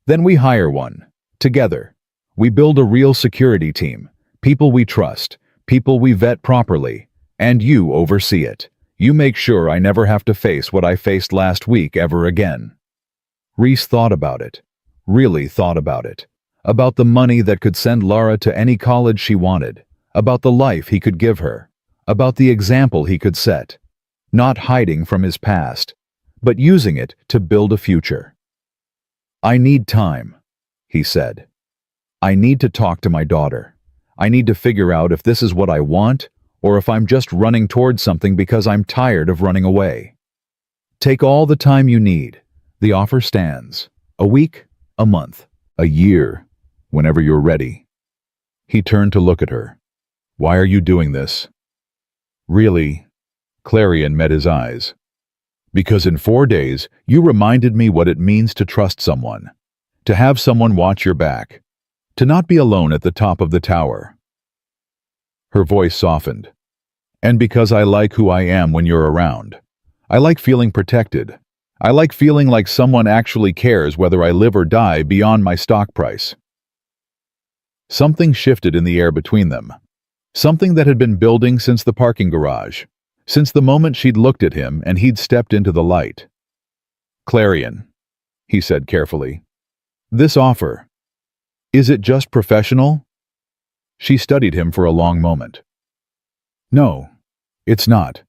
Then we hire one. Together. We build a real security team. People we trust. People we vet properly. And you oversee it. You make sure I never have to face what I faced last week ever again." Reese thought about it. Really thought about it. About the money that could send Lara to any college she wanted. About the life he could give her. About the example he could set. Not hiding from his past, but using it to build a future. "I need time," he said. "I need to talk to my daughter. I need to figure out if this is what I want, or if I'm just running towards something because I'm tired of running away. Take all the time you need. The offer stands. A week, a month, a year, whenever you're ready." He turned to look at her. "Why are you doing this?" "Really?" Clarion met his eyes. "Because in 4 days, you reminded me what it means to trust someone. To have someone watch your back. To not be alone at the top of the tower." Her voice softened. "And because I like who I am when you're around. I like feeling protected. I like feeling like someone actually cares whether I live or die beyond my stock price." Something shifted in the air between them. Something that had been building since the parking garage. Since the moment she'd looked at him and he'd stepped into the light. Clarion, he said carefully. This offer, is it just professional? She studied him for a long moment. No, it's not.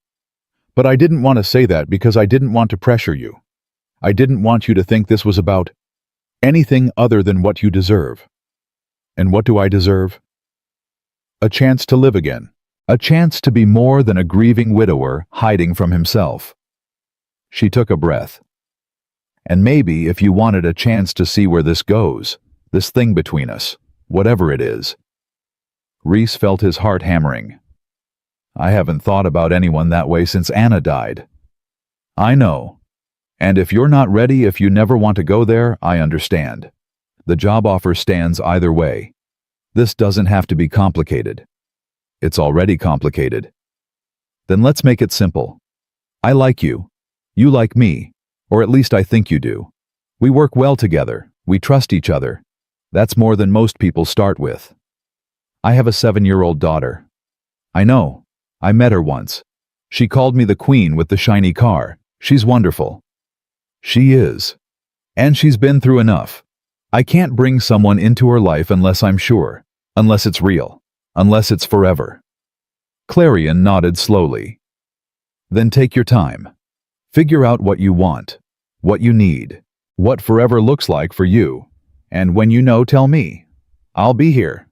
But I didn't want to say that because I didn't want to pressure you. I didn't want you to think this was about anything other than what you deserve. And what do I deserve? A chance to live again. A chance to be more than a grieving widower hiding from himself. She took a breath. And maybe if you wanted a chance to see where this goes, this thing between us, whatever it is. Reese felt his heart hammering. I haven't thought about anyone that way since Anna died. I know. And if you're not ready, if you never want to go there, I understand. The job offer stands either way. This doesn't have to be complicated. It's already complicated. Then let's make it simple. I like you. You like me. Or at least I think you do. We work well together. We trust each other. That's more than most people start with. I have a 7-year-old daughter. I know. I met her once. She called me the queen with the shiny car. She's wonderful. She is. And she's been through enough. I can't bring someone into her life unless I'm sure, unless it's real, unless it's forever. Clarion nodded slowly. Then take your time. Figure out what you want, what you need, what forever looks like for you, and when you know, tell me. I'll be here.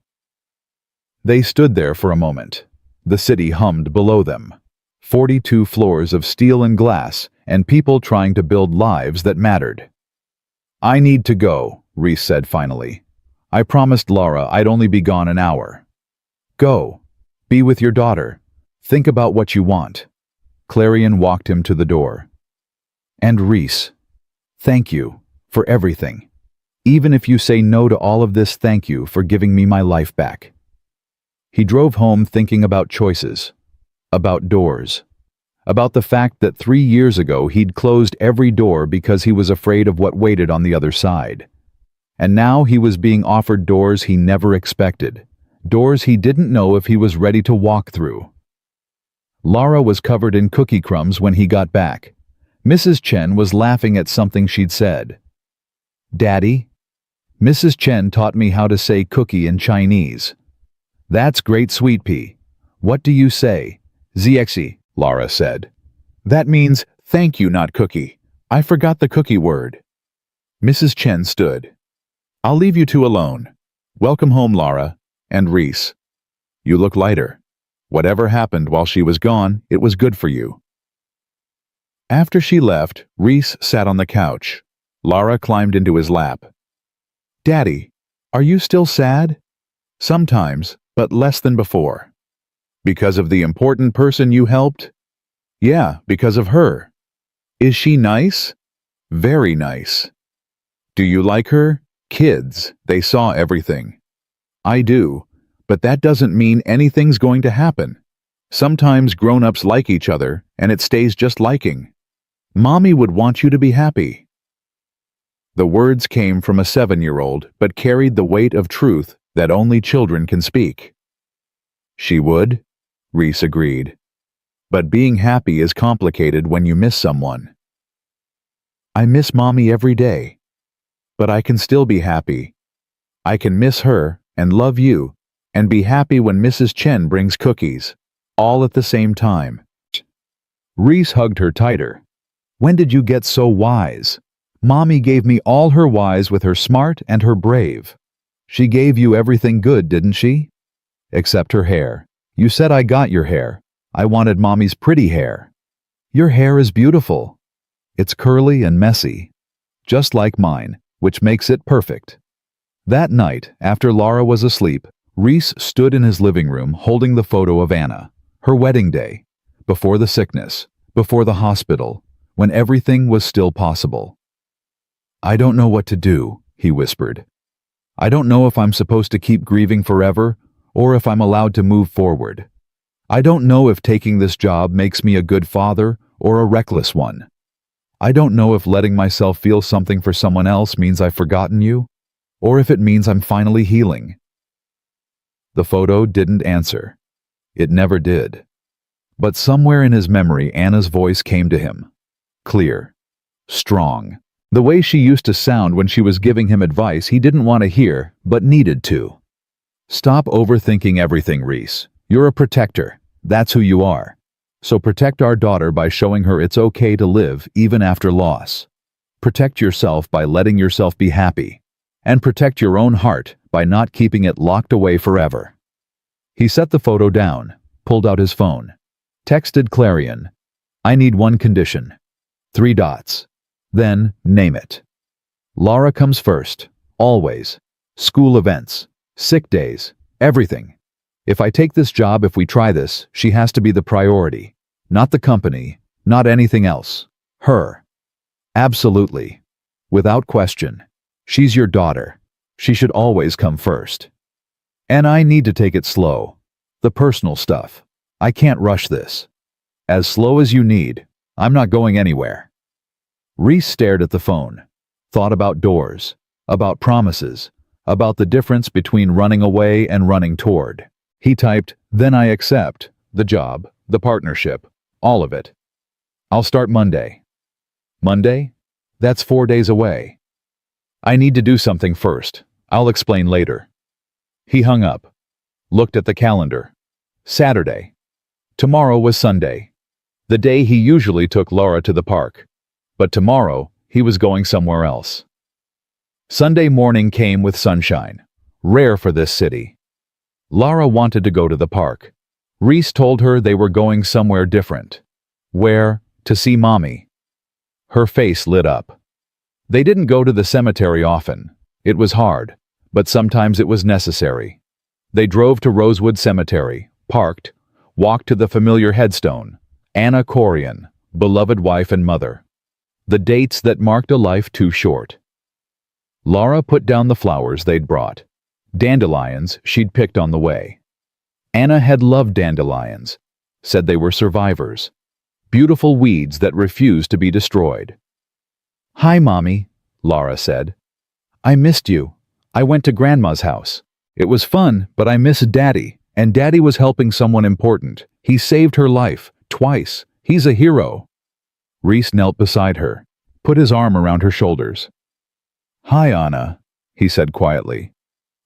They stood there for a moment. The city hummed below them. 42 floors of steel and glass, and people trying to build lives that mattered. I need to go, Reese said finally. I promised Laura I'd only be gone an hour. Go. Be with your daughter. Think about what you want. Clarion walked him to the door. And Reese, thank you for everything. Even if you say no to all of this, thank you for giving me my life back. He drove home thinking about choices, about doors, about the fact that 3 years ago he'd closed every door because he was afraid of what waited on the other side. And now he was being offered doors he never expected, doors he didn't know if he was ready to walk through. Laura was covered in cookie crumbs when he got back. Mrs. Chen was laughing at something she'd said. Daddy? Mrs. Chen taught me how to say cookie in Chinese. That's great, sweet pea. What do you say? Zexi, Laura said. That means thank you, not cookie. I forgot the cookie word. Mrs. Chen stood. I'll leave you two alone. Welcome home, Laura. And Reese. You look lighter. Whatever happened while she was gone, it was good for you. After she left, Reese sat on the couch. Laura climbed into his lap. Daddy, are you still sad? Sometimes, but less than before. Because of the important person you helped? Yeah, because of her. Is she nice? Very nice. Do you like her? Kids, they saw everything. I do, but that doesn't mean anything's going to happen. Sometimes grown-ups like each other, and it stays just liking. Mommy would want you to be happy. The words came from a 7-year-old, but carried the weight of truth that only children can speak. She would, Reese agreed. But being happy is complicated when you miss someone. I miss Mommy every day. But I can still be happy. I can miss her and love you and be happy when Mrs. Chen brings cookies, all at the same time. Reese hugged her tighter. When did you get so wise? Mommy gave me all her wise with her smart and her brave. She gave you everything good, didn't she? Except her hair. You said I got your hair. I wanted Mommy's pretty hair. Your hair is beautiful. It's curly and messy, just like mine, which makes it perfect. That night, after Laura was asleep, Reese stood in his living room holding the photo of Anna, her wedding day, before the sickness, before the hospital, when everything was still possible. I don't know what to do, he whispered. I don't know if I'm supposed to keep grieving forever or if I'm allowed to move forward. I don't know if taking this job makes me a good father or a reckless one. I don't know if letting myself feel something for someone else means I've forgotten you, or if it means I'm finally healing. The photo didn't answer. It never did. But somewhere in his memory, Anna's voice came to him. Clear. strong. The way she used to sound when she was giving him advice he didn't want to hear, but needed to. Stop overthinking everything, Reese. You're a protector. That's who you are. So protect our daughter by showing her it's okay to live even after loss. Protect yourself by letting yourself be happy. And protect your own heart by not keeping it locked away forever. He set the photo down, pulled out his phone, texted Clarion, "I need one condition. 3 dots. Then, name it. Laura comes first, always. School events, sick days, everything. If I take this job, if we try this, she has to be the priority. Not the company, not anything else. Her. Absolutely. Without question. She's your daughter. She should always come first. And I need to take it slow. The personal stuff. I can't rush this. As slow as you need. I'm not going anywhere." Reese stared at the phone, thought about doors, about promises, about the difference between running away and running toward. He typed, "Then I accept, the job, the partnership, all of it. I'll start Monday." Monday? That's 4 days away. "I need to do something first. I'll explain later." He hung up, looked at the calendar. Saturday. Tomorrow was Sunday, the day he usually took Laura to the park. But tomorrow, he was going somewhere else. Sunday morning came with sunshine, rare for this city. Laura wanted to go to the park. Reese told her they were going somewhere different. Where? To see Mommy. Her face lit up. They didn't go to the cemetery often. It was hard, but sometimes it was necessary. They drove to Rosewood Cemetery, parked, walked to the familiar headstone, Anna Corian, beloved wife and mother. The dates that marked a life too short. Laura put down the flowers they'd brought, dandelions she'd picked on the way. Anna had loved dandelions, said they were survivors, beautiful weeds that refused to be destroyed. "Hi, Mommy," Laura said. "I missed you. I went to Grandma's house. It was fun, but I missed Daddy, and Daddy was helping someone important. He saved her life, twice. He's a hero." Reese knelt beside her, put his arm around her shoulders. "Hi, Anna," he said quietly.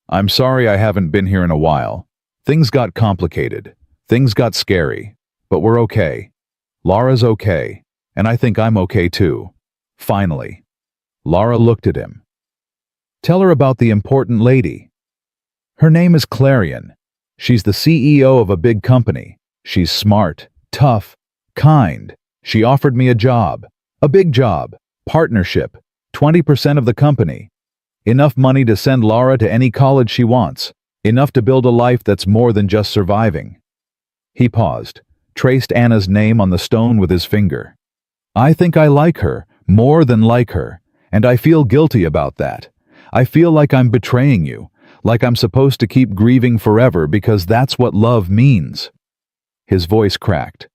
"I'm sorry I haven't been here in a while. Things got complicated. Things got scary. But we're okay. Laura's okay, and I think I'm okay too. Finally." Laura looked at him. "Tell her about the important lady." "Her name is Clarion. She's the CEO of a big company. She's smart, tough, kind. She offered me a job, a big job, partnership, 20% of the company. Enough money to send Laura to any college she wants, enough to build a life that's more than just surviving." He paused, traced Anna's name on the stone with his finger. "I think I like her, more than like her, and I feel guilty about that. I feel like I'm betraying you, like I'm supposed to keep grieving forever because that's what love means." His voice cracked.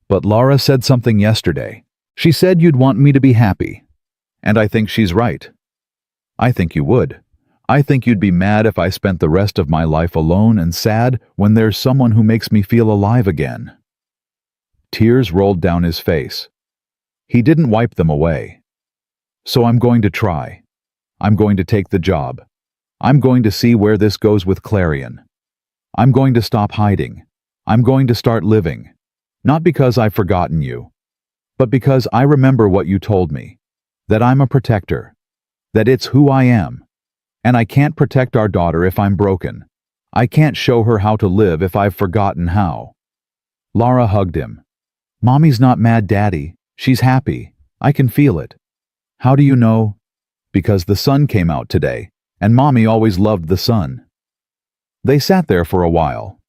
"But Laura said something yesterday. She said you'd want me to be happy. And I think she's right. I think you would. I think you'd be mad if I spent the rest of my life alone and sad when there's someone who makes me feel alive again." Tears rolled down his face. He didn't wipe them away. "So I'm going to try. I'm going to take the job. I'm going to see where this goes with Clarion. I'm going to stop hiding. I'm going to start living. Not because I've forgotten you, but because I remember what you told me, that I'm a protector, that it's who I am. And I can't protect our daughter if I'm broken. I can't show her how to live if I've forgotten how." Laura hugged him. "Mommy's not mad, Daddy. She's happy. I can feel it." "How do you know?" "Because the sun came out today, and Mommy always loved the sun." They sat there for a while.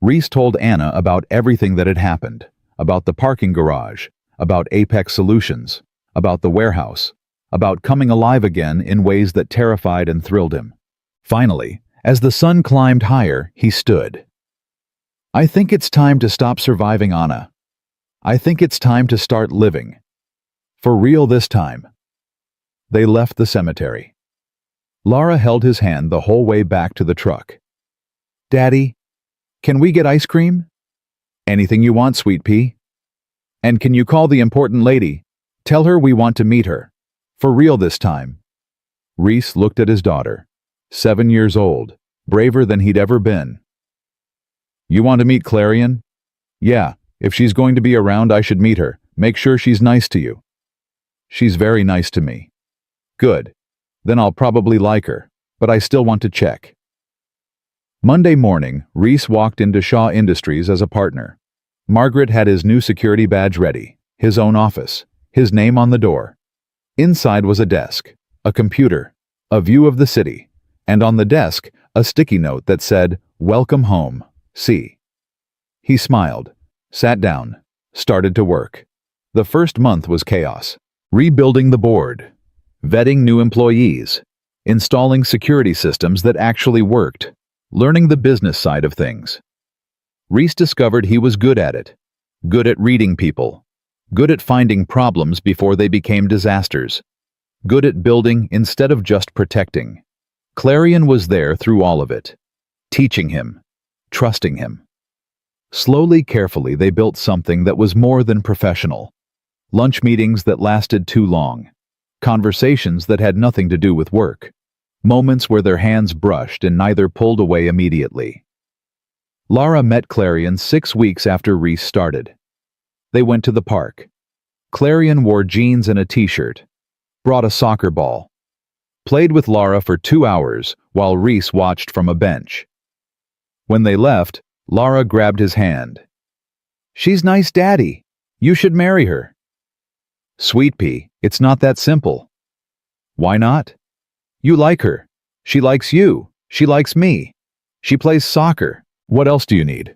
Reese told Anna about everything that had happened, about the parking garage, about Apex Solutions, about the warehouse, about coming alive again in ways that terrified and thrilled him. Finally, as the sun climbed higher, he stood. "I think it's time to stop surviving, Anna. I think it's time to start living. For real this time." They left the cemetery. Laura held his hand the whole way back to the truck. "Daddy, can we get ice cream?" "Anything you want, sweet pea." "And can you call the important lady? Tell her we want to meet her. For real this time." Reese looked at his daughter, 7 years old, braver than he'd ever been. "You want to meet Clarion?" "Yeah, if she's going to be around, I should meet her. Make sure she's nice to you." "She's very nice to me." "Good. Then I'll probably like her, but I still want to check." Monday morning, Reese walked into Shaw Industries as a partner. Margaret had his new security badge ready, his own office, his name on the door. Inside was a desk, a computer, a view of the city, and on the desk, a sticky note that said, "Welcome home, C." He smiled, sat down, started to work. The first month was chaos. Rebuilding the board, vetting new employees, installing security systems that actually worked, learning the business side of things. Reese discovered he was good at it, good at reading people, good at finding problems before they became disasters, good at building instead of just protecting. Clarion was there through all of it, teaching him, trusting him. Slowly, carefully, they built something that was more than professional. Lunch meetings that lasted too long, conversations that had nothing to do with work, moments where their hands brushed and neither pulled away immediately. Lara met Clarion 6 weeks after Reese started. They went to the park. Clarion wore jeans and a t-shirt, brought a soccer ball, played with Lara for 2 hours while Reese watched from a bench. When they left, Lara grabbed his hand. "She's nice, Daddy. You should marry her." "Sweet pea, it's not that simple." "Why not?" "You like her. She likes you. She likes me. She plays soccer. What else do you need?"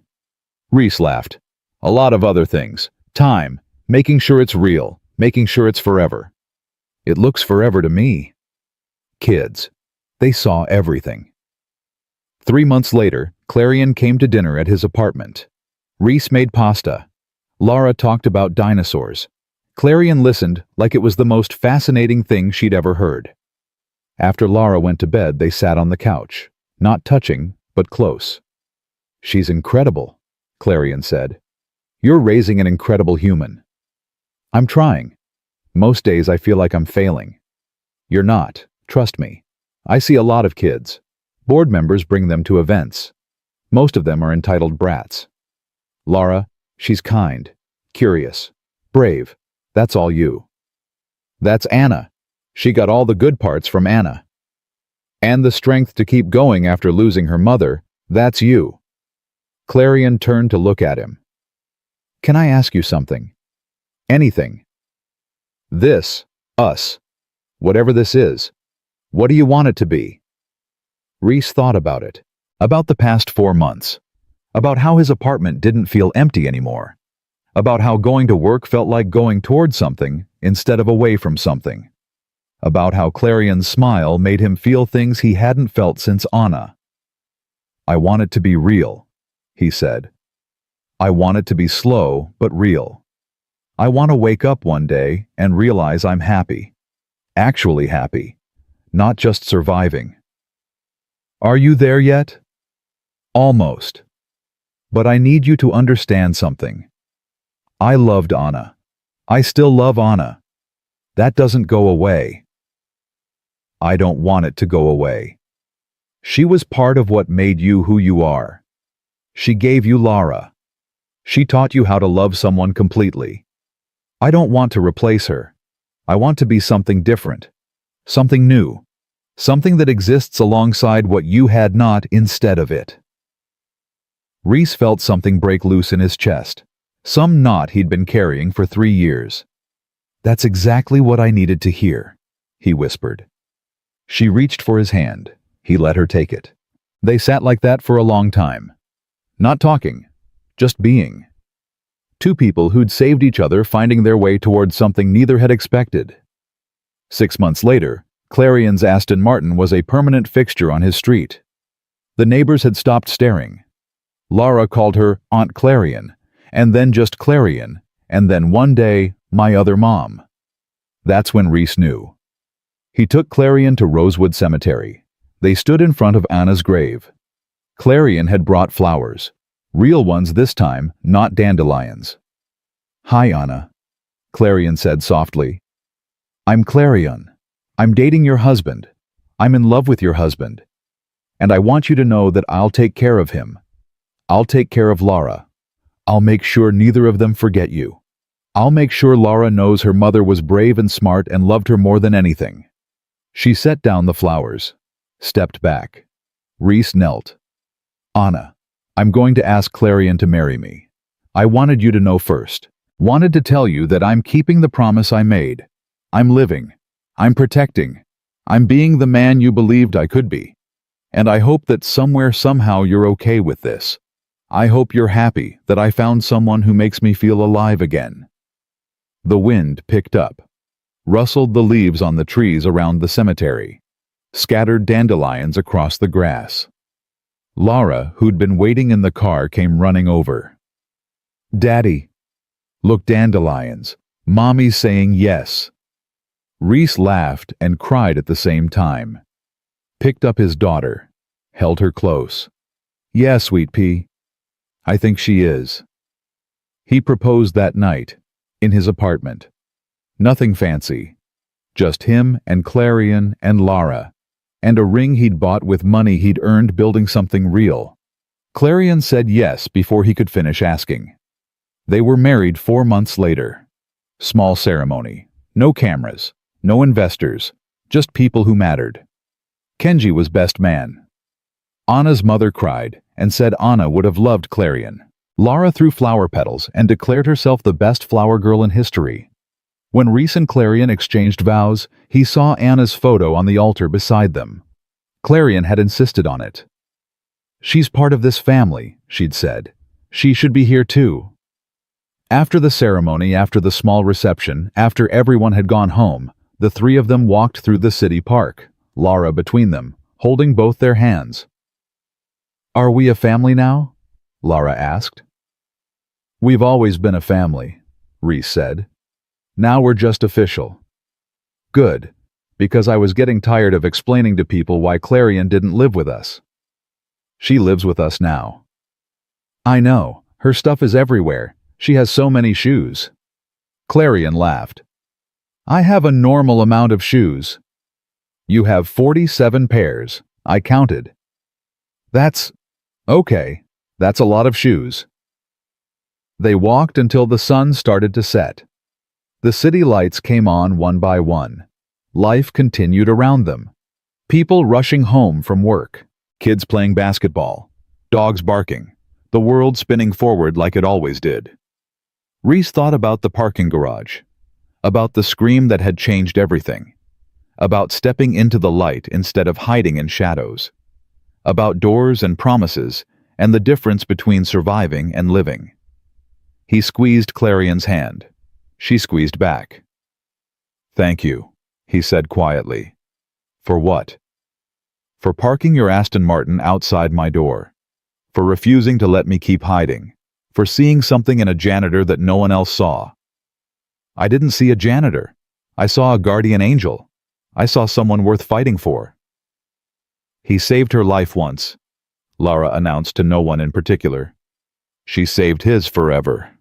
Reese laughed. "A lot of other things. Time, making sure it's real, making sure it's forever." "It looks forever to me." Kids. They saw everything. 3 months later, Clarion came to dinner at his apartment. Reese made pasta. Lara talked about dinosaurs. Clarion listened like it was the most fascinating thing she'd ever heard. After Lara went to bed, they sat on the couch, not touching, but close. "She's incredible," Clarion said. "You're raising an incredible human." "I'm trying. Most days I feel like I'm failing." "You're not. Trust me. I see a lot of kids. Board members bring them to events. Most of them are entitled brats. Lara, she's kind, curious, brave. That's all you." "That's Anna. She got all the good parts from Anna. And the strength to keep going after losing her mother, that's you." Clarion turned to look at him. "Can I ask you something?" "Anything." "This, us, whatever this is, what do you want it to be?" Reese thought about it, about the past 4 months, about how his apartment didn't feel empty anymore, about how going to work felt like going toward something instead of away from something, about how Clarion's smile made him feel things he hadn't felt since Anna. "I want it to be real," he said. "I want it to be slow but real. I want to wake up one day and realize I'm happy, actually happy, not just surviving." "Are you there yet?" "Almost. But I need you to understand something. I loved Anna. I still love Anna. That doesn't go away. I don't want it to go away. She was part of what made you who you are. She gave you Lara. She taught you how to love someone completely. I don't want to replace her. I want to be something different, something new, something that exists alongside what you had not instead of it." Reese felt something break loose in his chest, some knot he'd been carrying for 3 years. "That's exactly what I needed to hear," he whispered. She reached for his hand. He let her take it. They sat like that for a long time. Not talking, just being. Two people who'd saved each other, finding their way towards something neither had expected. 6 months later, Clarion's Aston Martin was a permanent fixture on his street. The neighbors had stopped staring. Lara called her Aunt Clarion, and then just Clarion, and then one day, my other mom. That's when Reese knew. He took Clarion to Rosewood Cemetery. They stood in front of Anna's grave. Clarion had brought flowers. Real ones this time, not dandelions. "Hi, Anna," Clarion said softly, I'm Clarion. I'm dating your husband. I'm in love with your husband. And I want you to know that I'll take care of him. I'll take care of Laura. I'll make sure neither of them forget you. I'll make sure Laura knows her mother was brave and smart and loved her more than anything." She set down the flowers, stepped back. Reese knelt. "Anna, I'm going to ask Clarion to marry me. I wanted you to know first. Wanted to tell you that I'm keeping the promise I made. I'm living. I'm protecting. I'm being the man you believed I could be. And I hope that somewhere, somehow, you're okay with this. I hope you're happy that I found someone who makes me feel alive again." The wind picked up, rustled the leaves on the trees around the cemetery, scattered dandelions across the grass. Laura, who'd been waiting in the car, came running over. "Daddy." "Look, dandelions. Mommy's saying yes." Reese laughed and cried at the same time. Picked up his daughter, held her close. "Yeah, sweet pea. I think she is." He proposed that night, in his apartment. Nothing fancy. Just him and Clarion and Laura, and a ring he'd bought with money he'd earned building something real. Clarion said yes before he could finish asking. They were married 4 months later. Small ceremony. No cameras. No investors. Just people who mattered. Kenji was best man. Anna's mother cried and said Anna would have loved Clarion. Laura threw flower petals and declared herself the best flower girl in history. When Reese and Clarion exchanged vows, he saw Anna's photo on the altar beside them. Clarion had insisted on it. "She's part of this family," she'd said. "She should be here too." After the ceremony, after the small reception, after everyone had gone home, the three of them walked through the city park, Laura between them, holding both their hands. "Are we a family now?" Laura asked. "We've always been a family," Reese said. "Now we're just official." "Good, because I was getting tired of explaining to people why Clarion didn't live with us." "She lives with us now." "I know, her stuff is everywhere. She has so many shoes." Clarion laughed. "I have a normal amount of shoes." "You have 47 pairs. I counted." Okay. That's a lot of shoes." They walked until the sun started to set. The city lights came on one by one. Life continued around them. People rushing home from work, kids playing basketball, dogs barking, the world spinning forward like it always did. Reese thought about the parking garage, about the scream that had changed everything, about stepping into the light instead of hiding in shadows, about doors and promises and the difference between surviving and living. He squeezed Clarion's hand. She squeezed back. "Thank you," he said quietly. "For what?" "For parking your Aston Martin outside my door. For refusing to let me keep hiding. For seeing something in a janitor that no one else saw." "I didn't see a janitor. I saw a guardian angel. I saw someone worth fighting for." "He saved her life once," Laura announced to no one in particular. "She saved his forever."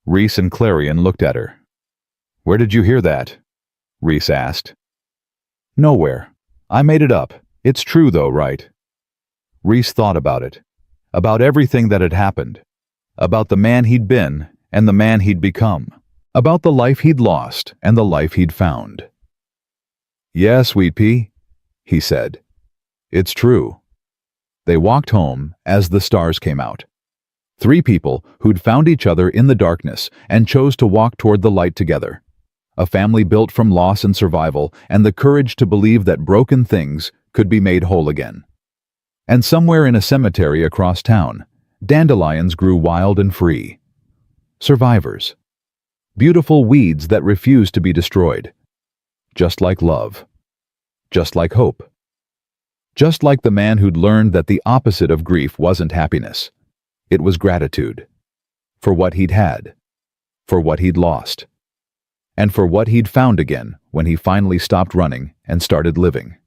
Reese and Clarion looked at her. "Where did you hear that?" Reese asked. "Nowhere. I made it up. It's true though, right?" Reese thought about it. About everything that had happened. About the man he'd been and the man he'd become. About the life he'd lost and the life he'd found. "Yeah, sweet pea," he said. "It's true." They walked home as the stars came out. 3 people who'd found each other in the darkness and chose to walk toward the light together. A family built from loss and survival and the courage to believe that broken things could be made whole again. And somewhere in a cemetery across town, dandelions grew wild and free. Survivors. Beautiful weeds that refused to be destroyed. Just like love. Just like hope. Just like the man who'd learned that the opposite of grief wasn't happiness. It was gratitude. For what he'd had. For what he'd lost. And for what he'd found again when he finally stopped running and started living.